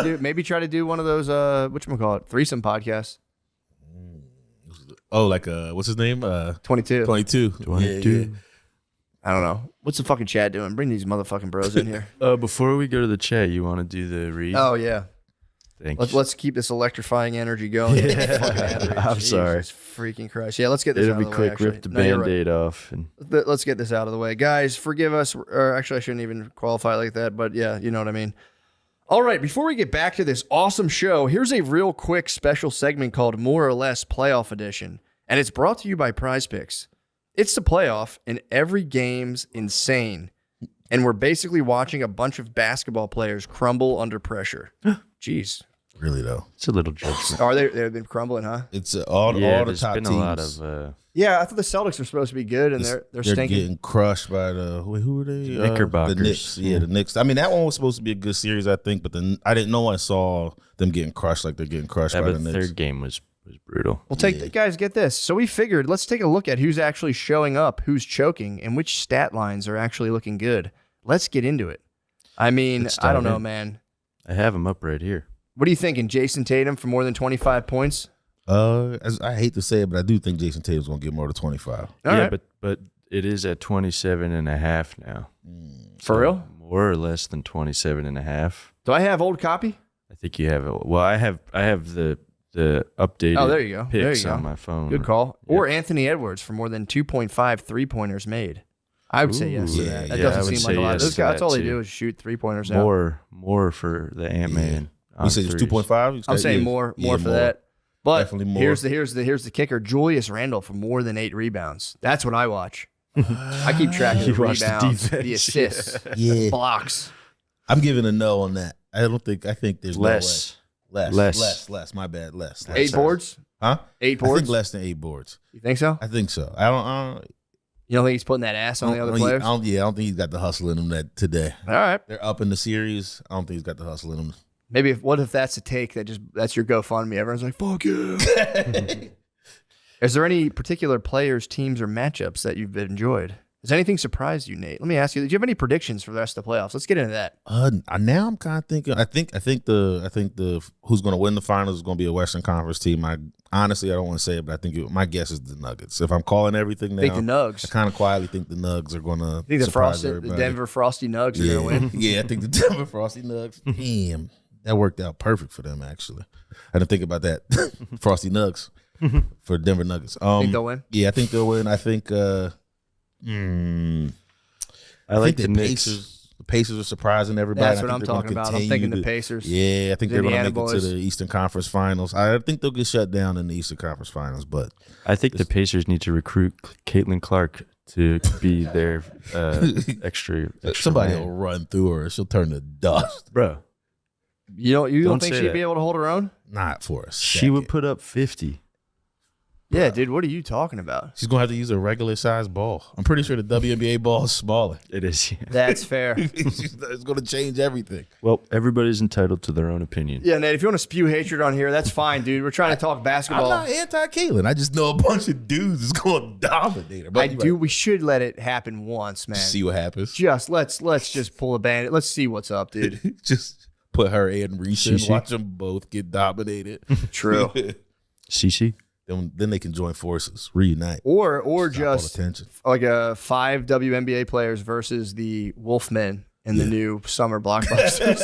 to do one of those whatchamacallit, threesome podcasts. Oh, like what's his name? 22. 22. 22. I don't know. What's the fucking chat doing? Bring these motherfucking bros in here. Before we go to the chat, you want to do the read? Oh yeah. Thanks. Let's keep this electrifying energy going. I'm sorry. Jesus freaking Christ. Yeah, let's get this It'll out be of the way, quick. Rip actually. the No, you're right. Band-Aid off. And Let's get this out of the way. Guys, forgive us. Or actually, I shouldn't even qualify like that. But yeah, you know what I mean. All right, before we get back to this awesome show, here's a real quick special segment called More or Less Playoff Edition, and it's brought to you by Prize Picks. It's the playoff, and every game's insane, and we're basically watching a bunch of basketball players crumble under pressure. Jeez. Really though, It's a little judgment. Are they've been crumbling, huh? it's all the There's top been teams. a lot of Yeah, I thought the Celtics were supposed to be good, and they're stinking. getting crushed by who are they? Knickerbockers. The Knicks. Yeah, the Knicks. I mean, that one was supposed to be a good series, I think, but then I didn't know I saw them getting crushed like they're getting crushed by but the the Knicks. third game was brutal. We'll take guys, get this. So we figured let's take a look at who's actually showing up, who's choking, and which stat lines are actually looking good. Let's get into it. I mean, I don't know, man. I have him up right here. What are you thinking, Jason Tatum for more than 25 points? As I hate to say it, but I do think Jason Tatum's gonna get more than 25. All right. but it is at 27.5 now. For real? More or less than 27.5. Do I have old copy? I think you have it. Well, I have the updated Oh, there you go. There picks you go. on my phone. Good call. Or Anthony Edwards for more than 2.5 three-pointers made. I would say yes to Ooh, that. That yeah, I doesn't would seem like say a lot. yes Those to guys, that that's all they too. do is shoot three-pointers now. More for the Ant-Man. You said it's 2.5. I'm saying more for that. But Definitely more. here's the kicker. Julius Randle for more than 8 rebounds. That's what I watch. I keep track of the You watch the rebounds, defense, the assists, Yeah. blocks. I'm giving a no on that. I think there's Less. no way. Less. My bad. Less. 8 boards? Huh? 8 I boards? think less than 8 boards. You think so? I think so. I don't You don't think he's putting that ass on the other players? I don't think he's got the hustle in him that today. All right. They're up in the series. I don't think he's got the hustle in him. Maybe what if that's a take that's your GoFundMe? Everyone's like, fuck you. Is there any particular players, teams, or matchups that you've enjoyed? Has anything surprised you, Nate? Let me ask you, do you have any predictions for the rest of the playoffs? Let's get into that. Now I'm kind of thinking. I think the who's going to win the finals is going to be a Western Conference team. Honestly, I don't want to say it, but I think my guess is the Nuggets. If I'm calling everything now, I think the Nugs. I kind of quietly think the Nugs are going to. I think the Denver Frosty Nugs are going to win. Yeah, I think the Denver Frosty Nugs. Damn, that worked out perfect for them. Actually, I didn't think about that. Frosty Nugs for Denver Nuggets. Think they'll win? Yeah, I think they'll win. I think. I like think the Knicks. Pacers. The Pacers are surprising everybody. That's I what think I'm they're gonna talking about. I'm continue thinking the to- Pacers. Yeah, I think they're going to Indiana make it to boys. the Eastern Conference Finals. I think they'll get shut down in the Eastern Conference Finals, but I think the Pacers need to recruit Caitlin Clark to be their extra somebody man. will run through her. She'll turn to dust. Bro, You don't Don't think say she'd that. be able to hold her own? Not for a second. she would put up 50. Yeah, dude. What are you talking about? She's going to have to use a regular size ball. I'm pretty sure the WNBA ball is smaller. It is. Yeah. That's fair. It's going to change everything. Well, everybody's entitled to their own opinion. Yeah, Nate. If you want to spew hatred on here, that's fine, dude. We're trying to talk I'm basketball. not anti-Caitlin. I just know a bunch of dudes is going to dominate her. But I do. We should let it happen once, man. see what happens. Let's just pull a bandit. Let's see what's up, dude. Just put her and Reese and Cece. watch them both get dominated. True. CC? Then they can join forces, reunite. Or Stop all just the tension. like 5 WNBA players versus the Wolfmen in the new summer blockbuster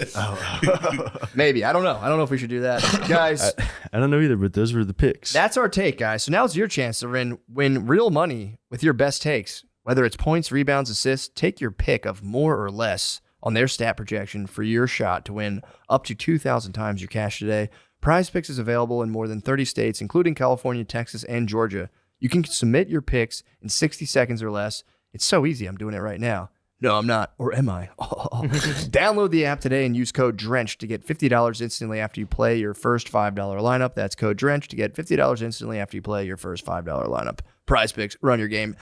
song. Maybe. I don't know. I don't know if we should do that. Guys, I don't know either, but those were the picks. that's our take, guys. So now's your chance to win real money with your best takes. Whether it's points, rebounds, assists, take your pick of more or less on their stat projection for your shot to win up to 2,000 times your cash today. Prize Picks is available in more than 30 states, including California, Texas, and Georgia. You can submit your picks in 60 seconds or less. It's so easy. I'm doing it right now. No, I'm not. Or am I? Download the app today and use code DRENCH to get $50 instantly after you play your first $5 lineup. That's code DRENCH to get $50 instantly after you play your first $5 lineup. Prize Picks, run your game.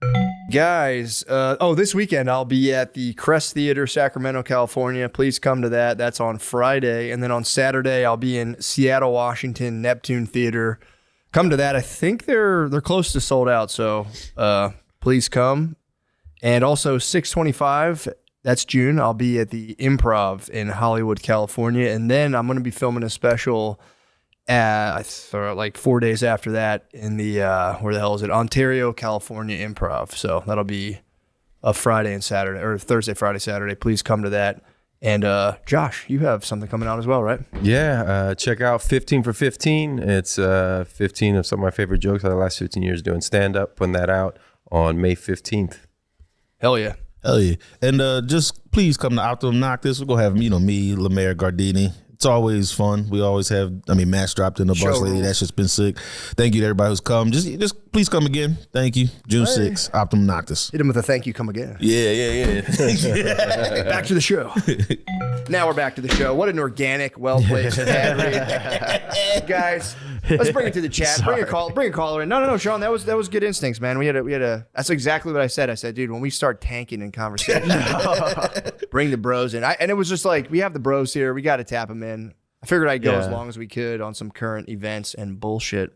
Guys, this weekend I'll be at the Crest Theater, Sacramento, California. Please come to that. That's on Friday. And then on Saturday, I'll be in Seattle, Washington, Neptune Theater. Come to that. I think they're close to sold out, so please come. And also 6/25, that's June, I'll be at the Improv in Hollywood, California. And then I'm going to be filming a special like 4 days after that in the, where the hell is it? Ontario, California Improv. So that'll be a Friday and Saturday, or Thursday, Friday, Saturday. Please come to that. And Josh, you have something coming out as well, right? Yeah, check out 15 for 15. It's 15 of some of my favorite jokes out of the last 15 years doing stand-up, putting that out on May 15th. Hell yeah. Hell yeah. And just please come to Optimum Noctis. We're going to have, me, Lemaire, Gardini. It's always fun. We always have, Matt's dropped in the bus lady. That shit's been sick. Thank you to everybody who's come. Just please come again. Thank you. June 6th, Optimum Noctis. Hit him with a thank you, come again. Yeah. Back to the show. Now we're back to the show. What an organic, well-placed ad read. Guys, let's bring it to the chat. Bring a caller in. No, Sean, that was good instincts, man. We had a that's exactly what I said. I said, dude, when we start tanking in conversation, bring the bros in. And it was just like, we have the bros here. We got to tap them in. I figured I'd go as long as we could on some current events and bullshit.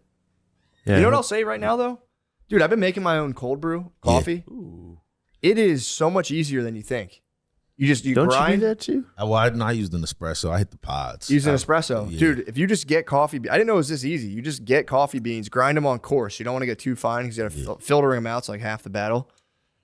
Yeah. You know what I'll say right now, though? Dude, I've been making my own cold brew coffee. Yeah. It is so much easier than you think. You Don't grind. You do that too? I used an espresso. I hit the pods. Use an espresso. Yeah. Dude, if you just get coffee, I didn't know it was this easy. You just get coffee beans, grind them on coarse. You don't want to get too fine because you got to filtering them out. It's like half the battle.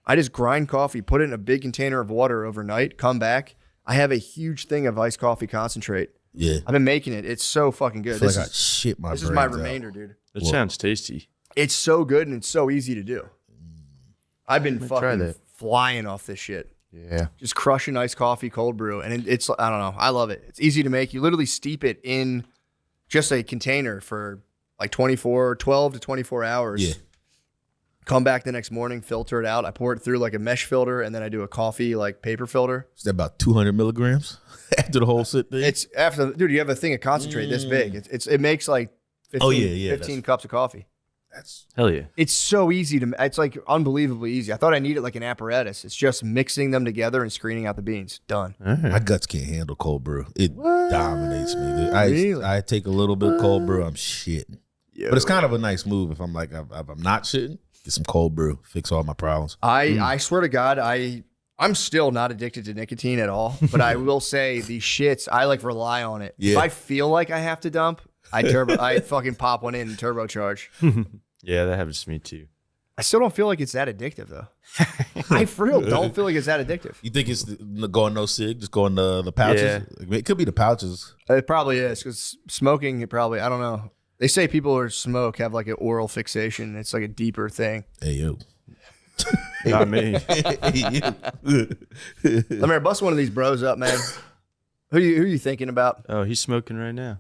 I just grind coffee, put it in a big container of water overnight, come back. I have a huge thing of iced coffee concentrate. Yeah. I've been making it. It's so fucking good. I shit my This is my remainder, dude. It sounds tasty. It's so good and it's so easy to do. I've been fucking flying off this shit. Yeah. Just crushing iced coffee, cold brew. And it's, I don't know. I love it. It's easy to make. You literally steep it in just a container for like 12 to 24 hours. Yeah. Come back the next morning, filter it out. I pour it through like a mesh filter, and then I do a coffee like paper filter. Is that about 200 milligrams after the whole sit thing? It's after, dude, you have a thing of concentrate this big. It makes like 15 cups of coffee. That's hell yeah. It's so easy it's like unbelievably easy. I thought I needed like an apparatus. It's just mixing them together and screening out the beans. Done. My guts can't handle cold brew. It dominates me. Dude. I take a little bit of cold brew, I'm shitting. Yo. But it's kind of a nice move if I'm like, if I'm not shitting, get some cold brew, fix all my problems. I swear to God, I'm still not addicted to nicotine at all, but I will say these shits, I like rely on it. Yeah. If I feel like I have to dump, I fucking pop one in and turbocharge. Yeah, that happens to me too. I still don't feel like it's that addictive though. I for real don't feel like it's that addictive. You think it's going no cig, just going the pouches? Yeah. It could be the pouches. It probably is because smoking, I don't know. They say people who smoke have like an oral fixation. It's like a deeper thing. Hey, yo. Not me. Let me bust one of these bros up, man. Who you thinking about? Oh, he's smoking right now.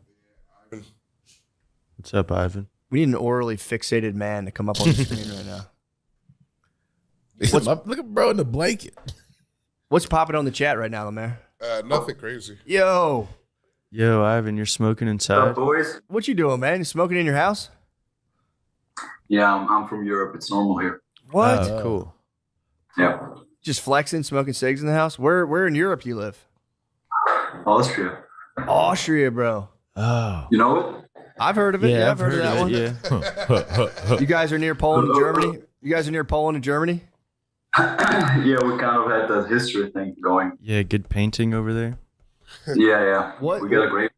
What's up, Ivan? We need an orally fixated man to come up on the screen right now. Look at bro in the blanket. What's popping on the chat right now, Lemaire? Nothing crazy. Yo, Ivan, you're smoking inside? Boys? What you doing, man? You smoking in your house? Yeah, I'm from Europe. It's normal here. What? Oh, cool. Yeah. Just flexing, smoking cigs in the house? Where in Europe do you live? Austria. Austria, bro. Oh. You know it? I've heard of it. Yeah, I've heard of that one. Yeah. You guys are near Poland and Germany? You guys are near Poland and Germany? Yeah, we kind of had that history thing going. Yeah, good painting over there. Yeah. What? We got a great.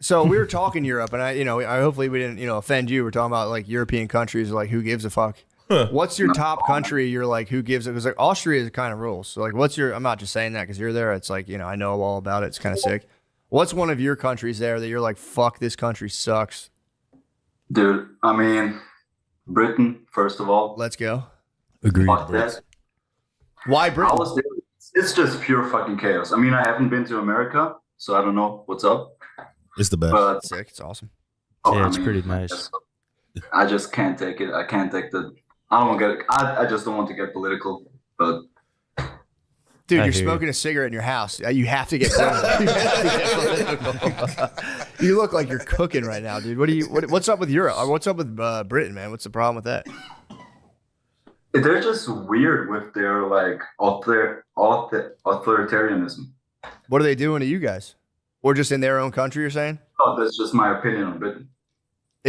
So we were talking Europe, and I hopefully we didn't offend you. We're talking about like European countries, like who gives a fuck. What's your top country? You're like, who gives it? Because like Austria is kind of rules. So like, what's your? I'm not just saying that because you're there. It's like I know all about it. It's kind of sick. What's one of your countries there that you're like, fuck, this country sucks? Dude, I mean, Britain, first of all. Let's go. Agreed. Why Britain? It's just pure fucking chaos. I mean, I haven't been to America, so I don't know what's up. It's the best. But, sick. It's awesome. It's pretty nice. I just can't take it. I can't take the. I don't want to get. I just don't want to get political, but. Dude, you're smoking a cigarette in your house. You have to get political. You look like you're cooking right now, dude. What's up with Europe? What's up with Britain, man? What's the problem with that? They're just weird with their like authoritarianism. What are they doing to you guys? Or just in their own country, you're saying? Oh, that's just my opinion on Britain.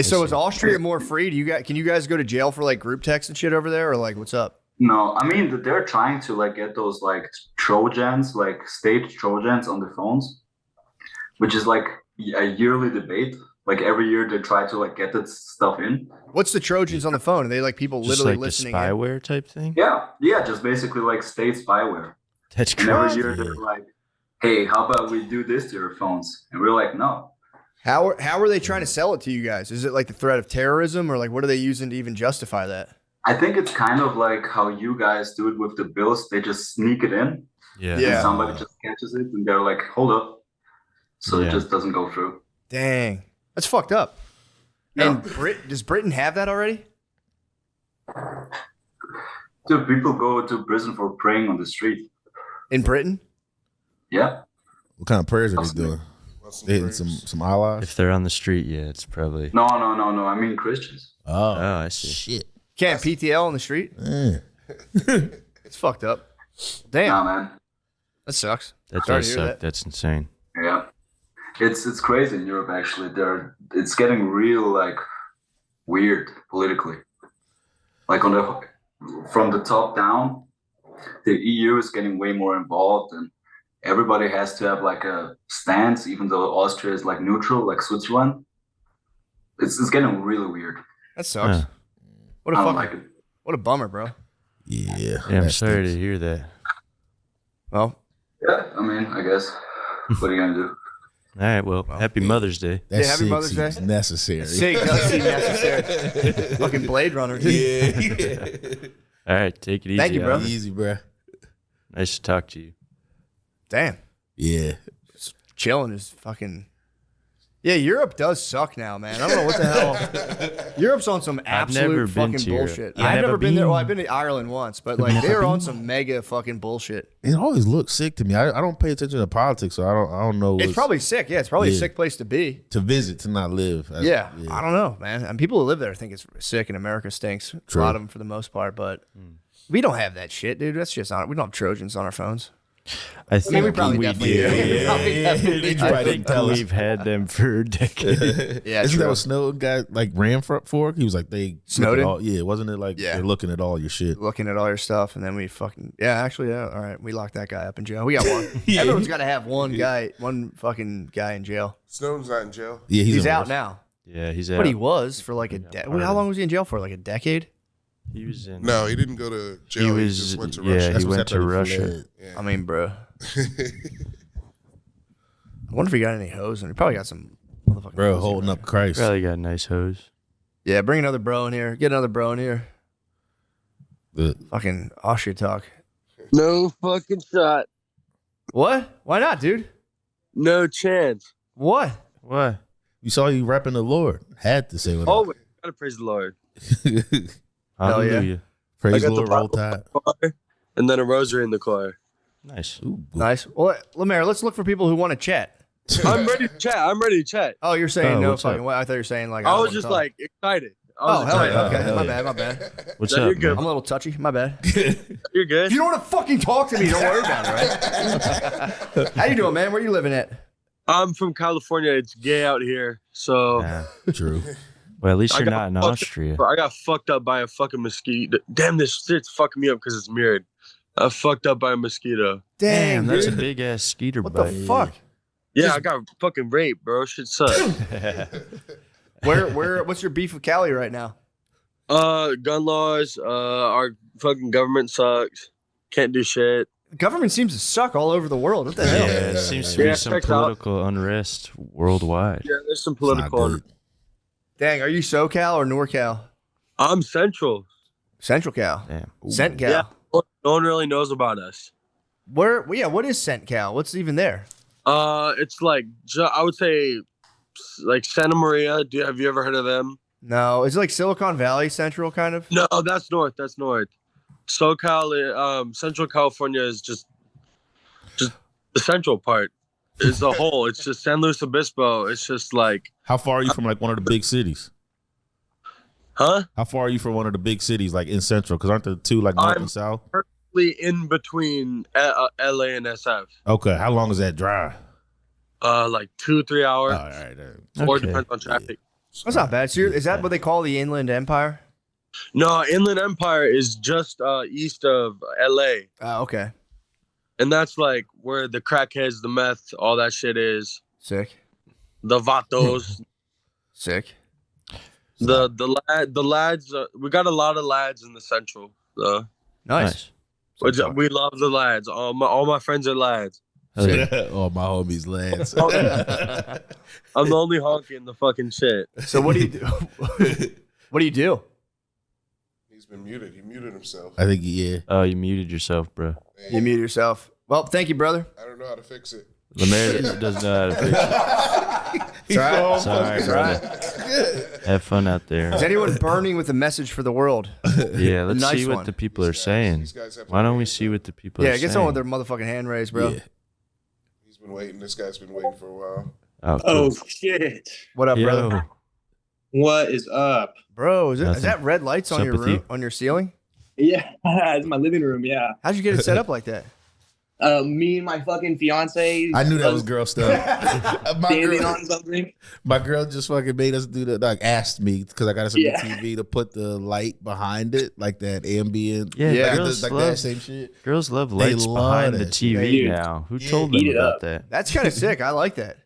So is Austria more free? Can you guys go to jail for like group text and shit over there, or like what's up? No, I mean they're trying to like get those like Trojans, like state Trojans on the phones, which is like a yearly debate. Like every year they try to like get that stuff in. What's the Trojans on the phone? Are they like people just literally like listening? Spyware type thing? Yeah, just basically like state spyware. That's crazy. crazy. And every year they're like, "Hey, how about we do this to your phones?" And we're like, "No." How are they trying to sell it to you guys? Is it like the threat of terrorism, or like what are they using to even justify that? I think it's kind of like how you guys do it with the bills. They just sneak it in. Yeah. And somebody just catches it and they're like, hold up. So it just doesn't go through. Dang. That's fucked up. Yeah. And does Britain have that already? Dude, people go to prison for praying on the street. In Britain? Yeah. What kind of prayers are they doing? They hitting some Allahs? If they're on the street, yeah, it's probably. No. I mean Christians. Oh, I see. Shit. Can't PTL on the street? It's fucked up. Damn. Nah, man. That sucks. That Sorry does to hear suck. that. That's insane. Yeah. It's crazy in Europe actually. It's getting real like weird politically. Like from the top down, the EU is getting way more involved and everybody has to have like a stance, even though Austria is like neutral, like Switzerland. It's getting really weird. That sucks. Huh. What a I don't fucking, like it. what a bummer, bro. Yeah. Yeah, I'm sorry to hear that. Well, Yeah, I mean, I guess. What are you gonna do? All right, well, happy Mother's Day. That happy Mother's Day. seems necessary. Sig does seem necessary. Fucking Blade Runner, dude. Yeah. All right, take it easy. Thank you, bro. Alan. Easy, bro. Nice to talk to you. Damn. Yeah. Chilling is fucking. Yeah, Europe does suck now, man. I don't know what the hell. Europe's on some never absolute been fucking to Europe. bullshit. You I've never never been there. been? Well, I've been to Ireland once, but like they're on some mega fucking bullshit. It always looks sick to me. I don't pay attention to politics, so I don't know. It's probably sick. Yeah, it's probably a Yeah. sick place to be. to visit, to not live. Yeah, I don't know, man. And people who live there think it's sick, and America stinks. True. A lot of them for the most part, but we don't have that shit, dude. That's just not. We don't have Trojans on our phones. I I think mean, we probably definitely do. We probably definitely do. I think we've had them for a decade. Yeah, Isn't true. that what Snowden got like ran for? He was like they Snowden? look at all, yeah, wasn't it like they're looking at all your shit? Looking at all your stuff, and then we fucking all right, we locked that guy up in jail. We got one. Everyone's got to have one fucking guy in jail. Snowden's not in jail. Yeah, He's on out Rush. now, Yeah, he's out. but he was for like a decade. How long was he in jail for? Like a decade? He was in. No, he didn't go to jail. He, just went to yeah, Russia. he That's went to what Russia. fled. I mean, bro. I wonder if he got any hoes, and he probably got some motherfucking Bro, hoes holding here, up Christ. Probably got nice hose. Yeah, bring another bro in here. Get another bro in here. The- Fucking Austria talk. No fucking shot. What? Why not, dude? No chance. What? What? you saw you repping the Lord. Had to say what Oh, up. my gotta praise the Lord. Hell yeah. Hallelujah. Praise I the got Lord, the roll Bible. tide. Choir, and then a rosary in the choir. Nice. Ooh, Nice. Well, Lemaire, let's look for people who want to chat. I'm ready to chat. I'm ready to chat. Oh, you're saying Oh, no what's fucking up? way. I thought you were saying like I don't was wanna just talk. like excited. I Oh, was hell excited. yeah. Okay. hell My yeah. bad. My bad. What's No, up, you're good. man? I'm a little touchy. My bad. You're good. If you don't want to fucking talk to me, don't worry about it, right? How you doing, man? Where you living at? I'm from California. It's gay out here. So Nah. true. Well, at least I you're got not in fucked Austria. I got fucked up by a fucking mosquito. Damn, this shit's fucking me up because it's mirrored. I fucked up by a mosquito. Damn, that's a dude. big ass skeeter What the bite. fuck? Yeah, I got fucking raped, bro. Shit sucks. Where? What's your beef with Cali right now? Gun laws. Our fucking government sucks. Can't do shit. The government seems to suck all over the world. What the hell? Yeah, it seems to Yeah, be some checks out. political unrest worldwide. Yeah, there's some It's not political. good. Dang, are you SoCal or NorCal? I'm central. Central Cal. Damn. CentCal. Yeah. No one really knows about us. Where? Yeah. What is CentCal? What's even there? It's like I would say like Santa Maria. Have you ever heard of them? No, is it like Silicon Valley Central kind of? No, that's north. That's north. SoCal, Central California is just the central part. Is the whole. It's just San Luis Obispo. It's just like, How far are you from like one of the big cities? huh? How far are you from one of the big cities like in Central? Because aren't the two like north I'm- and south? Perfectly in between LA and SF. Okay, how long is that drive? Like 2-3 hours, All right. or Okay. depends on traffic. That's not bad. So is that what they call the Inland Empire? No, Inland Empire is just east of LA. Okay. And that's like where the crackheads, the meth, all that shit is. Sick. The vatos, Sick. the lads. We got a lot of lads in the central. Nice. We love the lads. All my friends are lads. Hell yeah. Oh, my homies, lads. I'm the only honky in the fucking shit. So what do you do? What do you do? been muted. He muted himself. I think yeah. Oh, you muted yourself, bro. You muted yourself. Well, thank you, brother. I don't know how to fix it. Lemaire doesn't know how to fix it. It's all right. Sorry, brother. Have fun out there. Is anyone burning with a message for the world? Yeah, let's Nice see what one. the people are saying. guys have Why don't we been see what the people are Yeah, saying? get someone with their motherfucking hand raised, bro. Yeah. He's been waiting. This guy's been waiting for a while. Oh, Oh cool. shit! What up, Yo. brother? What is up? Bro, is Nothing. that red lights on What's your up with room, you? on your ceiling? Yeah, it's my living room. Yeah. How'd you get it set up like that? Me and my fucking fiance. I knew that was girl stuff. Standing on something. My girl just fucking made us do that. Like asked me because I got us a new TV to put the light behind it, like that ambient. Yeah, like, girls like love, that same shit. Girls love They lights love behind the that TV shit. now. Who Yeah. told them Eat it about up. that? That's kind of sick. I like that.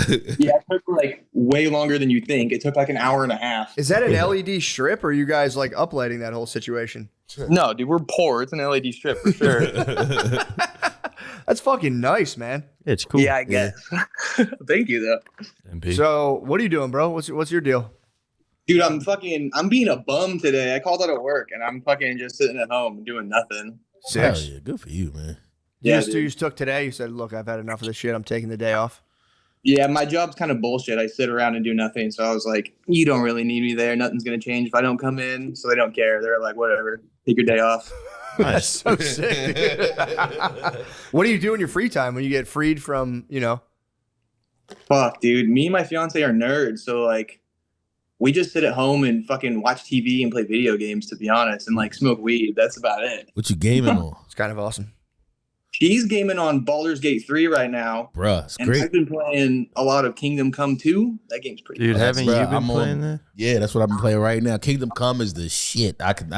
Yeah, it took like way longer than you think. It took like an hour and a half. Is that an LED strip, or are you guys like uplighting that whole situation? No, dude, we're poor. It's an LED strip for sure. That's fucking nice, man. It's cool. Yeah, I guess. Thank you, though. MP. So, what are you doing, bro? What's your deal? Dude, I'm being a bum today. I called out of work and I'm fucking just sitting at home doing nothing. Hell yeah, good for you, man. You Yeah, just, dude. you just took today. You said, "Look, I've had enough of this shit. I'm taking the day off." Yeah, my job's kind of bullshit. I sit around and do nothing. So I was like, you don't really need me there. Nothing's going to change if I don't come in. So they don't care. They're like, whatever. Take your day off. That's so sick. dude. What do you do in your free time when you get freed from, Fuck, dude. Me and my fiance are nerds. So, like, we just sit at home and fucking watch TV and play video games, to be honest, and, like, smoke weed. That's about it. What you gaming on? It's kind of awesome. He's gaming on Baldur's Gate 3 right now. Bruh, it's And great. I've been playing a lot of Kingdom Come 2. That game's pretty Dude, fun. haven't Bruh, you been I'm playing on- that? Yeah, that's what I've been playing right now. Kingdom Come is the shit. I could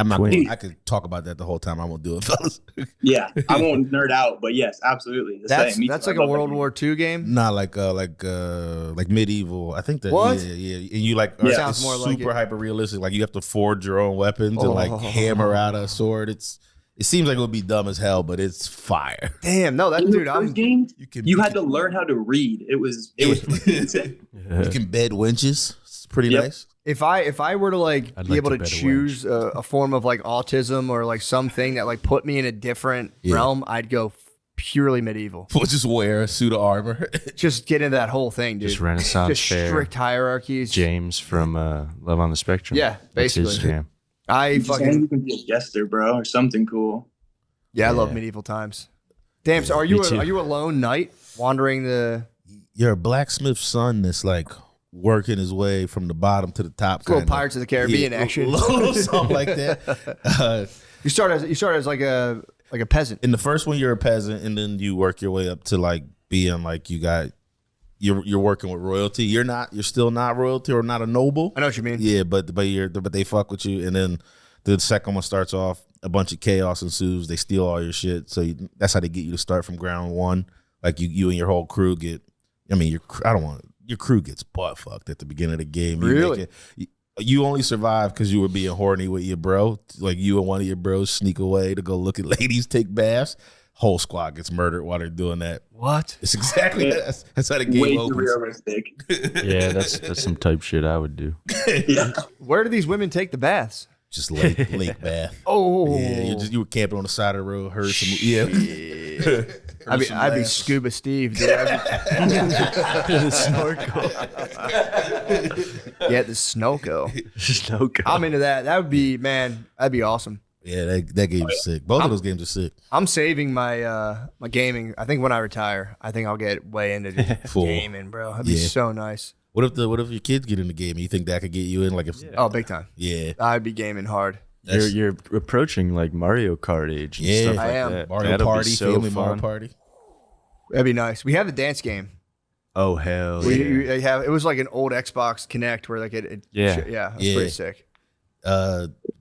talk about that the whhole time. I won't do it, fellas. Yeah, I won't nerd out, but yes, absolutely. The That's same. Me that's too. like I a love that World game. War II game. Not like medieval. I think that What? yeah. And you like Yeah. Sounds it's more like super it. hyper realistic. Like you have to forge your own weapons and like Oh. hammer out a sword. It seems like it would be dumb as hell, but it's fire. Damn, no, that In the dude. first game, can you had to learn how to read. It was fucking insane. You can bed winches. It's pretty Yep. nice. If I were to like I'd be like able to to bet a choose a form of like autism or like something that like put me in a different Yeah. realm, I'd go purely medieval. We'll just wear a suit of armor. Just get into that whole thing, dude. Just Renaissance Just fair. strict hierarchies. James from Love on the Spectrum. Yeah, That's his basically. jam. I Just fucking you can be a jester, bro, or something cool. I love Yeah. medieval times. Damn, so are Me you too. are you a lone knight wandering the You're a blacksmith's son that's like working his way from the bottom to the top. little kinda. Pirates of the Caribbean action? Little something like that. You start as like a peasant. In the first one, you're a peasant, and then you work your way up to like being like you're working with royalty. You're still not royalty or not a noble. I know what you mean. Yeah, but they fuck with you, and then the second one starts off. A bunch of chaos ensues. They steal all your shit. So that's how they get you to start from ground one. Like you and your whole crew get. I mean, your crew gets butt fucked at the beginning of the game. Really? You only survive because you were being horny with your bro. Like you and one of your bros sneak away to go look at ladies take baths. Whole squad gets murdered while they're doing that. What? It's exactly that's how the game Way too opens. realistic. Yeah, that's some type shit I would do. Where do these women take the baths? Just lake bath. Oh, Yeah, you were camping on the side of the road, heard some I'd be Scuba Steve, dude. The snorkel. Yeah, the Snoko. Snorkel. I'm into that. That would be, man, that'd be awesome. Yeah, that game's sick. Both of those games are sick. I'm saving my my gaming. I think when I retire, I think I'll get way into Full. gaming, bro. That'd be Yeah. so nice. What if your kids get in the game? You think that could get you in? Like if Oh, big time. yeah, I'd be gaming hard. You're approaching like Mario Kart age and Yeah, stuff I like am. that. Mario That'll Party, be so family fun. Mario Party. That'd be nice. We have the dance game. Oh hell We yeah. have. It was like an old Xbox Connect where like it Yeah. yeah, it's Yeah. pretty sick.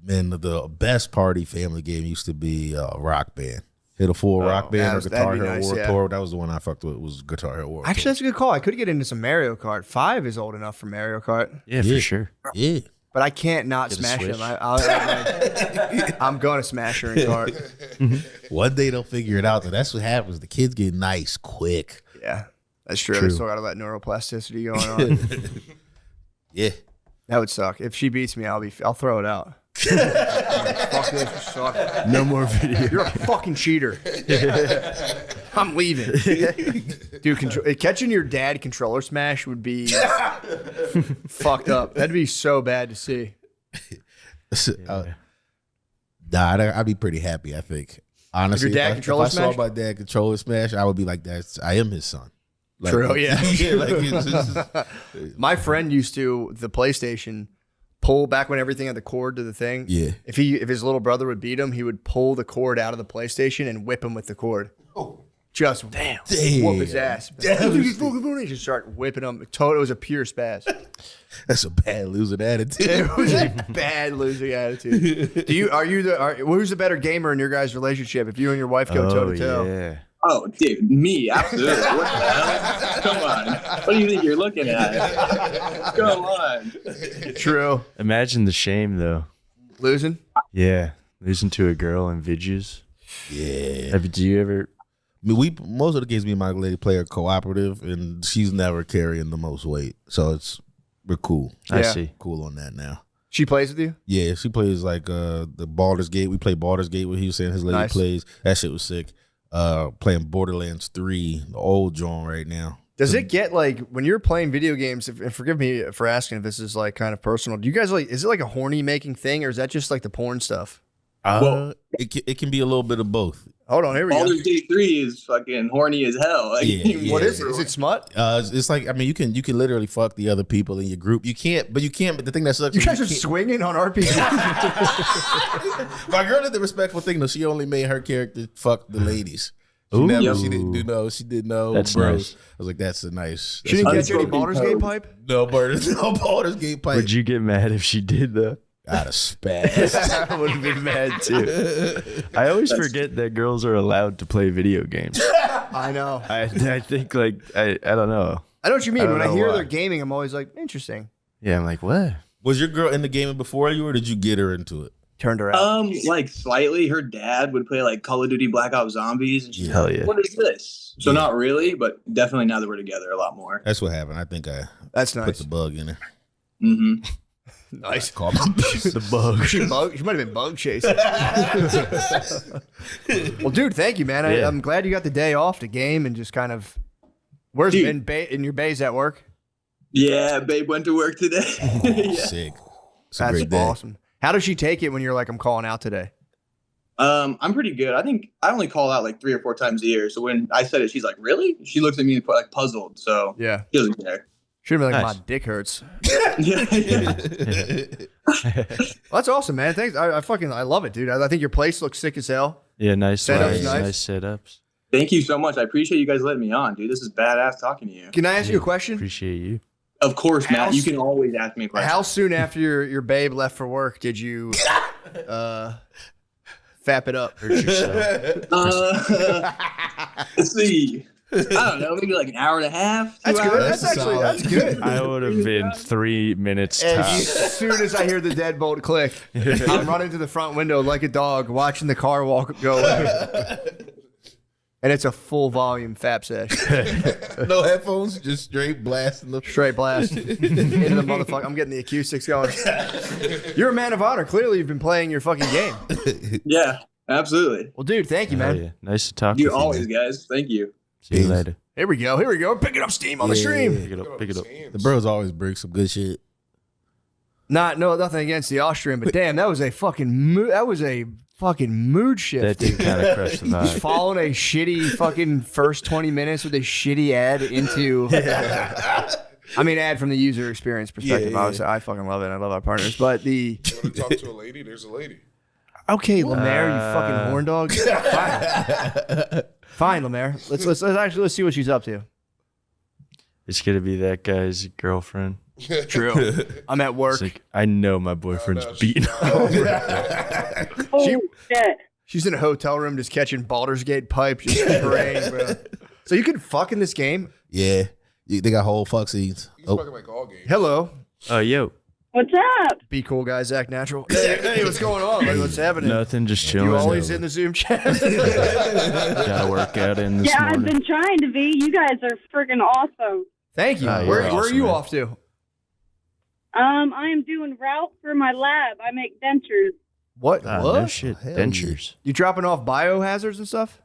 Man, the best party family game used to be Rock Band. Hit a full Rock Band or that'd Guitar be Hero nice, War yeah. Tour. That was the one I fucked with. Was Guitar Hero War Actually, that's a good call. I could get into some Mario Kart. 5 is old enough for Mario Kart, Yeah, for sure. Tour. Yeah. but I can't not Get a smash Switch. them. I'm going to smash her in Kart. One day they'll figure it out. That's what happens. The kids get nice quick. Yeah, that's true. True. They still got all that neuroplasticity going on. Yeah. That would suck. If she beats me, I'll throw it out. Fuck this, you suck. No more video. You're a fucking cheater. I'm leaving. Dude, catching your dad controller smash would be fucked up. That'd be so bad to see. I'd be pretty happy, I think. Honestly, If your dad controller if I smash? saw my dad controller smash, I would be like, I am his son. Like, True, yeah. it's just, My friend used to, the PlayStation, pull back when everything had the cord to the thing. Yeah. If his little brother would beat him, he would pull the cord out of the PlayStation and whip him with the cord. Just whoop his ass. Just start whipping him. It was a pure spaz. That's a bad losing attitude. It was a bad losing attitude. Who's the better gamer in your guys' relationship? If you and your wife go toe to toe. Yeah. Oh, dude, me, absolutely. What the hell? Come on. What do you think you're looking at? Come on. True. Imagine the shame though. Losing? Yeah, losing to a girl in vidus. Yeah. Do you ever? I mean, most of the games me and my lady play are cooperative, and she's never carrying the most weight, so we're cool. I see. Cool on that now. She plays with you? Yeah, she plays like the Baldur's Gate. We play Baldur's Gate, what he was saying his lady Nice. plays. That shit was sick. Playing Borderlands 3, the old John right now. Does it get like when you're playing video games? And forgive me for asking if this is like kind of personal. Do you guys is it like a horny making thing, or is that just like the porn stuff? It can be a little bit of both. Hold on, here we go. Baldur's Gate 3 is fucking horny as hell. Like, What is it? Is it smut? It's like, I mean, you can literally fuck the other people in your group. But the thing that sucks. You is guys are swinging on RPG. My girl did the respectful thing though. She only made her character fuck the ladies. She Ooh. She didn't know. That's bros. nice. I was like, that's a nice. She didn't That's get you any fucking Baldur's Gate pipe? No Baldur's Gate pipe. Would you get mad if she did though? I'd have spaz. I would have been mad too. I always forget that girls are allowed to play video games. I know. I think like I don't know. I know what you mean. When I know hear why. they're gaming, I'm always like, interesting. Yeah, I'm like, what? Was your girl in the gaming before you, or did you get her into it? Turned her out. Like slightly. Her dad would play like Call of Duty Black Ops Zombies. And she's Hell like, yeah. what is this? So not really, but definitely now that we're together a lot more. That's what happened. I think I That's put nice. the bug in her. Mm-hmm. Nice. Call my The bug. She might have been bug chasing. Well, dude, thank you, man. Yeah. I'm glad you got the day off to game and just kind of. Where's Dude. in your bays at work? Yeah, babe went to work today. Yeah. Sick. It's a That's great day. awesome. How does she take it when you're like, I'm calling out today? I'm pretty good. I think I only call out like 3 or 4 times a year. So when I said it, she's like, "Really?" She looks at me like puzzled. So Yeah. she doesn't care. Should have been like, Nice. my dick hurts. Yeah, yeah. Well, that's awesome, man. Thanks. I love it, dude. I think your place looks sick as hell. Yeah, nice Setup's lights, nice. nice setups. Thank you so much. I appreciate you guys letting me on, dude. This is badass talking to you. Can I ask you a question? Appreciate you. Of course, Matt. How You can always ask me a question. How soon after your babe left for work did you fap it up? Hurt yourself. Let's see. I don't know, maybe like an hour and a half. 2 That's good. hours. That's good. I would have been 3 minutes As tops. soon as I hear the deadbolt click, I'm running to the front window like a dog, watching the car go away. And it's a full volume fap sesh. No headphones, just straight blasting the Straight blast into the motherfucker. I'm getting the acoustics going. You're a man of honor. Clearly, you've been playing your fucking game. Yeah, absolutely. Well, dude, thank you, Hell man. yeah. Nice to talk You with you. always, man. guys. Thank you. See you later. Here we go. Picking up steam on the stream. Pick it up. Pick it up. The bros always bring some good shit. Nothing against the Austrian, but damn, that was a fucking mood shift. That did kind of crush the Just vibe. following a shitty fucking first 20 minutes with a shitty ad into. I mean, ad from the user experience perspective. Obviously, I fucking love it. I love our partners, but the. You want to talk to a lady? There's a lady. Okay, Lemaire, you fucking horn dog. Fine, Lemaire. Let's see what she's up to. It's gonna be that guy's girlfriend. True. I'm at work. It's like, I know my boyfriend's no, beating She's in a hotel room just catching Baldur's Gate pipe, just spraying, bro. So you can fuck in this game? Yeah. They got whole fuck scenes. He's fucking like all games. Hello. Oh, yo. What's up? Be cool, guys. Act natural. Hey, what's going on? Like, what's happening? Nothing, just chilling. You always in the Zoom chat? Gotta work out in this Yeah, I've morning. been trying to be. You guys are freaking awesome. Thank you. Ah, Where you're are awesome, you man. off to? I am doing route for my lab. I make dentures. What? What? No shit. Dentures. You dropping off biohazards and stuff?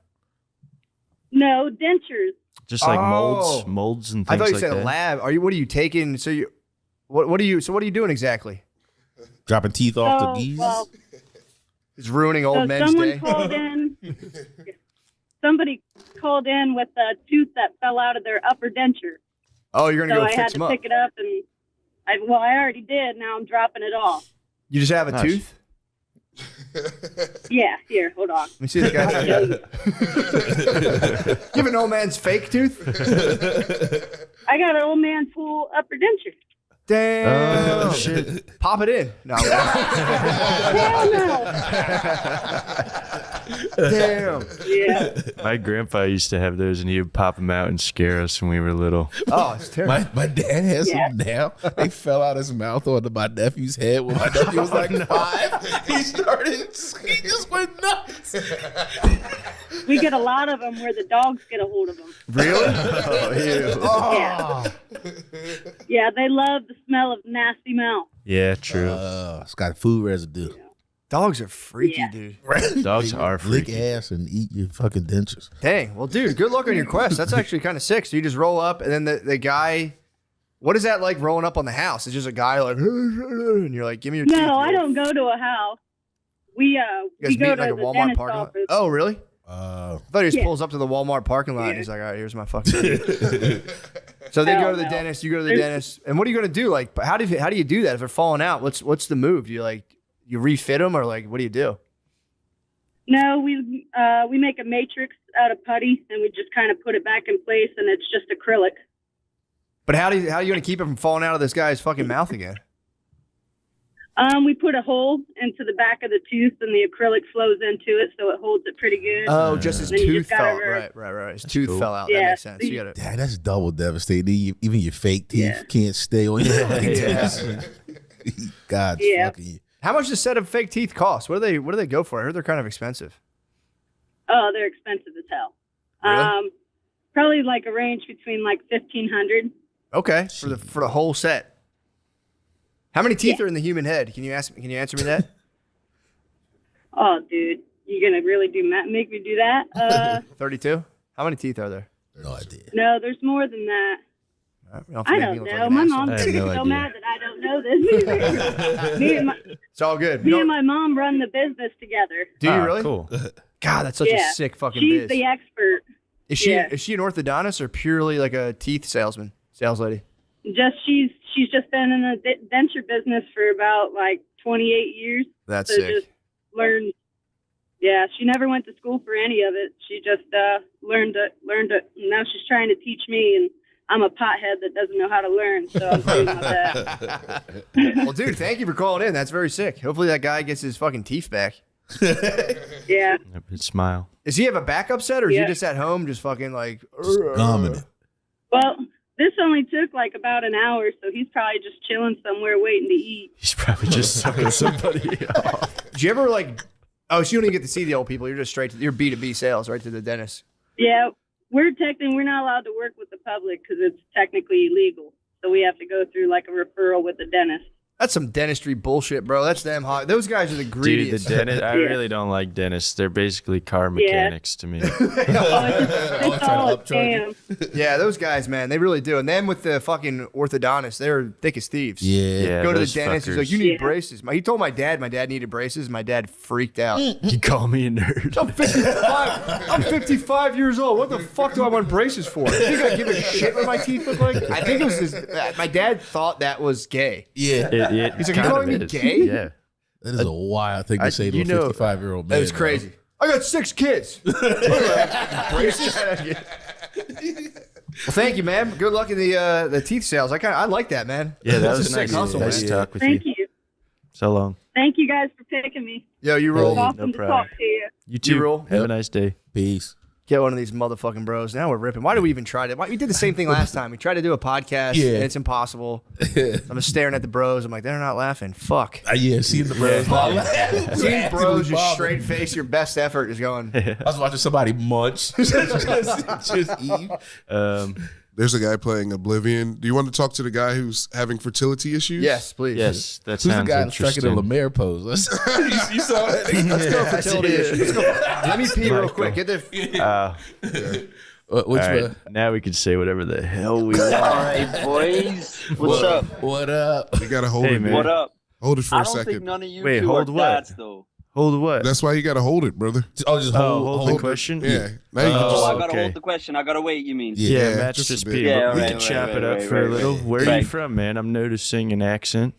No, dentures. Just like molds and things I thought you like said that. lab. What are you taking? So you, what are you doing exactly? Dropping teeth off So, the geese. well, It's ruining old men's someone day. called in. Somebody called in with a tooth that fell out of their upper denture. Oh, you're gonna So go I had fix to them up. pick it up, and I already did. Now I'm dropping it off. You just have a tooth? Yeah, here, hold on. Let me see the guy. You have an old man's fake tooth? I got an old man full upper denture. Damn. Oh, shit. Pop it in. No. Hell no. Damn. Yeah. My grandpa used to have those, and he would pop them out and scare us when we were little. Oh, it's terrible. My dad has them now. They fell out his mouth onto my nephew's head when my nephew was like 5. He just went nuts. We get a lot of them where the dogs get a hold of them. Really? Oh, ew. Yeah. Yeah, they love the smell of nasty mouth. Yeah, true. It's got food residue. Dogs are freaky, Yeah. dude. Dogs are Lick freaky. ass and eat your fucking dentures. Dang. Well, dude, good luck on your quest. That's actually kind of sick. So you just roll up, and then the guy, what is that like rolling up on the house? It's just a guy like, and you're like, give me your teeth. No, I don't go to a house. We You guys go meet to like a the Walmart dentist parking lot? office. Oh, really? I thought he just Yeah. pulls up to the Walmart parking lot and he's like, all right, here's my fucking teeth. So they Hell go to the no. dentist, you go to the dentist. And what are you going to do? Like, how do you do that? If they're falling out, what's the move? Do you you refit them or what do you do? No, we make a matrix out of putty and we just kind of put it back in place, and it's just acrylic. But how are you going to keep it from falling out of this guy's fucking mouth again? We put a hole into the back of the tooth, and the acrylic flows into it, so it holds it pretty good. Oh, just his And then you tooth just gotta fell. Right. His tooth cool. fell out. Yeah. That makes sense. You got to. Dad, that's double devastating. Even your fake teeth Yeah. can't stay on your fucking Yeah. teeth. God's Yeah. fucking you. How much does a set of fake teeth cost? What do they go for? I heard they're kind of expensive. Oh, they're expensive as hell. Really? Probably like a range between like 1,500. Okay, for the whole set. How many teeth are in the human head? Can you answer me that? Oh, dude, you gonna really make me do that? 32. How many teeth are there? No idea. No, there's more than that. You don't have to I make me don't look know. like an My asshole. mom's I have gonna be no so idea. mad that I don't know this. It's all good. Me and my mom run the business together. Do you Ah, really? Cool. God, that's such a sick fucking She's biz. the expert. Is she yeah. is she an orthodontist or purely like a teeth sales lady? She's just been in the denture business for about like 28 years. That's so sick. just learned. Yeah, she never went to school for any of it. She just learned it. Now she's trying to teach me, and I'm a pothead that doesn't know how to learn. So I'm doing my best. Well, dude, thank you for calling in. That's very sick. Hopefully that guy gets his fucking teeth back. Yeah. Smile. Does he have a backup set, or is Yeah. he just at home just fucking like gumming it? Well, this only took like about an hour, so he's probably just chilling somewhere waiting to eat. He's probably just sucking somebody off. Did you ever Oh, so you don't even get to see the old people. You're just straight to your B2B sales, right to the dentist. Yeah, we're not allowed to work with the public because it's technically illegal. So we have to go through like a referral with the dentist. That's some dentistry bullshit, bro. That's damn hot. Those guys are the Dude, greediest. the dentist. I Yeah. really don't like dentists. They're basically car Yeah. mechanics to me. It's all a scam. Yeah, those guys, man, they really do. And then with the fucking orthodontists, they're thick as thieves. Yeah, Go to the those dentist. He's fuckers. like, you need Yeah. braces. He told my dad needed braces. My dad freaked out. You call me a nerd. I'm 55. I'm 55 years old. What the fuck do I want braces for? You think I give a shit what my teeth look like? I think it was my dad thought that was gay. Yeah. He's like, you kind calling of me is. gay? Yeah. That is a wild thing to say to you a know, 55-year-old man. That was crazy. I got 6 kids. Braces? Well, thank you, man. Good luck in the teeth sales. I like that, man. Yeah, that That's was a sick nice. hustle, Nice man. talk with Thank you. you. So long. Thank you guys for picking me. Yo, you It's roll. awesome to problem. talk to you. You too. roll? Have a nice day. Peace. Get one of these motherfucking bros. Now we're ripping. Why do we even try that? We did the same thing last time. We tried to do a podcast, Yeah. and it's impossible. I'm just staring at the bros. I'm like, they're not laughing. Fuck. Yeah, seeing the bros. Seeing bros just straight face, your best effort is going. I was watching somebody munch. just eat. There's a guy playing Oblivion. Do you want to talk to the guy who's having fertility issues? Yes, please. Yes, that Who's the sounds guy interesting. stuck in a Lemaire pose? You saw it? Let's go fertility issues. Let's go. Let me pee real quick. Get the. Which All right, one? now we can say whatever the hell we want. All right, boys. What's up? What up? You gotta hold Hey, it. man. What up? Hold it for I a don't think second. none of you Wait, two hold are what? dads, though. Hold what? That's why you gotta hold it, brother. Oh, just hold the it. question? Yeah. Now you can Oh, just. I gotta okay. hold the question. I gotta wait. You mean? Yeah, Yeah, match just a just bit. be. Yeah, we right, can right, chop right, it up right, for a right, little. right. Where are Right. you from, man? I'm noticing an accent.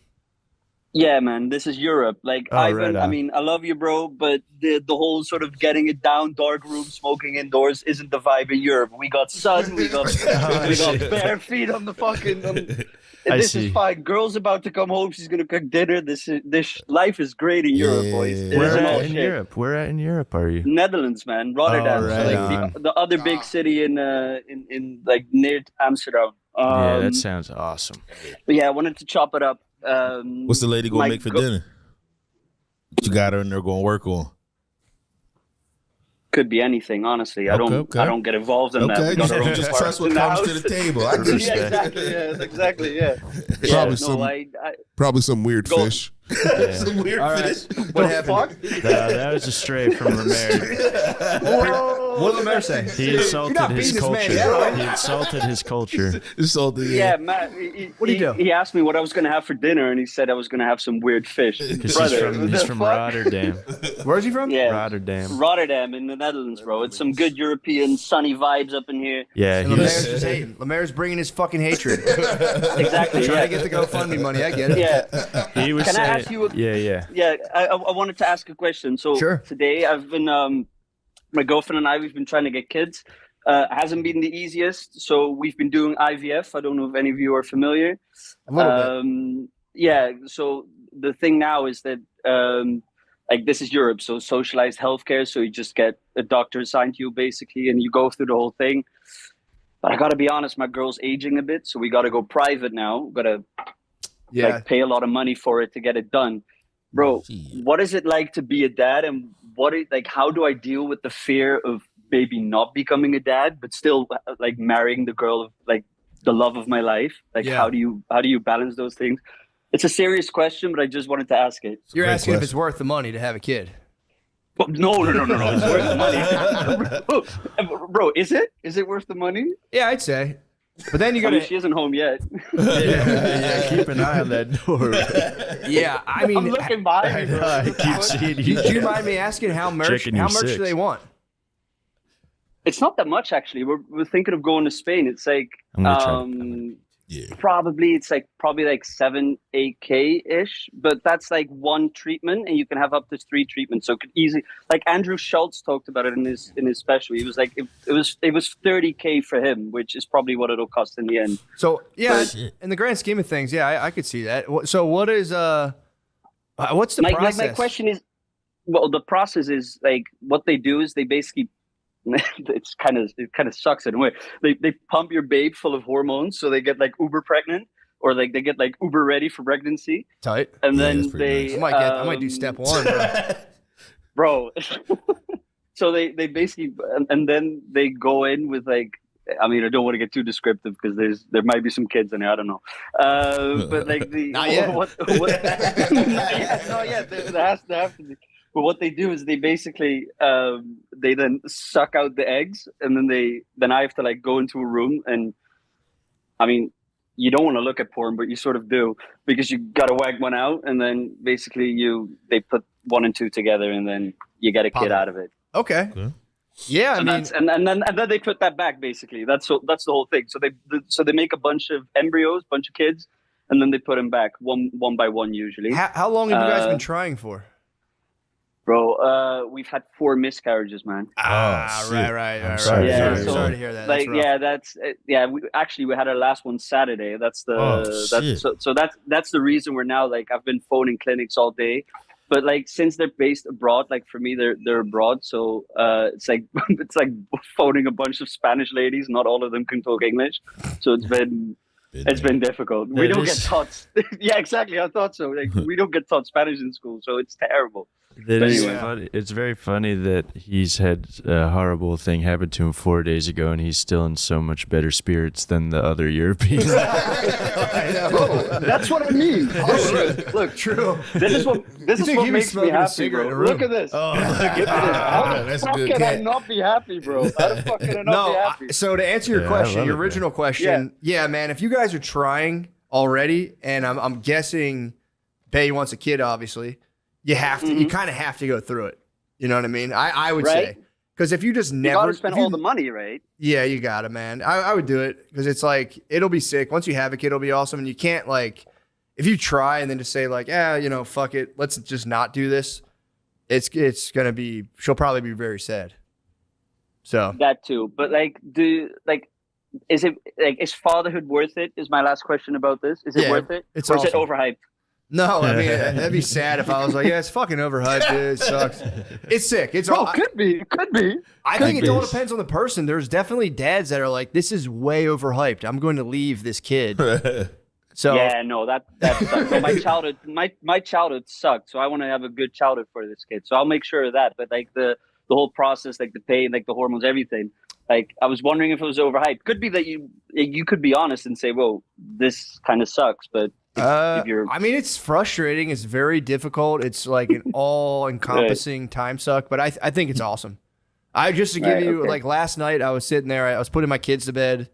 Yeah, man. This is Europe. Like Oh, Ivan. right I on. mean, I love you, bro, but the whole sort of getting it down, dark room, smoking indoors isn't the vibe in Europe. We got sun. We got bare feet on the fucking. I This see. is fine. Girl's about to come home. She's gonna cook dinner. This life is great in Europe, boys. It Where isn't all at in shit. Europe? Where at in Europe are you? Netherlands, man, Rotterdam, Oh, so right like on. the other big city in like near Amsterdam. Yeah, that sounds awesome. But yeah, I wanted to chop it up. What's the lady gonna my make for go- dinner? What you got her in there going to work on? Could be anything, honestly. I Okay. don't get involved in that. Okay, We got our own just parts trust what in the comes to house. the table. I Yeah, understand. exactly. Yeah. Probably no, some- I Probably some weird Go- fish. Some weird fish. What happened? That was a stray from Lemaire. What did Lemaire say? He insulted not his beating this man culture. down. He insulted his culture. yeah, Matt. What do you do? He asked me what I was gonna have for dinner, and he said I was gonna have some weird fish. Because Brother, he's the from fuck? Rotterdam. Where's he from? Yeah, Rotterdam. Rotterdam in the Netherlands, bro. It's some good European sunny vibes up in here. Yeah, And he Lemaire's was, just hating. Lemaire's bringing his fucking hatred. Exactly. Trying Yeah. to get the GoFundMe money. I get it. Yeah. he was Can I saying, ask you? yeah. Yeah, I wanted to ask a question. So Sure. today I've been my girlfriend and I we've been trying to get kids. Hasn't been the easiest. So we've been doing IVF. I don't know if any of you are familiar. A little bit. Yeah. So the thing now is that like this is Europe, so socialized healthcare. So you just get a doctor assigned to you basically, and you go through the whole thing. But I got to be honest, my girl's aging a bit, so we got to go private now. Got to like pay a lot of money for it to get it done. Bro, what is it like to be a dad, and how do I deal with the fear of maybe not becoming a dad, but still like marrying the girl of like the love of my life? Like how do you balance those things? It's a serious question, but I just wanted to ask it. You're asking if it's worth the money to have a kid. Well, no. It's worth the money. Bro, is it? Is it worth the money? Yeah, I'd say. But then you I got mean, she isn't home yet. Yeah, keep an eye on that door. Yeah, I mean, I'm looking by me, bro. I keep seeing you. do you mind me asking how much Checking your do six. they want? It's not that much, actually. We're thinking of going to Spain. It's like I'm gonna try probably 7-8K ish, but that's like one treatment, and you can have up to 3 treatments. So it could easily, like Andrew Schultz talked about it in his special. He was like, it was 30K for him, which is probably what it'll cost in the end. So yeah, in the grand scheme of things, yeah, I could see that. So what is what's the process? My question is, well, the process is like what they do is they basically. It kind of sucks in a way. They pump your babe full of hormones, so they get like uber pregnant, or like they get like uber ready for pregnancy. Tight. And then they nice. I might do step 1, bro. So they basically and then they go in with like. I mean, I don't want to get too descriptive because there might be some kids in there. I don't know, but like the not yet. Not yet. There has to be. But what they do is they basically they then suck out the eggs, and then I have to like go into a room, and I mean, you don't want to look at porn, but you sort of do because you got to wag one out, and then basically they put 1 and 2 together, and then you get a kid out of it. Okay. Yeah, I mean, and then they put that back. Basically, that's the whole thing. So they make a bunch of embryos, bunch of kids, and then they put them back one by one usually. How long have you guys been trying for? Bro, we've had 4 miscarriages, man. Right. Sorry to hear that. Like, that's we had our last one Saturday. That's that's the reason we're now like I've been phoning clinics all day, but like since they're based abroad, like for me they're abroad, so it's like phoning a bunch of Spanish ladies. Not all of them can talk English, so it's been difficult. We don't get taught. Yeah, exactly. I thought so. Like we don't get taught Spanish in school, so it's terrible. That is Anyway. funny. It's very funny that he's had a horrible thing happen to him 4 days ago, and he's still in so much better spirits than the other Europeans. I know. Bro, that's what I mean. Look, True. this is what he was makes me smoking a happy, cigarette bro. in a room? Look at this. Oh, Look at this. How the That's fuck good. can I not be happy, bro? How the fuck can I not be happy? So to answer your Yeah, I question, love your it, original question, yeah, man, if you guys are trying already, and I'm guessing Bay wants a kid, obviously, you have to, you kind of have to go through it. You know what I mean? I would Right? say. Because if you just You never gotta spend if you- all the money, right? Yeah, you got it, man. I would do it because it's like, it'll be sick. Once you have a kid, it'll be awesome. And you can't, like, if you try and then just say, like, fuck it, let's just not do this, it's going to be, she'll probably be very sad. So, That too. But is fatherhood worth it? Is my last question about this. Is it Yeah, worth it? it's Or is it awesome. overhyped? no, I mean, that'd be sad if I was like, yeah, it's fucking overhyped, dude. It sucks. It's sick. It's all. Could be. I think it all depends on the person. There's definitely dads that are like, this is way overhyped. I'm going to leave this kid. So Yeah, no, that sucks. No, my childhood sucked. So I want to have a good childhood for this kid. So I'll make sure of that. But like the whole process, like the pain, like the hormones, everything. Like I was wondering if it was overhyped. Could be that you could be honest and say, well, this kind of sucks. But if you're, I mean, it's frustrating. It's very difficult. It's like an all-encompassing time suck. But I think it's awesome. I just to give Right, you okay. like last night, I was sitting there. I was putting my kids to bed,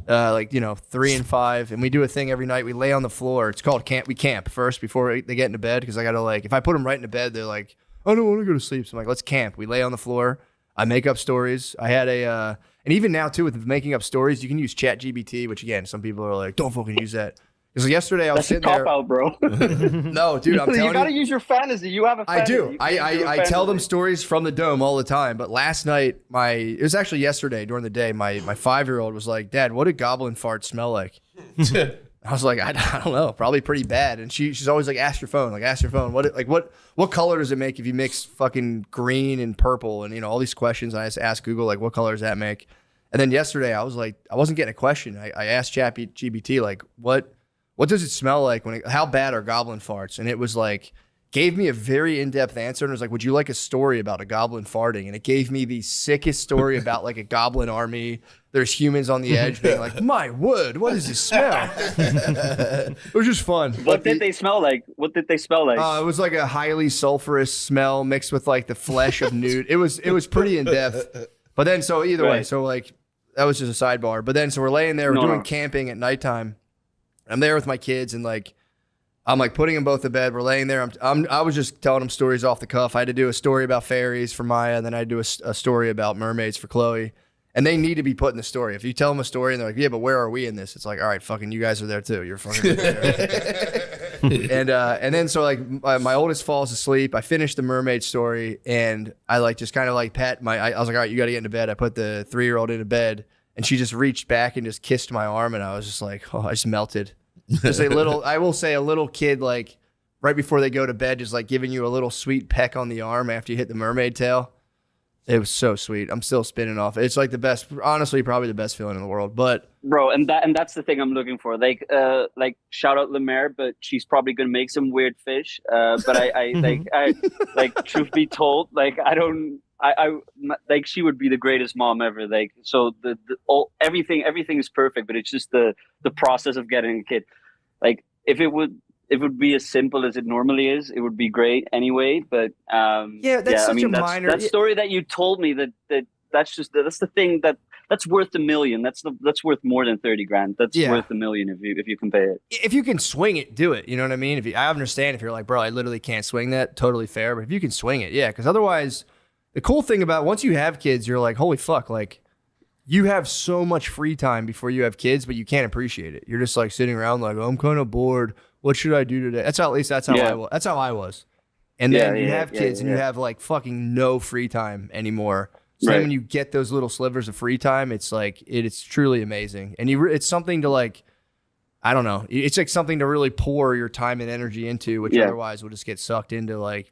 3 and 5, and we do a thing every night. We lay on the floor. It's called camp. We camp first before they get into bed because I gotta like if I put them right into bed, they're like, I don't want to go to sleep. So I'm like, let's camp. We lay on the floor. I make up stories. I had and even now too with making up stories, you can use ChatGPT, which again, some people are like, don't fucking use that. Because yesterday I was that's a sitting there. cop out, bro. No, dude, I'm telling you. You gotta use your fantasy. You have a I fantasy. do. You can't do a I tell them fantasy. stories from the dome all the time. But last night, it was actually yesterday during the day, my 5-year-old was like, Dad, what did goblin farts smell like? I was like, I don't know, probably pretty bad. And she's always like, ask your phone. What color does it make if you mix fucking green and purple and all these questions? And I just asked Google like, what color does that make? And then yesterday I was like, I wasn't getting a question. I asked ChatGPT like, what does it smell like how bad are goblin farts? And it was like, gave me a very in-depth answer and was like, would you like a story about a goblin farting? And it gave me the sickest story about like a goblin army. There's humans on the edge being like, my wood, what does this smell? It was just fun. What did they smell like? It was like a highly sulfurous smell mixed with like the flesh of newt. It was pretty in-depth. But then, so either way, Right. so like, that was just a sidebar. But then, so we're laying there, we're doing camping at nighttime. I'm there with my kids and like, I'm like putting them both to bed. We're laying there. I was just telling them stories off the cuff. I had to do a story about fairies for Maya. And then I had to do a story about mermaids for Chloe. And they need to be put in the story. If you tell them a story and they're like, yeah, but where are we in this? It's like, all right, fucking you guys are there too. You're fucking there. And then so like my oldest falls asleep. I finished the mermaid story and I like just kind of like I was like, all right, you got to get into bed. I put the 3-year-old into bed and she just reached back and just kissed my arm. And I was just like, oh, I just melted. Just I will say a little kid, like right before they go to bed, just like giving you a little sweet peck on the arm after you hit the mermaid tail. It was so sweet. I'm still spinning off. It's like the best, honestly, probably the best feeling in the world. But bro, and that's the thing I'm looking for. Like shout out Lemaire, but she's probably gonna make some weird fish. But I truth be told, like I like she would be the greatest mom ever. Like so everything is perfect, but it's just the process of getting a kid. Like if it would be as simple as it normally is, it would be great anyway. But that story that you told me that's the thing that's worth $1 million. That's worth more than 30 grand. That's worth $1 million if you can pay it. if you can swing it, do it. You know what I mean? I understand if you're like, bro, I literally can't swing that. Totally fair. But if you can swing it, yeah. Because otherwise, the cool thing about once you have kids, you're like, holy fuck, like you have so much free time before you have kids, but you can't appreciate it. You're just like sitting around like, oh, I'm kind of bored. What should I do today? That's how I was. And then you have kids and you have like fucking no free time anymore. So then when you get those little slivers of free time, it's like, it's truly amazing. And it's something to like, I don't know. It's like something to really pour your time and energy into, which otherwise will just get sucked into like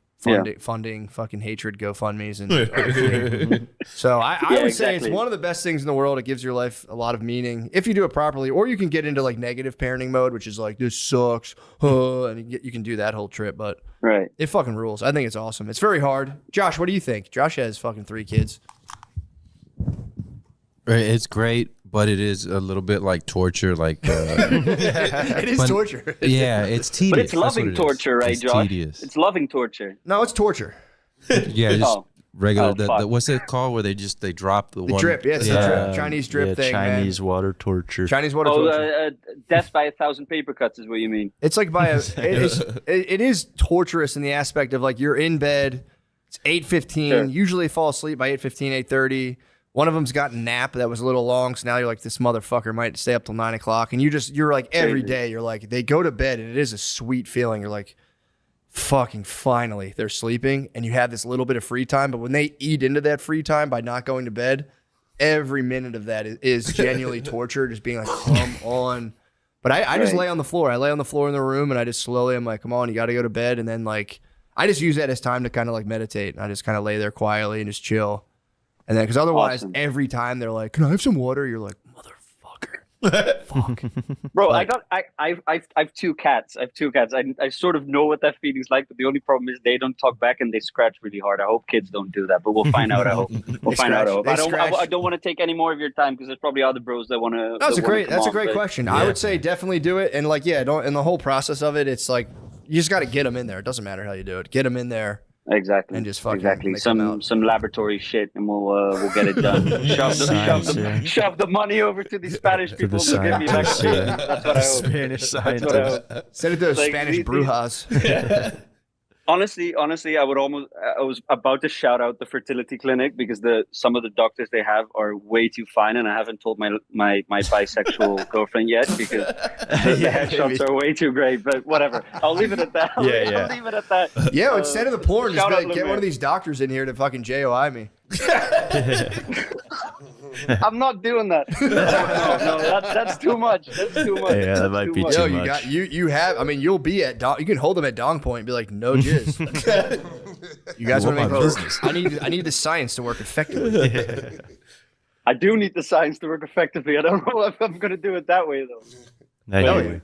funding fucking hatred GoFundMe's and so I would say it's one of the best things in the world. It gives your life a lot of meaning if you do it properly, or you can get into like negative parenting mode, which is like this sucks, and you can do that whole trip. But it fucking rules. I think it's awesome. It's very hard. Josh, what do you think? Josh has fucking 3 kids. Right, it's great, but it is a little bit like torture. Like it is torture. Yeah, it's tedious. But it's loving torture, right, Josh? Tedious. It's loving torture. No, it's torture. Yeah, just regular. What's it called? Where they drop the one drip. Yeah, it's the drip. Chinese drip thing. Chinese water torture. Chinese water torture. Death by 1,000 paper cuts is what you mean. It's like it is torturous in the aspect of like you're in bed. It's 8:15. Sure. Usually fall asleep by 8:15, 8:30. One of them's got a nap that was a little long, so now you're like, this motherfucker might stay up till 9 o'clock. And you're like, every day, you're like, they go to bed, and it is a sweet feeling. You're like, fucking finally, they're sleeping, and you have this little bit of free time. But when they eat into that free time by not going to bed, every minute of that is genuinely torture, just being like, come on. But I just lay on the floor. I lay on the floor in the room, and I just slowly, I'm like, come on, you got to go to bed. And then, like, I just use that as time to kind of like meditate. And I just kind of lay there quietly and just chill. And then, because otherwise, every time they're like, "Can I have some water?" You're like, "Motherfucker, fuck." Bro, I have 2 cats. I have 2 cats. I sort of know what that feeling's like, but the only problem is they don't talk back and they scratch really hard. I hope kids don't do that, but we'll find out. I hope we'll find out. I hope. I don't want to take any more of your time because there's probably other bros that want to. That's a great question. I would say definitely do it, and like in the whole process of it, it's like you just got to get them in there. It doesn't matter how you do it. Get them in there. Exactly. And just fucking some laboratory shit, and we'll get it done. Shove the money over to the Spanish people who give me back. That's what I hope. Spanish scientists. Send it to those Spanish brujas. Honestly, I was about to shout out the fertility clinic because some of the doctors they have are way too fine, and I haven't told my bisexual girlfriend yet because the headshots are way too great. But whatever, I'll leave it at that. I'll leave it at that. Yeah, instead of the porn, just get one of these doctors in here to fucking JOI me. I'm not doing that. No, that's too much. That's too much. Yeah, that might be too much. You have. I mean, you'll be at you can hold them at dong point and be like, no jizz. You guys want to make business? I need the science to work effectively. I do need the science to work effectively. I don't know if I'm gonna do it that way though. Anyway.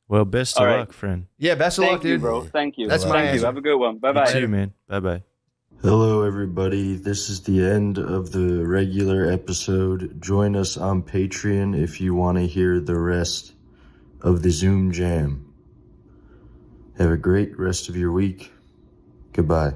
Well, best of luck, friend. Yeah, best of luck, dude. Bro. Thank you. That's my answer. Have a good one. Bye bye. You too, man. Bye bye. Hello, everybody. This is the end of the regular episode. Join us on Patreon if you want to hear the rest of the Zoom Jam. Have a great rest of your week. Goodbye.